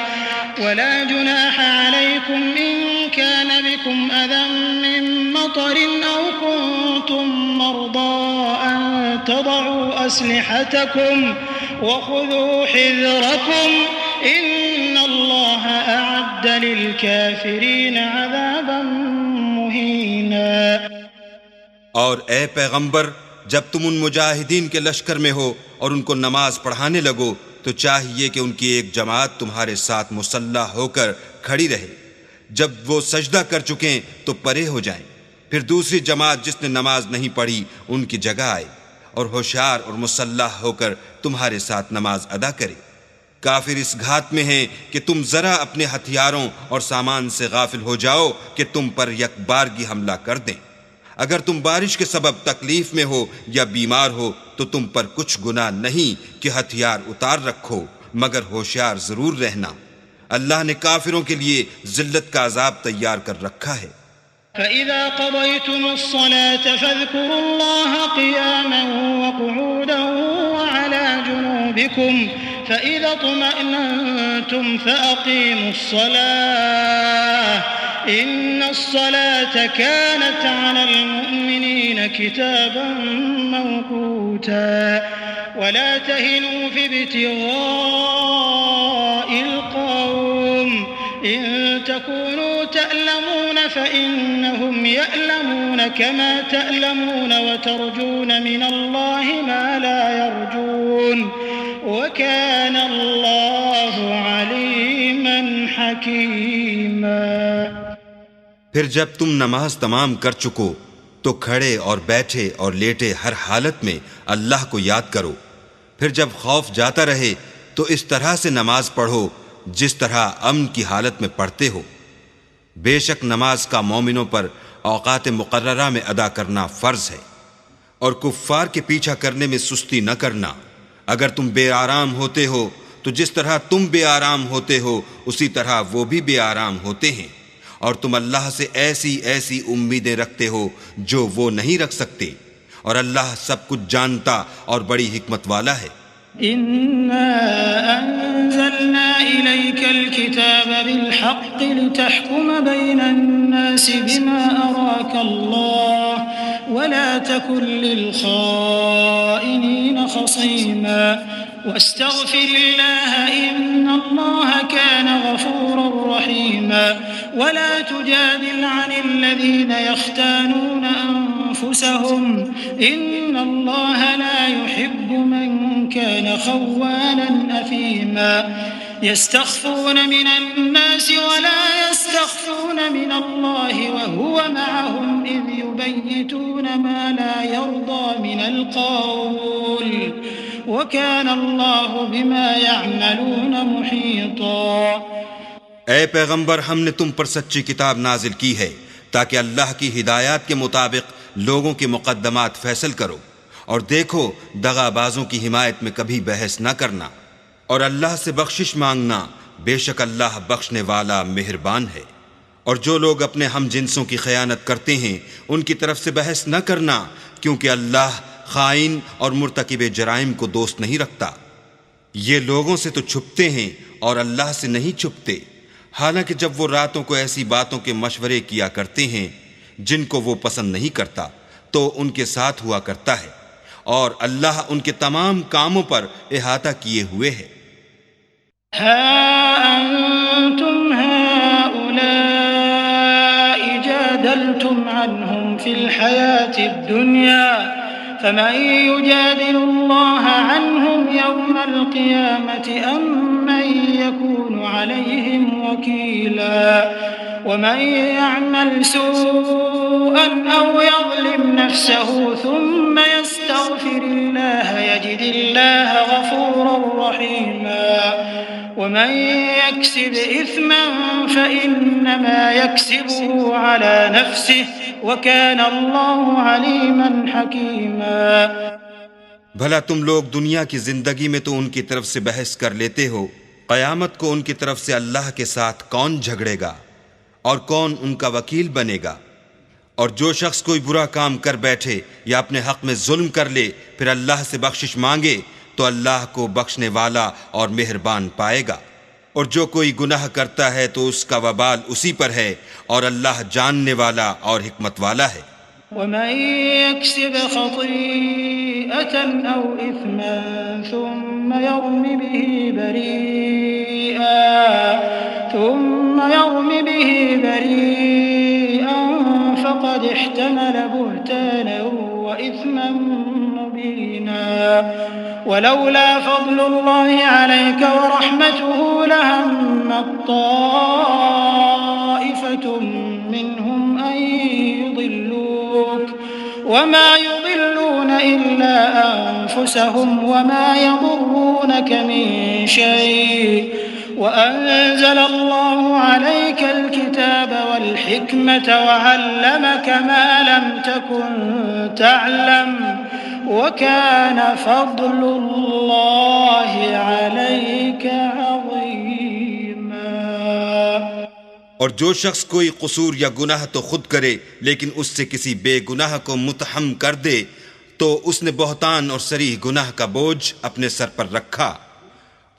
وَلَا جُنَاحَ عَلَيْكُمْ إِن كَانَ بِكُمْ أَذًى مِّن مَّطَرٍ أَوْ كُنتُم مَّرْضَىٰ أَن تَضَعُوا أَسْلِحَتَكُمْ وَخُذُوا حِذْرَكُمْ إِنَّ اللَّهَ أَعَدَّ لِلْكَافِرِينَ عَذَابًا مُّهِينًا۔ اور اے پیغمبر، جب تم ان مجاہدین کے لشکر میں ہو اور ان کو نماز پڑھانے لگو تو چاہیے کہ ان کی ایک جماعت تمہارے ساتھ مسلح ہو کر کھڑی رہے، جب وہ سجدہ کر چکیں تو پرے ہو جائیں، پھر دوسری جماعت جس نے نماز نہیں پڑھی ان کی جگہ آئے اور ہوشیار اور مسلح ہو کر تمہارے ساتھ نماز ادا کرے۔ کافر اس گھات میں ہیں کہ تم ذرا اپنے ہتھیاروں اور سامان سے غافل ہو جاؤ کہ تم پر یک بارگی حملہ کر دیں۔ اگر تم بارش کے سبب تکلیف میں ہو یا بیمار ہو تو تم پر کچھ گناہ نہیں کہ ہتھیار اتار رکھو، مگر ہوشیار ضرور رہنا، اللہ نے کافروں کے لیے ذلت کا عذاب تیار کر رکھا ہے۔ فَإِذَا قَضَيْتُمُ الصَّلَاةَ فَاذْكُرُوا اللَّهَ قِيَامًا وَقُعُودًا وَعَلَى جُنُوبِكُمْ فَإِذَا اطْمَأْنَنْتُمْ فَأَقِيمُوا الصَّلَاةَ إِنَّ الصَّلَاةَ كَانَتْ عَلَى الْمُؤْمِنِينَ كِتَابًا مَّوْقُوتًا وَلَا تَهِنُوا فِي ابْتِغَاءِ الْقَوْمِ إِن تَكُونُوا تَأْلَمُونَ فَإِنَّهُمْ يَأْلَمُونَ كَمَا تَأْلَمُونَ وَتَرْجُونَ مِنَ اللَّهِ مَا لَا يَرْجُونَ وَكَانَ اللَّهُ عَلِيمًا حَكِيمًا۔ پھر جب تم نماز تمام کر چکو تو کھڑے اور بیٹھے اور لیٹے ہر حالت میں اللہ کو یاد کرو، پھر جب خوف جاتا رہے تو اس طرح سے نماز پڑھو جس طرح امن کی حالت میں پڑھتے ہو۔ بے شک نماز کا مومنوں پر اوقات مقررہ میں ادا کرنا فرض ہے، اور کفار کے پیچھا کرنے میں سستی نہ کرنا۔ اگر تم بے آرام ہوتے ہو تو جس طرح تم بے آرام ہوتے ہو اسی طرح وہ بھی بے آرام ہوتے ہیں، اور تم اللہ سے ایسی ایسی امیدیں رکھتے ہو جو وہ نہیں رکھ سکتے، اور اللہ سب کچھ جانتا اور بڑی حکمت والا ہے۔ إِنَّا أَنزَلْنَا إِلَيْكَ الْكِتَابَ بِالْحَقِّ لِتَحْكُمَ بَيْنَ النَّاسِ بِمَا أَرَاكَ اللَّهُ وَلَا تَكُنْ لِلْخَائِنِينَ خَصِيمًا واستغفر الله إن الله كان غفورا رحيما ولا تجادل عن الذين يختانون أنفسهم إن الله لا يحب من كان خوانا أثيما يستخفون من الناس ولا يستخفون من الله وهو معهم إذ يبيتون ما لا يرضى من القول وكان الله بما يعملون محيطا۔ اے پیغمبر، ہم نے تم پر سچی کتاب نازل کی ہے تاکہ اللہ کی ہدایات کے مطابق لوگوں کے مقدمات فیصل کرو، اور دیکھو دغا بازوں کی حمایت میں کبھی بحث نہ کرنا، اور اللہ سے بخشش مانگنا، بے شک اللہ بخشنے والا مہربان ہے۔ اور جو لوگ اپنے ہم جنسوں کی خیانت کرتے ہیں ان کی طرف سے بحث نہ کرنا، کیونکہ اللہ خائن اور مرتکب جرائم کو دوست نہیں رکھتا۔ یہ لوگوں سے تو چھپتے ہیں اور اللہ سے نہیں چھپتے، حالانکہ جب وہ راتوں کو ایسی باتوں کے مشورے کیا کرتے ہیں جن کو وہ پسند نہیں کرتا تو ان کے ساتھ ہوا کرتا ہے، اور اللہ ان کے تمام کاموں پر احاطہ کیے ہوئے ہے۔ ها أنتم هؤلاء جادلتم عنهم في الحياة الدنيا فمن يجادل الله عنهم يوم القيامة أم من يكون عليهم وكيلا ومن يعمل سوءا أو يظلم نفسه ثم يستغفر الله يجد الله غفورا رحيما ومن يكسب إثما فإنما يكسبه على نفسه وكان الله عليما حكيما۔ بھلا تم لوگ دنیا کی زندگی میں تو ان کی طرف سے بحث کر لیتے ہو، قیامت کو ان کی طرف سے اللہ کے ساتھ کون جھگڑے گا اور کون ان کا وکیل بنے گا؟ اور جو شخص کوئی برا کام کر بیٹھے یا اپنے حق میں ظلم کر لے پھر اللہ سے بخشش مانگے تو اللہ کو بخشنے والا اور مہربان پائے گا، اور جو کوئی گناہ کرتا ہے تو اس کا وبال اسی پر ہے، اور اللہ جاننے والا اور حکمت والا ہے۔ ومن يكسب خطيئة أو إثما ثم يرم به بريئا فقد احتمل بهتانا وإثما مبينا ولولا فضل الله عليك ورحمته لهمت طائفة منهم أن يضلوك وما يضلون إلا أنفسهم وما يضرونك من شيء وأنزل الله عليك الكتاب والحكمة وعلمك ما لم تكن تعلم وكان فضل الله عليك عظيما۔ اور جو شخص کوئی قصور یا گناہ تو خود کرے لیکن اس سے کسی بے گناہ کو متہم کر دے تو اس نے بہتان اور صریح گناہ کا بوجھ اپنے سر پر رکھا۔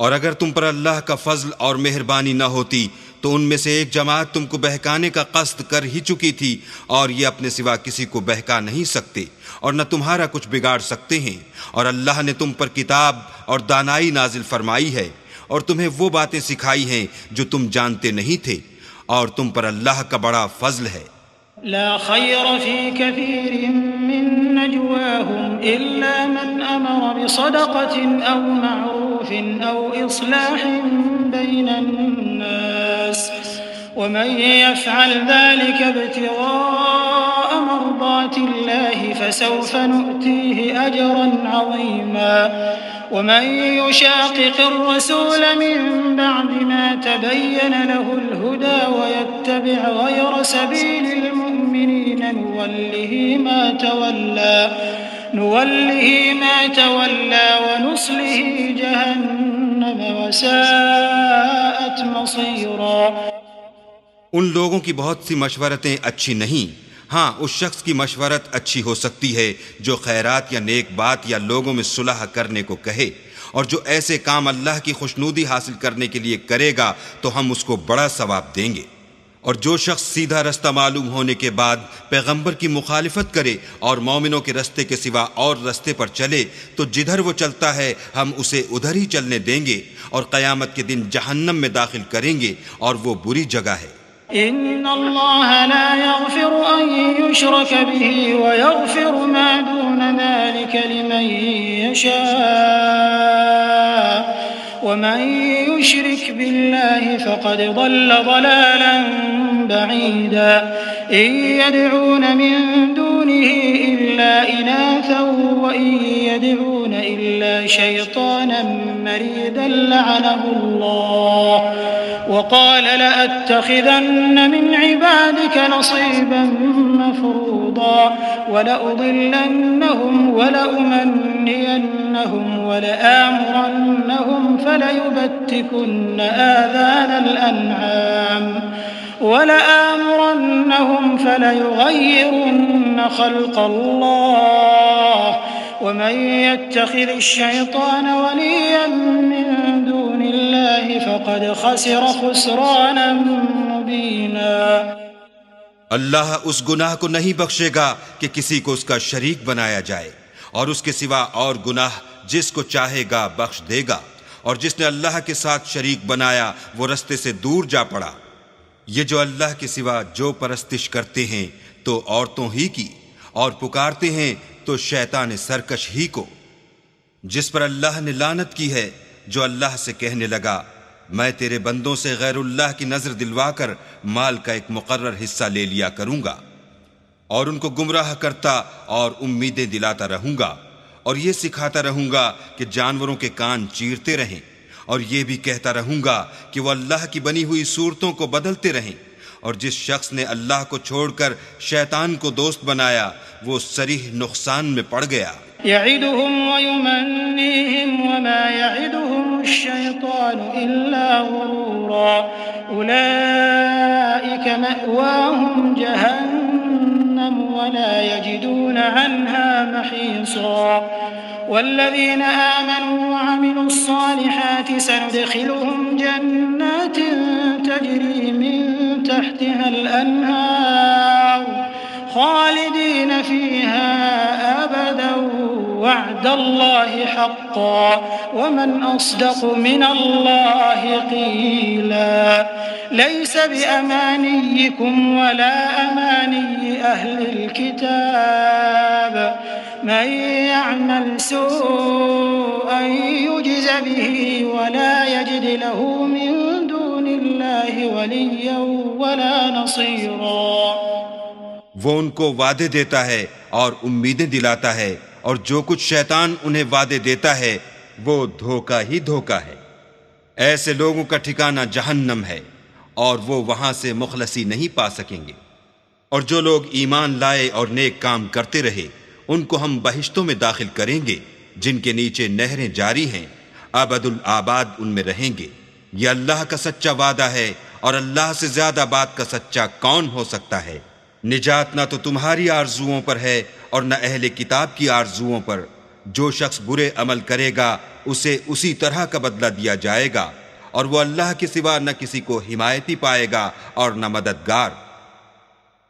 اور اگر تم پر اللہ کا فضل اور مہربانی نہ ہوتی تو ان میں سے ایک جماعت تم کو بہکانے کا قصد کر ہی چکی تھی، اور یہ اپنے سوا کسی کو بہکا نہیں سکتے اور نہ تمہارا کچھ بگاڑ سکتے ہیں۔ اور اللہ نے تم پر کتاب اور دانائی نازل فرمائی ہے اور تمہیں وہ باتیں سکھائی ہیں جو تم جانتے نہیں تھے، اور تم پر اللہ کا بڑا فضل ہے۔ لا خير في كثير من نجواهم إلا من أمر بصدقة أو معروف أو إصلاح بين الناس ومن يفعل ذلك ابتغاء مرضات الله فسوف نؤتيه أجرا عظيما ومن يشاقق الرسول من بعد ما تبين له الهدى ويتبع غير سبيل المؤمنين نوله ما تولى ونصله جهنم وساءت مصيرا۔ ان لوگوں کی بہت سی مشورتیں اچھی نہیں، ہاں اس شخص کی مشورت اچھی ہو سکتی ہے جو خیرات یا نیک بات یا لوگوں میں صلح کرنے کو کہے، اور جو ایسے کام اللہ کی خوشنودی حاصل کرنے کے لیے کرے گا تو ہم اس کو بڑا ثواب دیں گے، اور جو شخص سیدھا رستہ معلوم ہونے کے بعد پیغمبر کی مخالفت کرے اور مومنوں کے رستے کے سوا اور رستے پر چلے تو جدھر وہ چلتا ہے ہم اسے ادھر ہی چلنے دیں گے اور قیامت کے دن جہنم میں داخل کریں گے اور وہ بری جگہ ہے۔ إن الله لا يغفر أن يشرك به ويغفر ما دون ذلك لمن يشاء ومن يشرك بالله فقد ضل ضلالا بعيدا إن يدعون من دونه إلا إناثا وإن يدعون إلا شيطانا مريدا لعنه الله وقال لأتخذن من عبادك نصيبا مفروضا ولأضلنهم ولأمنينهم ولآمرنهم فليبتكن آذان الأنعام ولآمرنهم فليغيرن خلق الله ومن يتخذ الشيطان وليا من دون الله فقد خسر خسرانا مبينا۔ اللہ اس گناہ کو نہیں بخشے گا کہ کسی کو اس کا شریک بنایا جائے، اور اس کے سوا اور گناہ جس کو چاہے گا بخش دے گا، اور جس نے اللہ کے ساتھ شریک بنایا وہ رستے سے دور جا پڑا۔ یہ جو اللہ کے سوا جو پرستش کرتے ہیں تو عورتوں ہی کی، اور پکارتے ہیں تو شیطان سرکش ہی کو، جس پر اللہ نے لعنت کی ہے، جو اللہ سے کہنے لگا میں تیرے بندوں سے غیر اللہ کی نظر دلوا کر مال کا ایک مقرر حصہ لے لیا کروں گا، اور ان کو گمراہ کرتا اور امیدیں دلاتا رہوں گا، اور یہ سکھاتا رہوں گا کہ جانوروں کے کان چیرتے رہیں، اور یہ بھی کہتا رہوں گا کہ وہ اللہ کی بنی ہوئی صورتوں کو بدلتے رہیں، اور جس شخص نے اللہ کو چھوڑ کر شیطان کو دوست بنایا وہ صریح نقصان میں پڑ گیا۔ يعدهم ويمنيهم وما يعدهم الشيطان إلا غرورا أولئك مأواهم جهنم ولا يجدون عنها محيصا والذين آمنوا وعملوا الصالحات سندخلهم جنات تجري من تحتها الأنهار خالدين فيها أبدا وعد الله حقا ومن أصدق من الله قيلا ليس بأمانيكم ولا أماني أهل الكتاب من يعمل سوءا يجز به ولا يجد له من دون الله وليا ولا نصيرا۔ وہ ان کو وعدے دیتا ہے اور امیدیں دلاتا ہے، اور جو کچھ شیطان انہیں وعدے دیتا ہے وہ دھوکہ ہی دھوکہ ہے۔ ایسے لوگوں کا ٹھکانہ جہنم ہے، اور وہ وہاں سے مخلصی نہیں پا سکیں گے۔ اور جو لوگ ایمان لائے اور نیک کام کرتے رہے ان کو ہم بہشتوں میں داخل کریں گے جن کے نیچے نہریں جاری ہیں، ابد الآباد ان میں رہیں گے۔ یہ اللہ کا سچا وعدہ ہے، اور اللہ سے زیادہ بات کا سچا کون ہو سکتا ہے۔ نجات نہ تو تمہاری آرزوؤں پر ہے اور نہ اہل کتاب کی آرزوؤں پر۔ جو شخص برے عمل کرے گا اسے اسی طرح کا بدلہ دیا جائے گا، اور وہ اللہ کے سوا نہ کسی کو حمایتی پائے گا اور نہ مددگار۔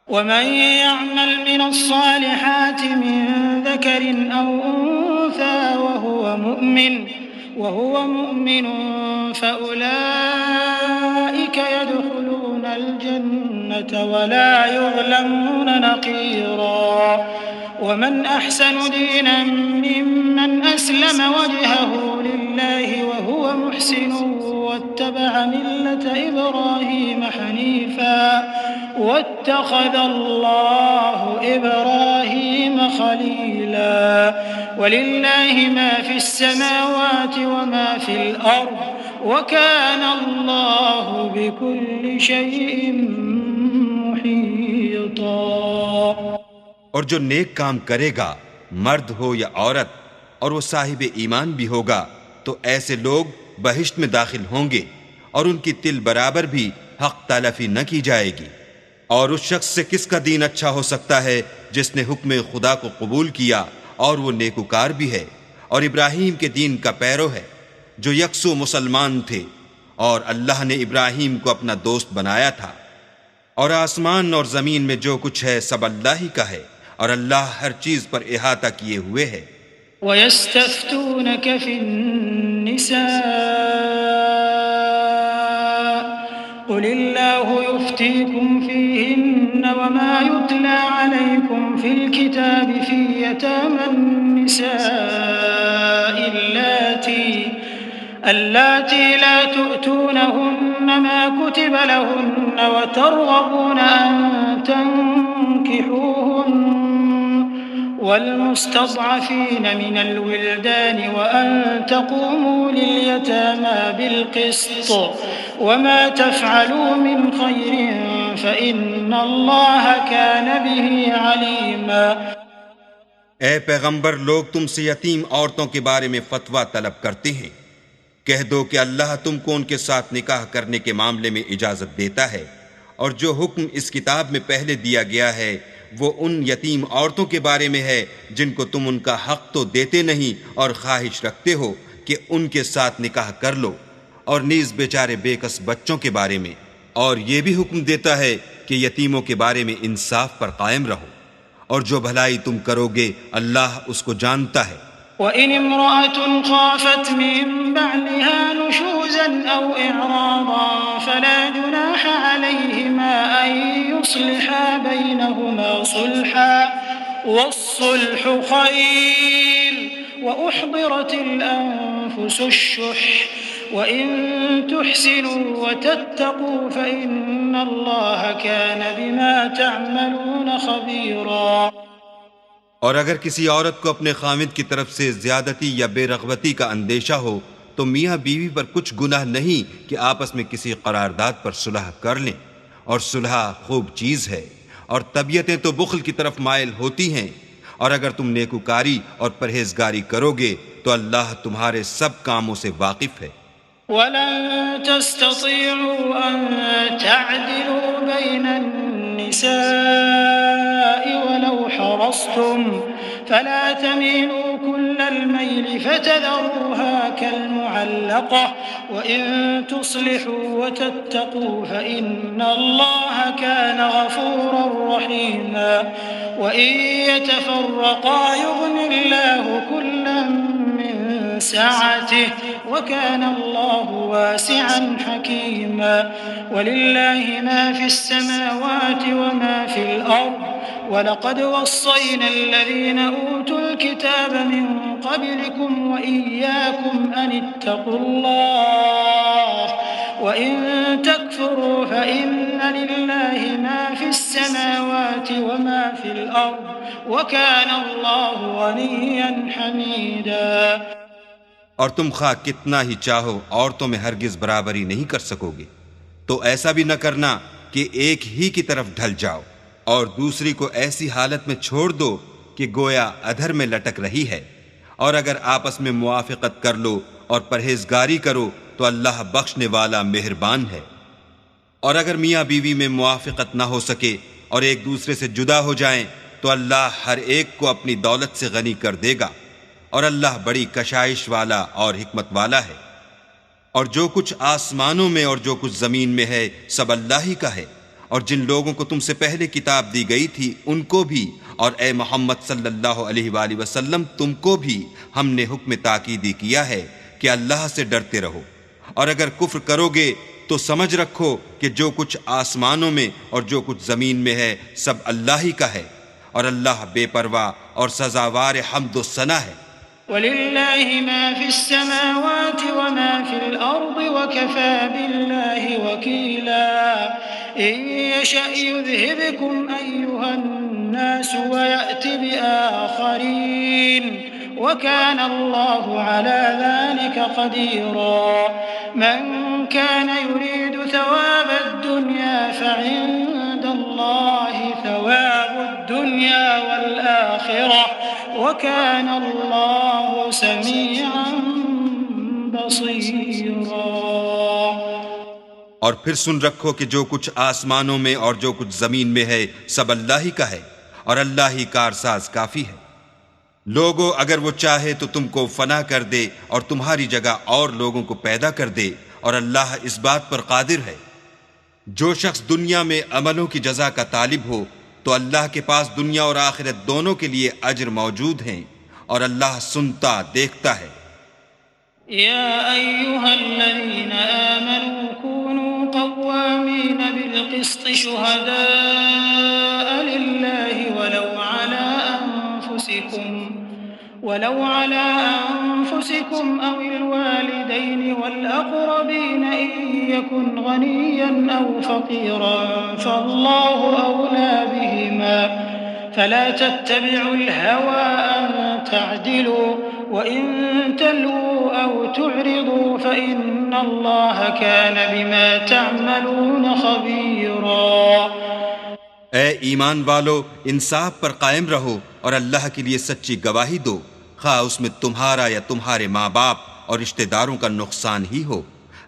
ومن يعمل من الصالحات من ذكر أو أنثى وهو مؤمن فأولئك يدخلون الجنة ولا يظلمون نقيرا ومن أحسن دينا ممن أسلم وجهه لله وهو محسن واتبع ملة إبراهيم حنيفا واتخذ الله إبراهيم خليلا ولله ما في السماوات وما في الأرض وكان الله بكل شيء محيطا۔ اور جو نیک کام کرے گا مرد ہو یا عورت اور وہ صاحب ایمان بھی ہوگا تو ایسے لوگ بہشت میں داخل ہوں گے، اور ان کی تل برابر بھی حق تلفی نہ کی جائے گی۔ اور اس شخص سے کس کا دین اچھا ہو سکتا ہے جس نے حکم خدا کو قبول کیا اور وہ نیکوکار بھی ہے اور ابراہیم کے دین کا پیرو ہے جو یکسو مسلمان تھے، اور اللہ نے ابراہیم کو اپنا دوست بنایا تھا۔ اور آسمان اور زمین میں جو کچھ ہے سب اللہ ہی کا ہے، اور اللہ ہر چیز پر احاطہ کیے ہوئے ہے۔ وَيَسْتَفْتُونَكَ فِي النِّسَاءِ قُلِ اللَّهُ يُفْتِيكُمْ فِيهِنَّ وَمَا يُتْلَى عَلَيْكُمْ فِي الْكِتَابِ فِي يَتَامَى النِّسَاءِ اللَّاتِي لَا تُؤْتُونَهُنَّ مَا كُتِبَ لَهُنَّ وَتَرْغَبُونَ أَن تَنكِحُوهُنَّ وَالْمُسْتَضْعَفِينَ مِنَ الْوِلْدَانِ وَأَن تَقُومُوا لِلْيَتَامَى بِالْقِسْطِ وَمَا تَفْعَلُوا مِنْ خَيْرٍ فَإِنَّ اللَّهَ كَانَ بِهِ عَلِيمًا۔ اے پیغمبر، لوگ تم سے یتیم عورتوں کے بارے میں فتویٰ طلب کرتے ہیں، کہہ دو کہ اللہ تم کو ان کے ساتھ نکاح کرنے کے معاملے میں اجازت دیتا ہے، اور جو حکم اس کتاب میں پہلے دیا گیا ہے وہ ان یتیم عورتوں کے بارے میں ہے جن کو تم ان کا حق تو دیتے نہیں اور خواہش رکھتے ہو کہ ان کے ساتھ نکاح کر لو، اور نیز بیچارے بے کس بچوں کے بارے میں، اور یہ بھی حکم دیتا ہے کہ یتیموں کے بارے میں انصاف پر قائم رہو، اور جو بھلائی تم کرو گے اللہ اس کو جانتا ہے۔ وَإِنِ امْرَأَةٌ خَافَتْ مِن بَعْلِهَا نُشُوزًا أَوْ إِعْرَاضًا فَلَا جُنَاحَ عَلَيْهِمَا أَن يُصْلِحَا بَيْنَهُمَا صُلْحًا وَالصُّلْحُ خَيْرٌ وَأُحْضِرَتِ الْأَنفُسُ الشُّحَّ وَإِن تُحْسِنُوا وَتَتَّقُوا فَإِنَّ اللَّهَ كَانَ بِمَا تَعْمَلُونَ خَبِيرًا۔ اور اگر کسی عورت کو اپنے خاوند کی طرف سے زیادتی یا بے رغبتی کا اندیشہ ہو تو میاں بیوی پر کچھ گناہ نہیں کہ آپس میں کسی قرارداد پر صلح کر لیں، اور صلح خوب چیز ہے، اور طبیعتیں تو بخل کی طرف مائل ہوتی ہیں، اور اگر تم نیکوکاری اور پرہیزگاری کرو گے تو اللہ تمہارے سب کاموں سے واقف ہے۔ وَلَن تَسْتَطِيعُوا أَن تَعْدِلُوا بَيْنَ النِّسَاءِ وَلَوْ حَرَصْتُمْ فَلَا تَمِيلُوا كُلَّ الْمَيْلِ فَتَذَرُوهَا كَالْمُعَلَّقَةِ وَإِن تُصْلِحُوا وَتَتَّقُوا فَإِنَّ اللَّهَ كَانَ غَفُورًا رَّحِيمًا۔ وَإِن يَتَفَرَّقَا يُغْنِ اللَّهُ كُلًّا مِّن سَعَتِهِ وَكَانَ اللَّهُ وَاسِعًا حَكِيمًا۔ وَلِلَّهِ مَا فِي السَّمَاوَاتِ وَمَا فِي الْأَرْضِ وَلَقَدْ وَصَّيْنَا الَّذِينَ أُوتُوا الْكِتَابَ مِن قَبْلِكُمْ وَإِيَّاكُمْ أَنِ اتَّقُوا اللَّهَ وَإِن تَكْفُرُوا فَإِنَّ لِلَّهِ مَا فِي السَّمَاوَاتِ وَمَا فِي الْأَرْضِ وَكَانَ اللَّهُ غَنِيًّا حَمِيدًا۔ اور تم خواہ کتنا ہی چاہو عورتوں میں ہرگز برابری نہیں کر سکو گے، تو ایسا بھی نہ کرنا کہ ایک ہی کی طرف ڈھل جاؤ اور دوسری کو ایسی حالت میں چھوڑ دو کہ گویا ادھر میں لٹک رہی ہے، اور اگر آپس میں موافقت کر لو اور پرہیزگاری کرو تو اللہ بخشنے والا مہربان ہے۔ اور اگر میاں بیوی میں موافقت نہ ہو سکے اور ایک دوسرے سے جدا ہو جائیں تو اللہ ہر ایک کو اپنی دولت سے غنی کر دے گا، اور اللہ بڑی کشائش والا اور حکمت والا ہے۔ اور جو کچھ آسمانوں میں اور جو کچھ زمین میں ہے سب اللہ ہی کا ہے، اور جن لوگوں کو تم سے پہلے کتاب دی گئی تھی ان کو بھی، اور اے محمد صلی اللہ علیہ وآلہ وسلم تم کو بھی ہم نے حکم تاکیدی کیا ہے کہ اللہ سے ڈرتے رہو، اور اگر کفر کرو گے تو سمجھ رکھو کہ جو کچھ آسمانوں میں اور جو کچھ زمین میں ہے سب اللہ ہی کا ہے، اور اللہ بے پرواہ اور سزاوار حمد و ثنا ہے۔ وَلِلَّهِ مَا فِي السَّمَاوَاتِ وَمَا فِي الْأَرْضِ وَكَفَى بِاللَّهِ وَكِيلًا۔ إِن يَشَأْ يُذْهِبْكُمْ أَيُّهَا النَّاسُ وَيَأْتِ بِآخَرِينَ وَكَانَ اللَّهُ عَلَى ذَلِكَ قَدِيرًا۔ مَن كَانَ يُرِيدُ ثَوَابَ الدُّنْيَا فَعِندَ اللَّهِ ثَوَابُ الدُّنْيَا وَالْآخِرَةِ وَكَانَ اللَّهُ سَمِيعًا بَصِيرًا۔ اور پھر سن رکھو کہ جو کچھ آسمانوں میں اور جو کچھ زمین میں ہے سب اللہ ہی کا ہے، اور اللہ ہی کارساز کافی ہے۔ لوگو اگر وہ چاہے تو تم کو فنا کر دے اور تمہاری جگہ اور لوگوں کو پیدا کر دے، اور اللہ اس بات پر قادر ہے۔ جو شخص دنیا میں عملوں کی جزا کا طالب ہو تو اللہ کے پاس دنیا اور آخرت دونوں کے لیے اجر موجود ہیں، اور اللہ سنتا دیکھتا ہے۔ يا أيها الذين آمنوا كونوا قوامين بالقسط شهداء لله ولو على أنفسكم أو الوالدين والأقربين إن يكن غنيا أو فقيرا فالله أولى بهما فلا تتبعوا الهوى أن تعدلوا وإن تلووا أو تعرضوا فإن الله كان بما تعملون خبيرا۔ اے ایمان والو، انصاف پر قائم رہو اور اللہ کے لیے سچی گواہی دو، خواہ اس میں تمہارا یا تمہارے ماں باپ اور رشتہ داروں کا نقصان ہی ہو۔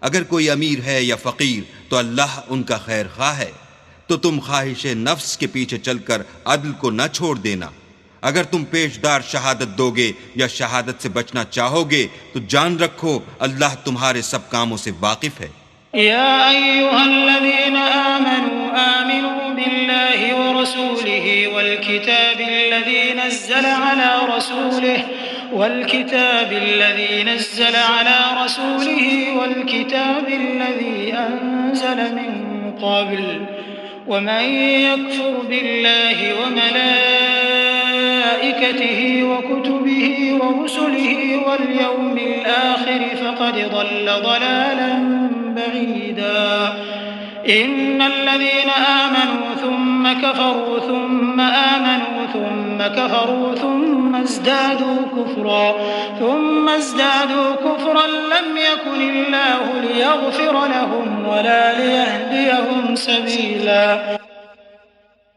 اگر کوئی امیر ہے یا فقیر تو اللہ ان کا خیر خواہ ہے، تو تم خواہش نفس کے پیچھے چل کر عدل کو نہ چھوڑ دینا۔ اگر تم پیشدار شہادت دو گے یا شہادت سے بچنا چاہو گے تو جان رکھو اللہ تمہارے سب کاموں سے واقف ہے۔ يا أيها الذين آمنوا بالله ورسوله والكتاب الذي نزل على رسوله والكتاب الذي أنزل من قبل ومن يكفر بالله وملائكته وكتبه ورسله واليوم الآخر فقد ضل ضلالا بعيدا۔ إن الذين آمنوا ثم كفروا ثم آمنوا ثم كفروا ثم ازدادوا كفرا لم يكن الله ليغفر لهم ولا ليهديهم سبيلا۔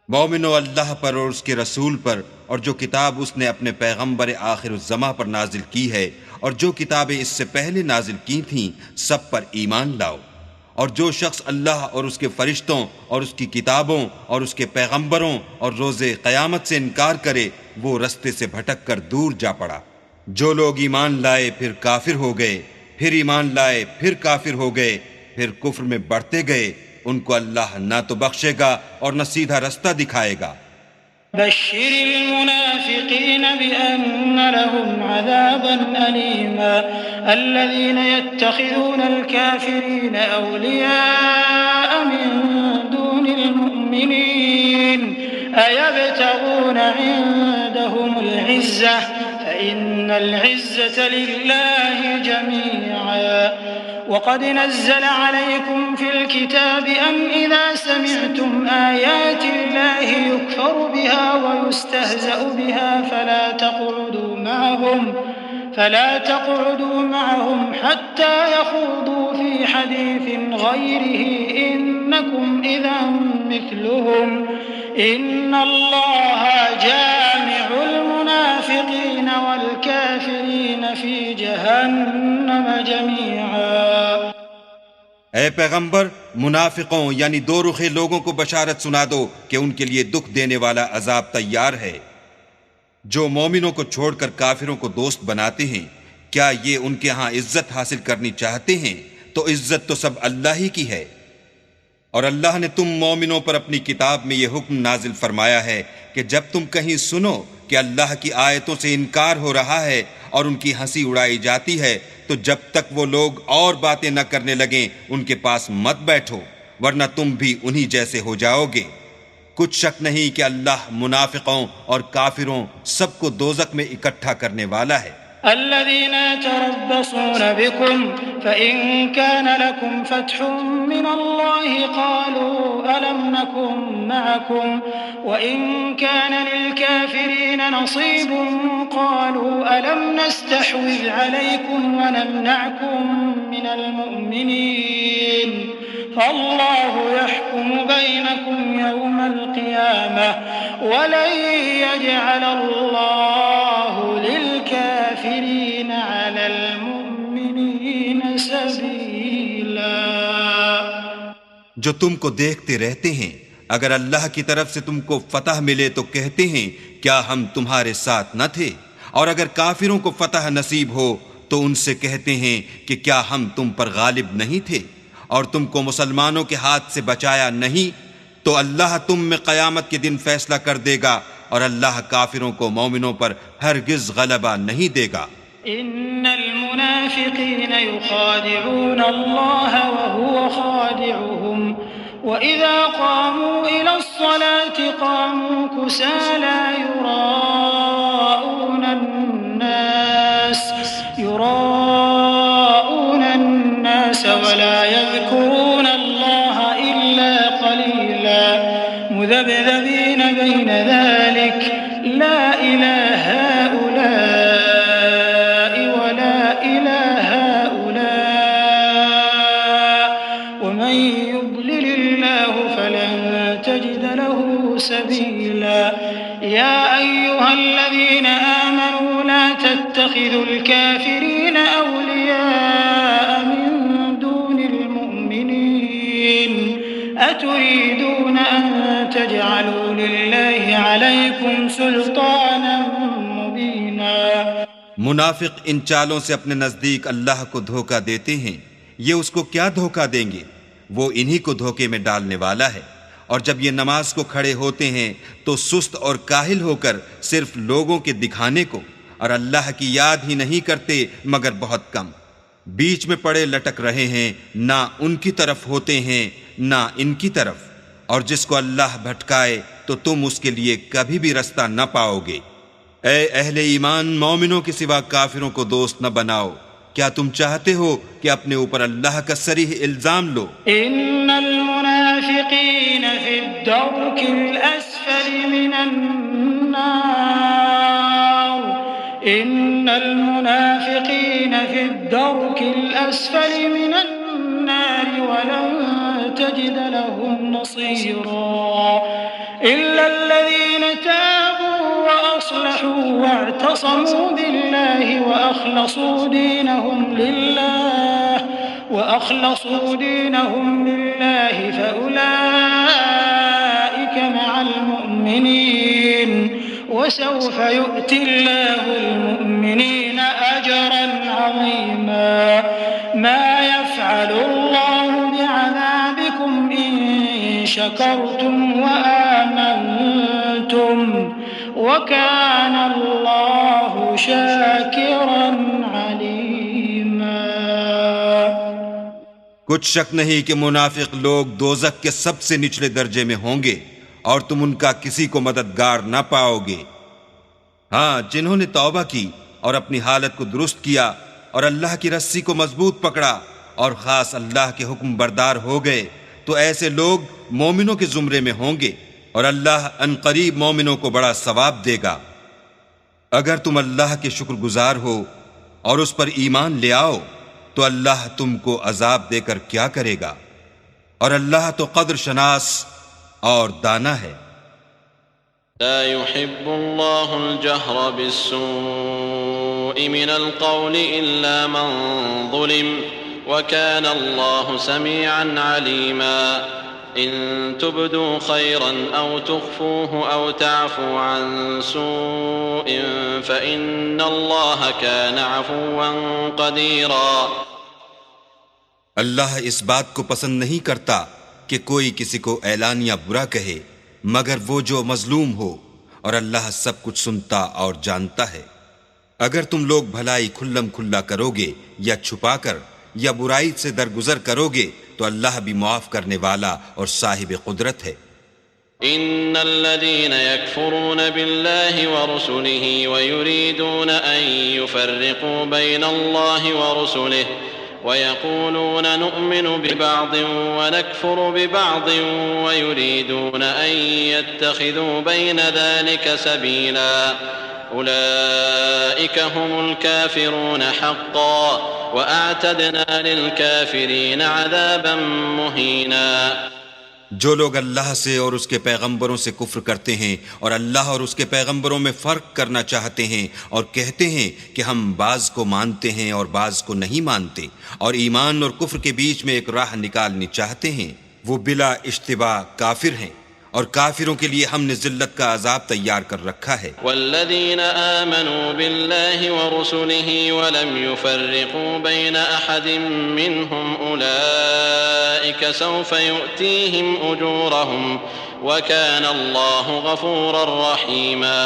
مومنو، اللہ پر اور اس کے رسول پر اور جو کتاب اس نے اپنے پیغمبر آخر الزماں پر نازل کی ہے اور جو کتابیں اس سے پہلے نازل کی تھیں سب پر ایمان لاؤ، اور جو شخص اللہ اور اس کے فرشتوں اور اس کی کتابوں اور اس کے پیغمبروں اور روز قیامت سے انکار کرے وہ رستے سے بھٹک کر دور جا پڑا۔ جو لوگ ایمان لائے پھر کافر ہو گئے، پھر ایمان لائے پھر کافر ہو گئے، پھر کفر میں بڑھتے گئے، ان کو اللہ نہ تو بخشے گا اور نہ سیدھا رستہ دکھائے گا۔ بشر المنافقين بأن لهم عذابا أليما الذين يتخذون الكافرين أولياء من دون المؤمنين أيبتغون عندهم العزة فإن العزة لله جميعا وقد نزل عليكم في الكتاب أن إذا سمعتم آيات الله يكفر بها ويستهزأ بها فلا تقعدوا معهم حتى يخوضوا في حديث غيره إنكم إذا مثلهم إن الله جامع المنافقين والكافرين في جهنم جميعا۔ اے پیغمبر، منافقوں یعنی دو رخے لوگوں کو بشارت سنا دو کہ ان کے لیے دکھ دینے والا عذاب تیار ہے۔ جو مومنوں کو چھوڑ کر کافروں کو دوست بناتے ہیں، کیا یہ ان کے ہاں عزت حاصل کرنی چاہتے ہیں؟ تو عزت تو سب اللہ ہی کی ہے۔ اور اللہ نے تم مومنوں پر اپنی کتاب میں یہ حکم نازل فرمایا ہے کہ جب تم کہیں سنو کہ اللہ کی آیتوں سے انکار ہو رہا ہے اور ان کی ہنسی اڑائی جاتی ہے تو جب تک وہ لوگ اور باتیں نہ کرنے لگیں ان کے پاس مت بیٹھو، ورنہ تم بھی انہی جیسے ہو جاؤ گے۔ کچھ شک نہیں کہ اللہ منافقوں اور کافروں سب کو دوزخ میں اکٹھا کرنے والا ہے۔ الذين يتربصون بكم فإن كان لكم فتح من الله قالوا ألم نكن معكم وإن كان للكافرين نصيب قالوا ألم نستحوذ عليكم ونمنعكم من المؤمنين فالله يحكم بينكم يوم القيامة ولن يجعل الله للكافرين على المؤمنين سبيلا۔ جو تم کو دیکھتے رہتے ہیں، اگر اللہ کی طرف سے تم کو فتح ملے تو کہتے ہیں کیا ہم تمہارے ساتھ نہ تھے، اور اگر کافروں کو فتح نصیب ہو تو ان سے کہتے ہیں کہ کیا ہم تم پر غالب نہیں تھے، اور تم کو مسلمانوں کے ہاتھ سے بچایا نہیں، تو اللہ تم میں قیامت کے دن فیصلہ کر دے گا، اور اللہ کافروں کو مومنوں پر ہرگز غلبہ نہیں دے گا۔ ان المنافقین یخادعون اللہ وهو خادعهم وإذا قاموا إلى الصلاة قاموا كسالى يراءون الناس ولا يذكرون الله إلا قليلا مذبذبين بين ذلك لا إلى هؤلاء ولا إلى هؤلاء ومن يضلل الله فلن تجد له سبيلا يا أيها الذين آمنوا لا تتخذوا الكافرين أولياء من دون المؤمنين أتريدون أن تجعلوا لله عليكم سلطانا مبينا۔ منافق ان چالوں سے اپنے نزدیک اللہ کو دھوکہ دیتے ہیں، یہ اس کو کیا دھوکہ دیں گے؟ وہ انہی کو دھوکے میں ڈالنے والا ہے۔ اور جب یہ نماز کو کھڑے ہوتے ہیں تو سست اور کاہل ہو کر صرف لوگوں کے دکھانے کو، اور اللہ کی یاد ہی نہیں کرتے مگر بہت کم، بیچ میں پڑے لٹک رہے ہیں، نہ ان کی طرف ہوتے ہیں نہ ان کی طرف، اور جس کو اللہ بھٹکائے تو تم اس کے لیے کبھی بھی رستہ نہ پاؤ گے۔ اے اہل ایمان، مومنوں کے سوا کافروں کو دوست نہ بناؤ۔ کیا تم چاہتے ہو کہ اپنے اوپر اللہ کا صریح الزام لو؟ ان المنافقین فی الدرک الاسفل من النار ان المنافقین فی الدرک الاسفل من النار ولن تجد لهم نصيرا إلا الذين تابوا وأصلحوا واعتصموا بالله وأخلصوا دينهم لله فأولئك مع المؤمنين وسوف يؤتي الله المؤمنين أجرا عظيما ما يفعل الله بعذابكم إن شكرتم وآمنتم وكان الله شاكرا عليما۔ کچھ شک نہیں کہ منافق لوگ دوزخ کے سب سے نچلے درجے میں ہوں گے، اور تم ان کا کسی کو مددگار نہ پاؤ گے۔ ہاں، جنہوں نے توبہ کی اور اپنی حالت کو درست کیا اور اللہ کی رسی کو مضبوط پکڑا اور خاص اللہ کے حکم بردار ہو گئے، تو ایسے لوگ مومنوں کے زمرے میں ہوں گے، اور اللہ عنقریب مومنوں کو بڑا ثواب دے گا۔ اگر تم اللہ کے شکر گزار ہو اور اس پر ایمان لے آؤ تو اللہ تم کو عذاب دے کر کیا کرے گا، اور اللہ تو قدر شناس اور دانا ہے۔ لا يحب الله الجهر بالسوء من القول إلا من ظلم وكان الله سميعا عليما إن تبدوا خيرا أو تخفوه أو تعفوا عن سوء فإن الله كان عفوا قديرا۔ اللہ اس بات کو پسند نہیں کرتا کہ کوئی کسی کو اعلانیہ برا کہے مگر وہ جو مظلوم ہو، اور اللہ سب کچھ سنتا اور جانتا ہے۔ اگر تم لوگ بھلائی کھلم کھلا کرو گے یا چھپا کر یا برائی سے درگزر کرو گے تو اللہ بھی معاف کرنے والا اور صاحب قدرت ہے۔ ان الذين يكفرون بالله ورسله ويريدون ان يفرقوا بين الله ورسله ويقولون نؤمن ببعض ونكفر ببعض ويريدون ان يتخذوا بين ذلك سبيلا أولئك هم الكافرون حقا وأعتدنا للكافرين عذابا مهينا۔ جو لوگ اللہ سے اور اس کے پیغمبروں سے کفر کرتے ہیں اور اللہ اور اس کے پیغمبروں میں فرق کرنا چاہتے ہیں اور کہتے ہیں کہ ہم بعض کو مانتے ہیں اور بعض کو نہیں مانتے اور ایمان اور کفر کے بیچ میں ایک راہ نکالنی چاہتے ہیں، وہ بلا اشتباہ کافر ہیں، اور کافروں کے لیے ہم نے ذلت کا عذاب تیار کر رکھا ہے۔ والذین آمنوا باللہ ورسلہ ولم يفرقوا بین احد منہم اولئک سوف یؤتیہم اجورہم وکان اللہ غفورا رحیما۔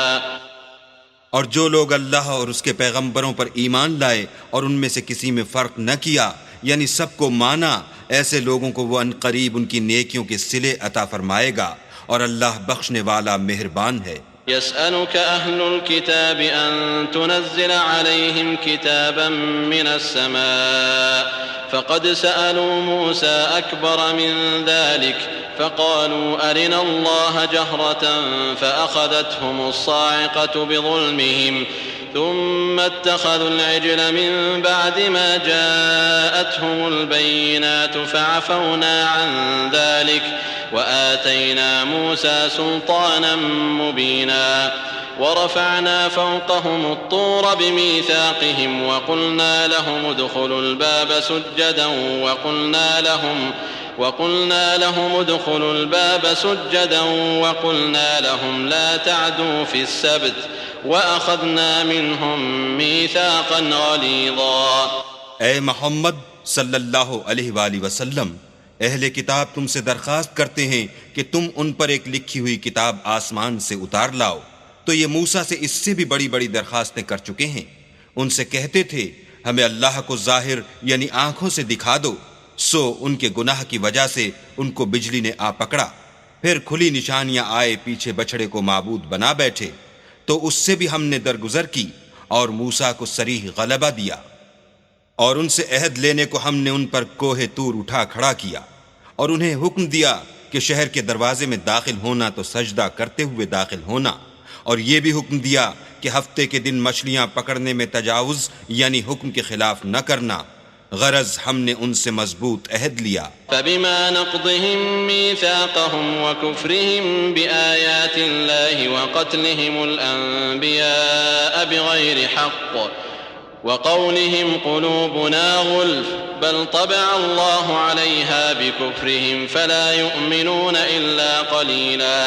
اور جو لوگ اللہ اور اس کے پیغمبروں پر ایمان لائے اور ان میں سے کسی میں فرق نہ کیا، یعنی سب کو مانا، ایسے لوگوں کو وہ عنقریب ان کی نیکیوں کے صلے عطا فرمائے گا، اور اللہ بخشنے والا مہربان ہے۔ يسألك أهل الكتاب أن تنزل عليهم كتابا من السماء فقد سألوا موسى أكبر من ذلك فقالوا أرنا الله جهرة فأخذتهم الصاعقة بظلمهم ثم اتخذوا العجل من بعد ما جاءتهم البينات فعفونا عن ذلك وآتينا موسى سلطانا مبينا ورفعنا فوقهم الطور بميثاقهم وقلنا لهم ادخلوا الباب سجدا وقلنا لهم لا تعدوا في السبت وأخذنا منهم ميثاقا غليظا۔ اے محمد صلی اللہ علیہ وآلہ وسلم، اہل کتاب تم سے درخواست کرتے ہیں کہ تم ان پر ایک لکھی ہوئی کتاب آسمان سے اتار لاؤ، تو یہ موسیٰ سے اس سے بھی بڑی بڑی درخواستیں کر چکے ہیں۔ ان سے کہتے تھے ہمیں اللہ کو ظاہر یعنی آنکھوں سے دکھا دو، سو ان کے گناہ کی وجہ سے ان کو بجلی نے آ پکڑا، پھر کھلی نشانیاں آئے پیچھے بچڑے کو معبود بنا بیٹھے، تو اس سے بھی ہم نے درگزر کی اور موسیٰ کو صریح غلبہ دیا، اور ان سے عہد لینے کو ہم نے ان پر کوہ طور اٹھا کھڑا کیا، اور انہیں حکم دیا کہ شہر کے دروازے میں داخل ہونا تو سجدہ کرتے ہوئے داخل ہونا، اور یہ بھی حکم دیا کہ ہفتے کے دن مچھلیاں پکڑنے میں تجاوز یعنی حکم کے خلاف نہ کرنا، غرض ہم نے ان سے مضبوط عہد لیا۔ فبما نقضهم ميثاقهم وكفرهم بآيات الله وقتلهم الأنبياء بغير حق وقولهم قلوبنا غلف بل طبع الله عليها بكفرهم فلا يؤمنون إلا قليلا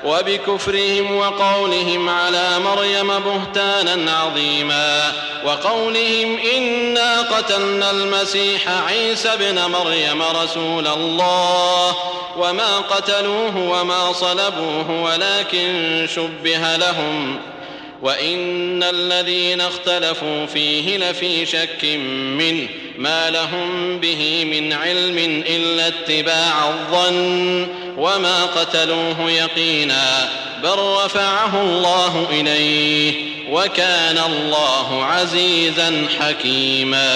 وبكفرهم وقولهم على مريم بهتانا عظيما وقولهم إنا قتلنا المسيح عيسى ابن مريم رسول الله وما قتلوه وما صلبوه ولكن شبه لهم وَإِنَّ الَّذِينَ اخْتَلَفُوا فِيهِ لَفِي شَكٍّ مِّنْهُ مَا لَهُم بِهِ مِنْ عِلْمٍ إِلَّا اتِّبَاعَ الظَّنِّ وَمَا قَتَلُوهُ يَقِينًا بَلْ رَفَعَهُ اللَّهُ إِلَيْهِ وَكَانَ اللَّهُ عَزِيزًا حَكِيمًا۔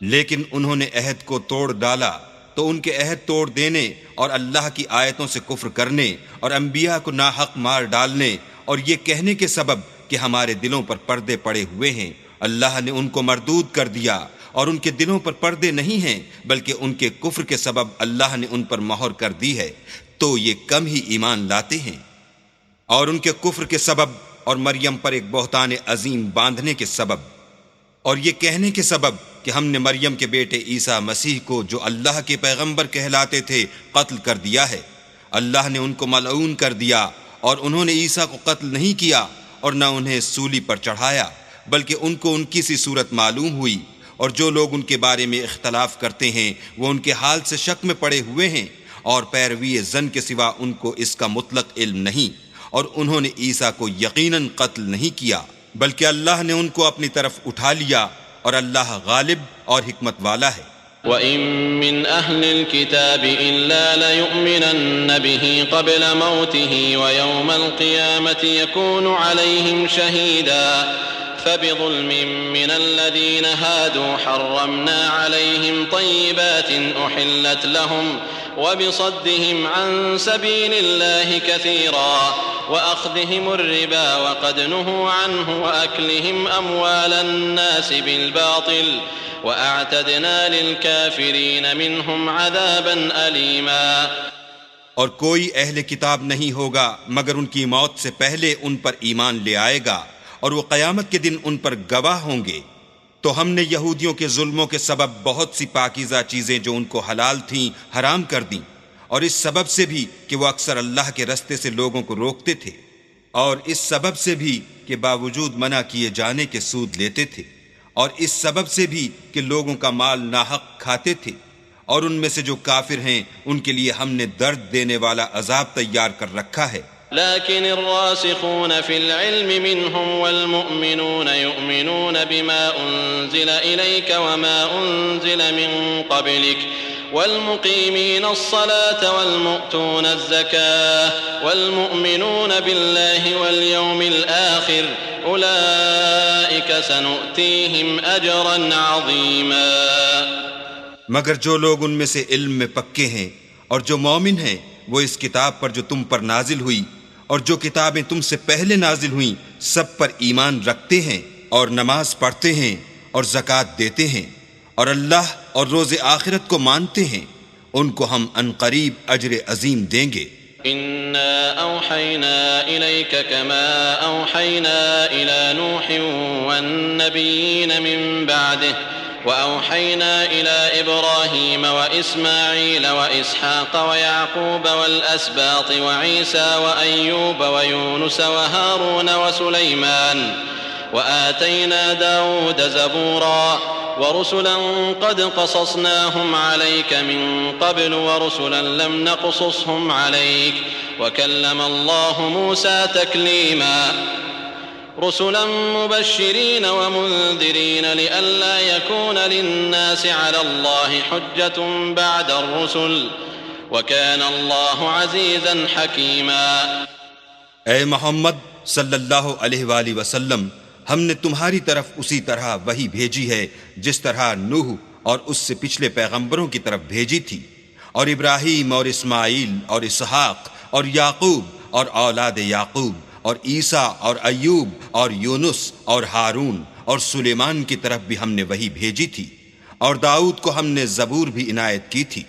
لیکن انہوں نے عہد کو توڑ ڈالا تو ان کے عہد توڑ دینے اور اللہ کی آیتوں سے کفر کرنے اور انبیاء کو ناحق مار ڈالنے اور یہ کہنے کے سبب کہ ہمارے دلوں پر پردے پڑے ہوئے ہیں، اللہ نے ان کو مردود کر دیا، اور ان کے دلوں پر پردے نہیں ہیں بلکہ ان کے کفر کے سبب اللہ نے ان پر مہر کر دی ہے، تو یہ کم ہی ایمان لاتے ہیں۔ اور ان کے کفر کے سبب اور مریم پر ایک بہتان عظیم باندھنے کے سبب اور یہ کہنے کے سبب کہ ہم نے مریم کے بیٹے عیسیٰ مسیح کو جو اللہ کے پیغمبر کہلاتے تھے قتل کر دیا ہے، اللہ نے ان کو ملعون کر دیا، اور انہوں نے عیسیٰ کو قتل نہیں کیا اور نہ انہیں سولی پر چڑھایا، بلکہ ان کو ان کی سی صورت معلوم ہوئی، اور جو لوگ ان کے بارے میں اختلاف کرتے ہیں وہ ان کے حال سے شک میں پڑے ہوئے ہیں، اور پیروی ظن کے سوا ان کو اس کا مطلق علم نہیں، اور انہوں نے عیسیٰ کو یقیناً قتل نہیں کیا بلکہ اللہ نے ان کو اپنی طرف اٹھا لیا، اور اللہ غالب اور حکمت والا ہے۔ وَإِن مِّنْ أَهْلِ الْكِتَابِ إِلَّا لَيُؤْمِنَنَّ بِهِ قَبْلَ مَوْتِهِ وَيَوْمَ الْقِيَامَةِ يَكُونُ عَلَيْهِمْ شَهِيدًا فَبِظُلْمٍ مِّنَ الَّذِينَ هَادُوا حَرَّمْنَا عَلَيْهِمْ طَيِّبَاتٍ أُحِلَّتْ لَهُمْ وَبِصَدِّهِمْ عَن سَبِيلِ اللَّهِ كَثِيرًا وَأَخْذِهِمُ الرِّبَا وَقَدْ نُهُوا عَنْهُ وَأَكْلِهِمْ أَمْوَالَ النَّاسِ بِالْبَاطِلِ وَأَعْتَدْنَا لِلْكَافِرِينَ مِنْهُمْ عَذَابًا أَلِيمًا۔ اور کوئی اہل کتاب نہیں ہوگا مگر ان کی موت سے پہلے ان پر ایمان لے آئے گا، اور وہ قیامت کے دن ان پر گواہ ہوں گے۔ تو ہم نے یہودیوں کے ظلموں کے سبب بہت سی پاکیزہ چیزیں جو ان کو حلال تھیں حرام کر دیں، اور اس سبب سے بھی کہ وہ اکثر اللہ کے رستے سے لوگوں کو روکتے تھے، اور اس سبب سے بھی کہ باوجود منع کیے جانے کے سود لیتے تھے، اور اس سبب سے بھی کہ لوگوں کا مال ناحق کھاتے تھے، اور ان میں سے جو کافر ہیں ان کے لیے ہم نے درد دینے والا عذاب تیار کر رکھا ہے۔ لكن الراسخون في العلم منهم والمؤمنون يؤمنون بما أنزل إليك وما أنزل من قبلك والمقيمين الصلاة والمؤتون الزكاة والمؤمنون بالله واليوم الآخر أولئك سنؤتيهم أجرا عظيما۔ مگر جو لوگ ان میں سے علم میں پکے ہیں اور جو مومن ہیں وہ اس کتاب پر جو تم پر نازل ہوئی اور جو کتابیں تم سے پہلے نازل ہوئیں سب پر ایمان رکھتے ہیں اور نماز پڑھتے ہیں اور زکوٰۃ دیتے ہیں اور اللہ اور روز آخرت کو مانتے ہیں، ان کو ہم عنقریب اجر عظیم دیں گے۔ إنا أوحينا إليك كما أوحينا إلى نوح والنبيين من بعده وأوحينا إلى إبراهيم وإسماعيل وإسحاق ويعقوب والأسباط وعيسى وأيوب ويونس وهارون وسليمان وآتينا داود زبورا ورسلا قد قصصناهم عليك من قبل ورسلا لم نقصصهم عليك وكلم الله موسى تكليما رسلا مبشرين ومنذرين لئلا يكون للناس على الله حجة بعد الرسل وكان الله عزيزا حكيما۔ اے محمد صلی اللہ علیہ وآلہ وسلم، ہم نے تمہاری طرف اسی طرح وحی بھیجی ہے جس طرح نوح اور اس سے پچھلے پیغمبروں کی طرف بھیجی تھی، اور ابراہیم اور اسماعیل اور اسحاق اور یعقوب اور اولاد یعقوب اور عیسیٰ اور ایوب اور یونس اور ہارون اور سلیمان کی طرف بھی ہم نے وحی بھیجی تھی، اور داؤد کو ہم نے زبور بھی عنایت کی تھی۔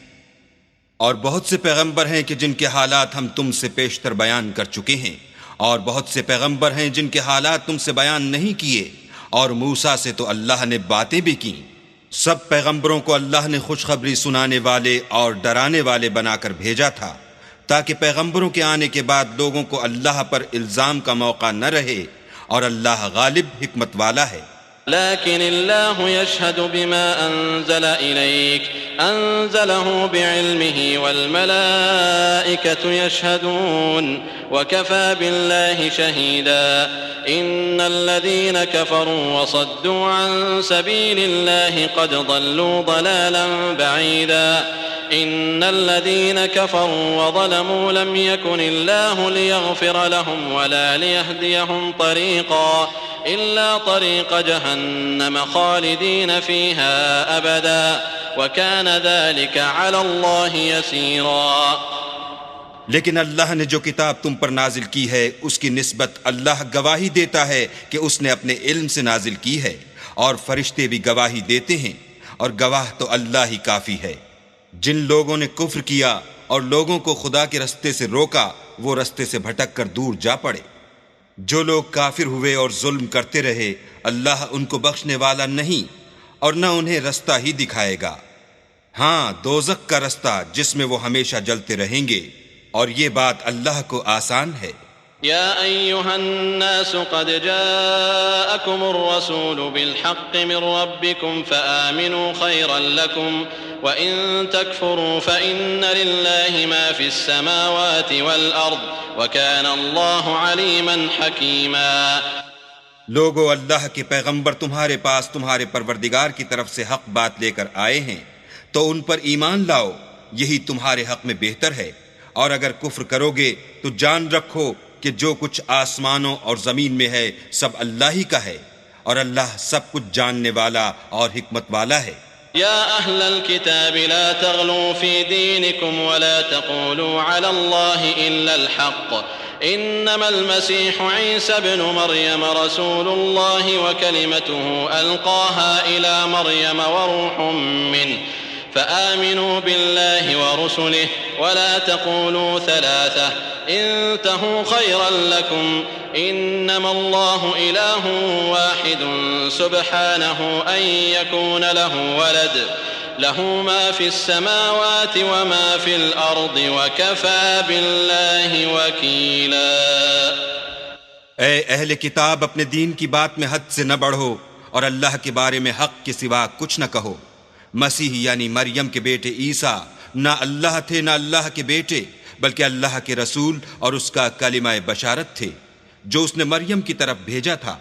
اور بہت سے پیغمبر ہیں کہ جن کے حالات ہم تم سے پیشتر بیان کر چکے ہیں، اور بہت سے پیغمبر ہیں جن کے حالات تم سے بیان نہیں کیے، اور موسیٰ سے تو اللہ نے باتیں بھی کیں۔ سب پیغمبروں کو اللہ نے خوشخبری سنانے والے اور ڈرانے والے بنا کر بھیجا تھا، تاکہ پیغمبروں کے آنے کے بعد لوگوں کو اللہ پر الزام کا موقع نہ رہے، اور اللہ غالب حکمت والا ہے۔ لكن الله يشهد بما أنزل إليك أنزله بعلمه والملائكة يشهدون وكفى بالله شهيدا إن الذين كفروا وصدوا عن سبيل الله قد ضلوا ضلالا بعيدا إن الذين كفروا وظلموا لم يكن الله ليغفر لهم ولا ليهديهم طريقا إلا طريق جهنم خالدين فيها أبدا وكان ذلك على الله يسيرا۔ لیکن اللہ نے جو کتاب تم پر نازل کی ہے اس کی نسبت اللہ گواہی دیتا ہے کہ اس نے اپنے علم سے نازل کی ہے، اور فرشتے بھی گواہی دیتے ہیں، اور گواہ تو اللہ ہی کافی ہے۔ جن لوگوں نے کفر کیا اور لوگوں کو خدا کے رستے سے روکا وہ رستے سے بھٹک کر دور جا پڑے۔ جو لوگ کافر ہوئے اور ظلم کرتے رہے اللہ ان کو بخشنے والا نہیں اور نہ انہیں رستہ ہی دکھائے گا، ہاں دوزخ کا رستہ جس میں وہ ہمیشہ جلتے رہیں گے، اور یہ بات اللہ کو آسان ہے۔ يا أيها الناس قد جاءكم الرسول بالحق من ربكم فآمنوا خيرا لكم وإن تكفروا فإن لله ما في السماوات والأرض وكان الله عليما حكيما۔ لوگو، اللہ کے پیغمبر تمہارے پاس تمہارے پروردگار کی طرف سے حق بات لے کر آئے ہیں تو ان پر ایمان لاؤ، یہی تمہارے حق میں بہتر ہے، اور اگر کفر کرو گے تو جان رکھو کہ جو کچھ آسمانوں اور زمین میں ہے سب اللہ ہی کا ہے، اور اللہ سب کچھ جاننے والا اور حکمت والا ہے۔ يا أهل الكتاب لا تغلوا في دينكم ولا تقولوا على الله إلا الحق إنما المسيح عيسى ابن مريم رسول الله وكلمته ألقاها إلى مريم وروح منه فآمنوا بالله ورسله ولا تقولوا ثلاثة انتهوا خيرا لكم إنما الله إله واحد سبحانه أن يكون له ولد له ما في السماوات وما في الأرض وكفى بالله وكيلا۔ اے اہل کتاب، اپنے دین کی بات میں حد سے نہ بڑھو اور اللہ کے بارے میں حق کے سوا کچھ نہ کہو۔ مسیح یعنی مریم کے بیٹے عیسیٰ نہ اللہ تھے نہ اللہ کے بیٹے، بلکہ اللہ کے رسول اور اس کا کلمہ بشارت تھے جو اس نے مریم کی طرف بھیجا تھا،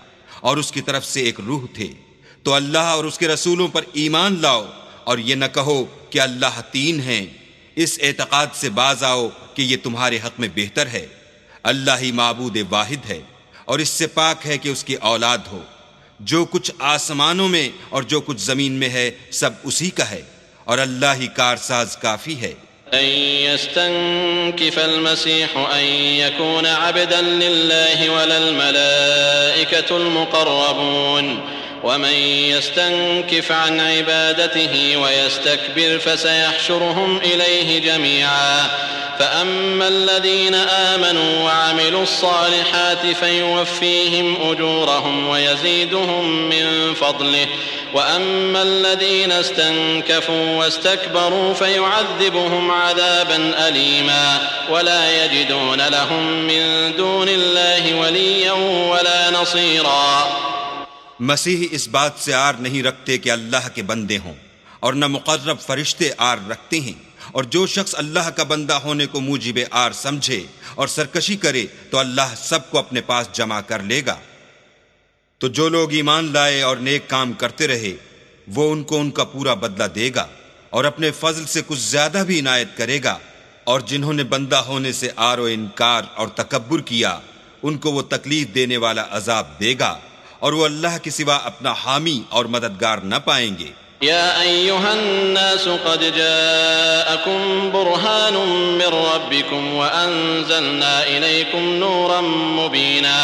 اور اس کی طرف سے ایک روح تھے۔ تو اللہ اور اس کے رسولوں پر ایمان لاؤ اور یہ نہ کہو کہ اللہ تین ہیں۔ اس اعتقاد سے باز آؤ کہ یہ تمہارے حق میں بہتر ہے۔ اللہ ہی معبود واحد ہے اور اس سے پاک ہے کہ اس کی اولاد ہو۔ جو کچھ آسمانوں میں اور جو کچھ زمین میں ہے سب اسی کا ہے، اور اللہ ہی کارساز کافی ہے۔ أن يستنكف المسيح أن يكون عبدا لله ولا الملائكة المقربون ومن يستنكف عن عبادته ويستكبر فسيحشرهم إليه جميعا فأما الذين آمنوا وعملوا الصالحات فيوفيهم أجورهم ويزيدهم من فضله وأما الذين استنكفوا واستكبروا فيعذبهم عذابا أليما ولا يجدون لهم من دون الله وليا ولا نصيرا۔ مسیح اس بات سے آر نہیں رکھتے کہ اللہ کے بندے ہوں، اور نہ مقرب فرشتے آر رکھتے ہیں، اور جو شخص اللہ کا بندہ ہونے کو موجب آر سمجھے اور سرکشی کرے تو اللہ سب کو اپنے پاس جمع کر لے گا۔ تو جو لوگ ایمان لائے اور نیک کام کرتے رہے وہ ان کو ان کا پورا بدلہ دے گا اور اپنے فضل سے کچھ زیادہ بھی عنایت کرے گا، اور جنہوں نے بندہ ہونے سے آر و انکار اور تکبر کیا ان کو وہ تکلیف دینے والا عذاب دے گا، اور وہ اللہ کے سوا اپنا حامی اور مددگار نہ پائیں گے۔ يا أيها الناس قد جاءكم برهان من ربكم وأنزلنا إليكم نورا مبينا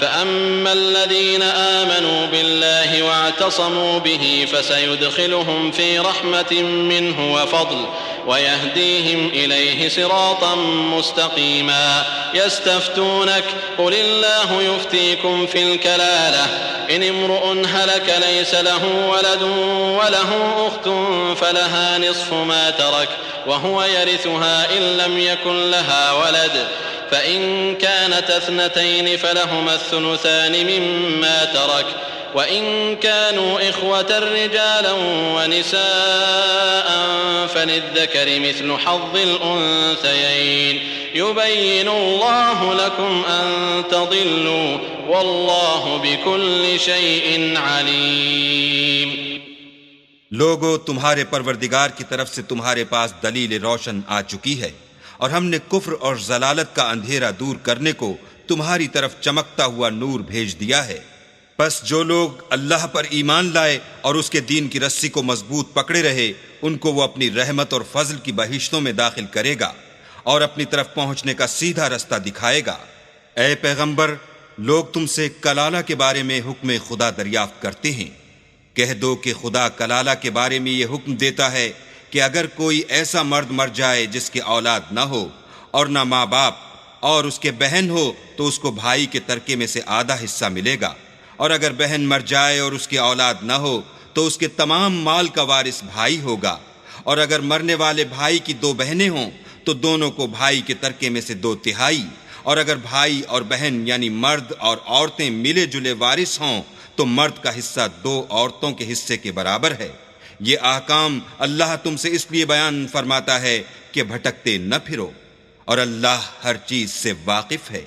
فأما الذين آمنوا بالله واعتصموا به فسيدخلهم في رحمة منه وفضل ويهديهم إليه صراطا مستقيما۔ يستفتونك قل الله يفتيكم في الكلالة إن امرؤ هلك ليس له ولد وله أخت فلها نصف ما ترك وهو يرثها إن لم يكن لها ولد فإن كانت اثنتين فلهما الثلثان مما ترك وإن كانوا إخوة رجالا ونساء فللذكر مثل حظ الأنثيين يبين الله لكم أن تضلوا والله بكل شيء عليم۔ لوگو، تمہارے پروردگار کی طرف سے تمہارے پاس دلیل روشن آ چکی ہے، اور ہم نے کفر اور ضلالت کا اندھیرا دور کرنے کو تمہاری طرف چمکتا ہوا نور بھیج دیا ہے۔ پس جو لوگ اللہ پر ایمان لائے اور اس کے دین کی رسی کو مضبوط پکڑے رہے ان کو وہ اپنی رحمت اور فضل کی بہشتوں میں داخل کرے گا اور اپنی طرف پہنچنے کا سیدھا رستہ دکھائے گا۔ اے پیغمبر، لوگ تم سے کلالہ کے بارے میں حکم خدا دریافت کرتے ہیں۔ کہہ دو کہ خدا کلالہ کے بارے میں یہ حکم دیتا ہے کہ اگر کوئی ایسا مرد مر جائے جس کی اولاد نہ ہو اور نہ ماں باپ اور اس کے بہن ہو تو اس کو بھائی کے ترکے میں سے آدھا حصہ ملے گا، اور اگر بہن مر جائے اور اس کی اولاد نہ ہو تو اس کے تمام مال کا وارث بھائی ہوگا، اور اگر مرنے والے بھائی کی دو بہنیں ہوں تو دونوں کو بھائی کے ترکے میں سے 2/3، اور اگر بھائی اور بہن یعنی مرد اور عورتیں ملے جلے وارث ہوں تو مرد کا حصہ 2 عورتوں کے حصے کے برابر ہے۔ یہ احکام اللہ تم سے اس لیے بیان فرماتا ہے کہ بھٹکتے نہ پھرو، اور اللہ ہر چیز سے واقف ہے۔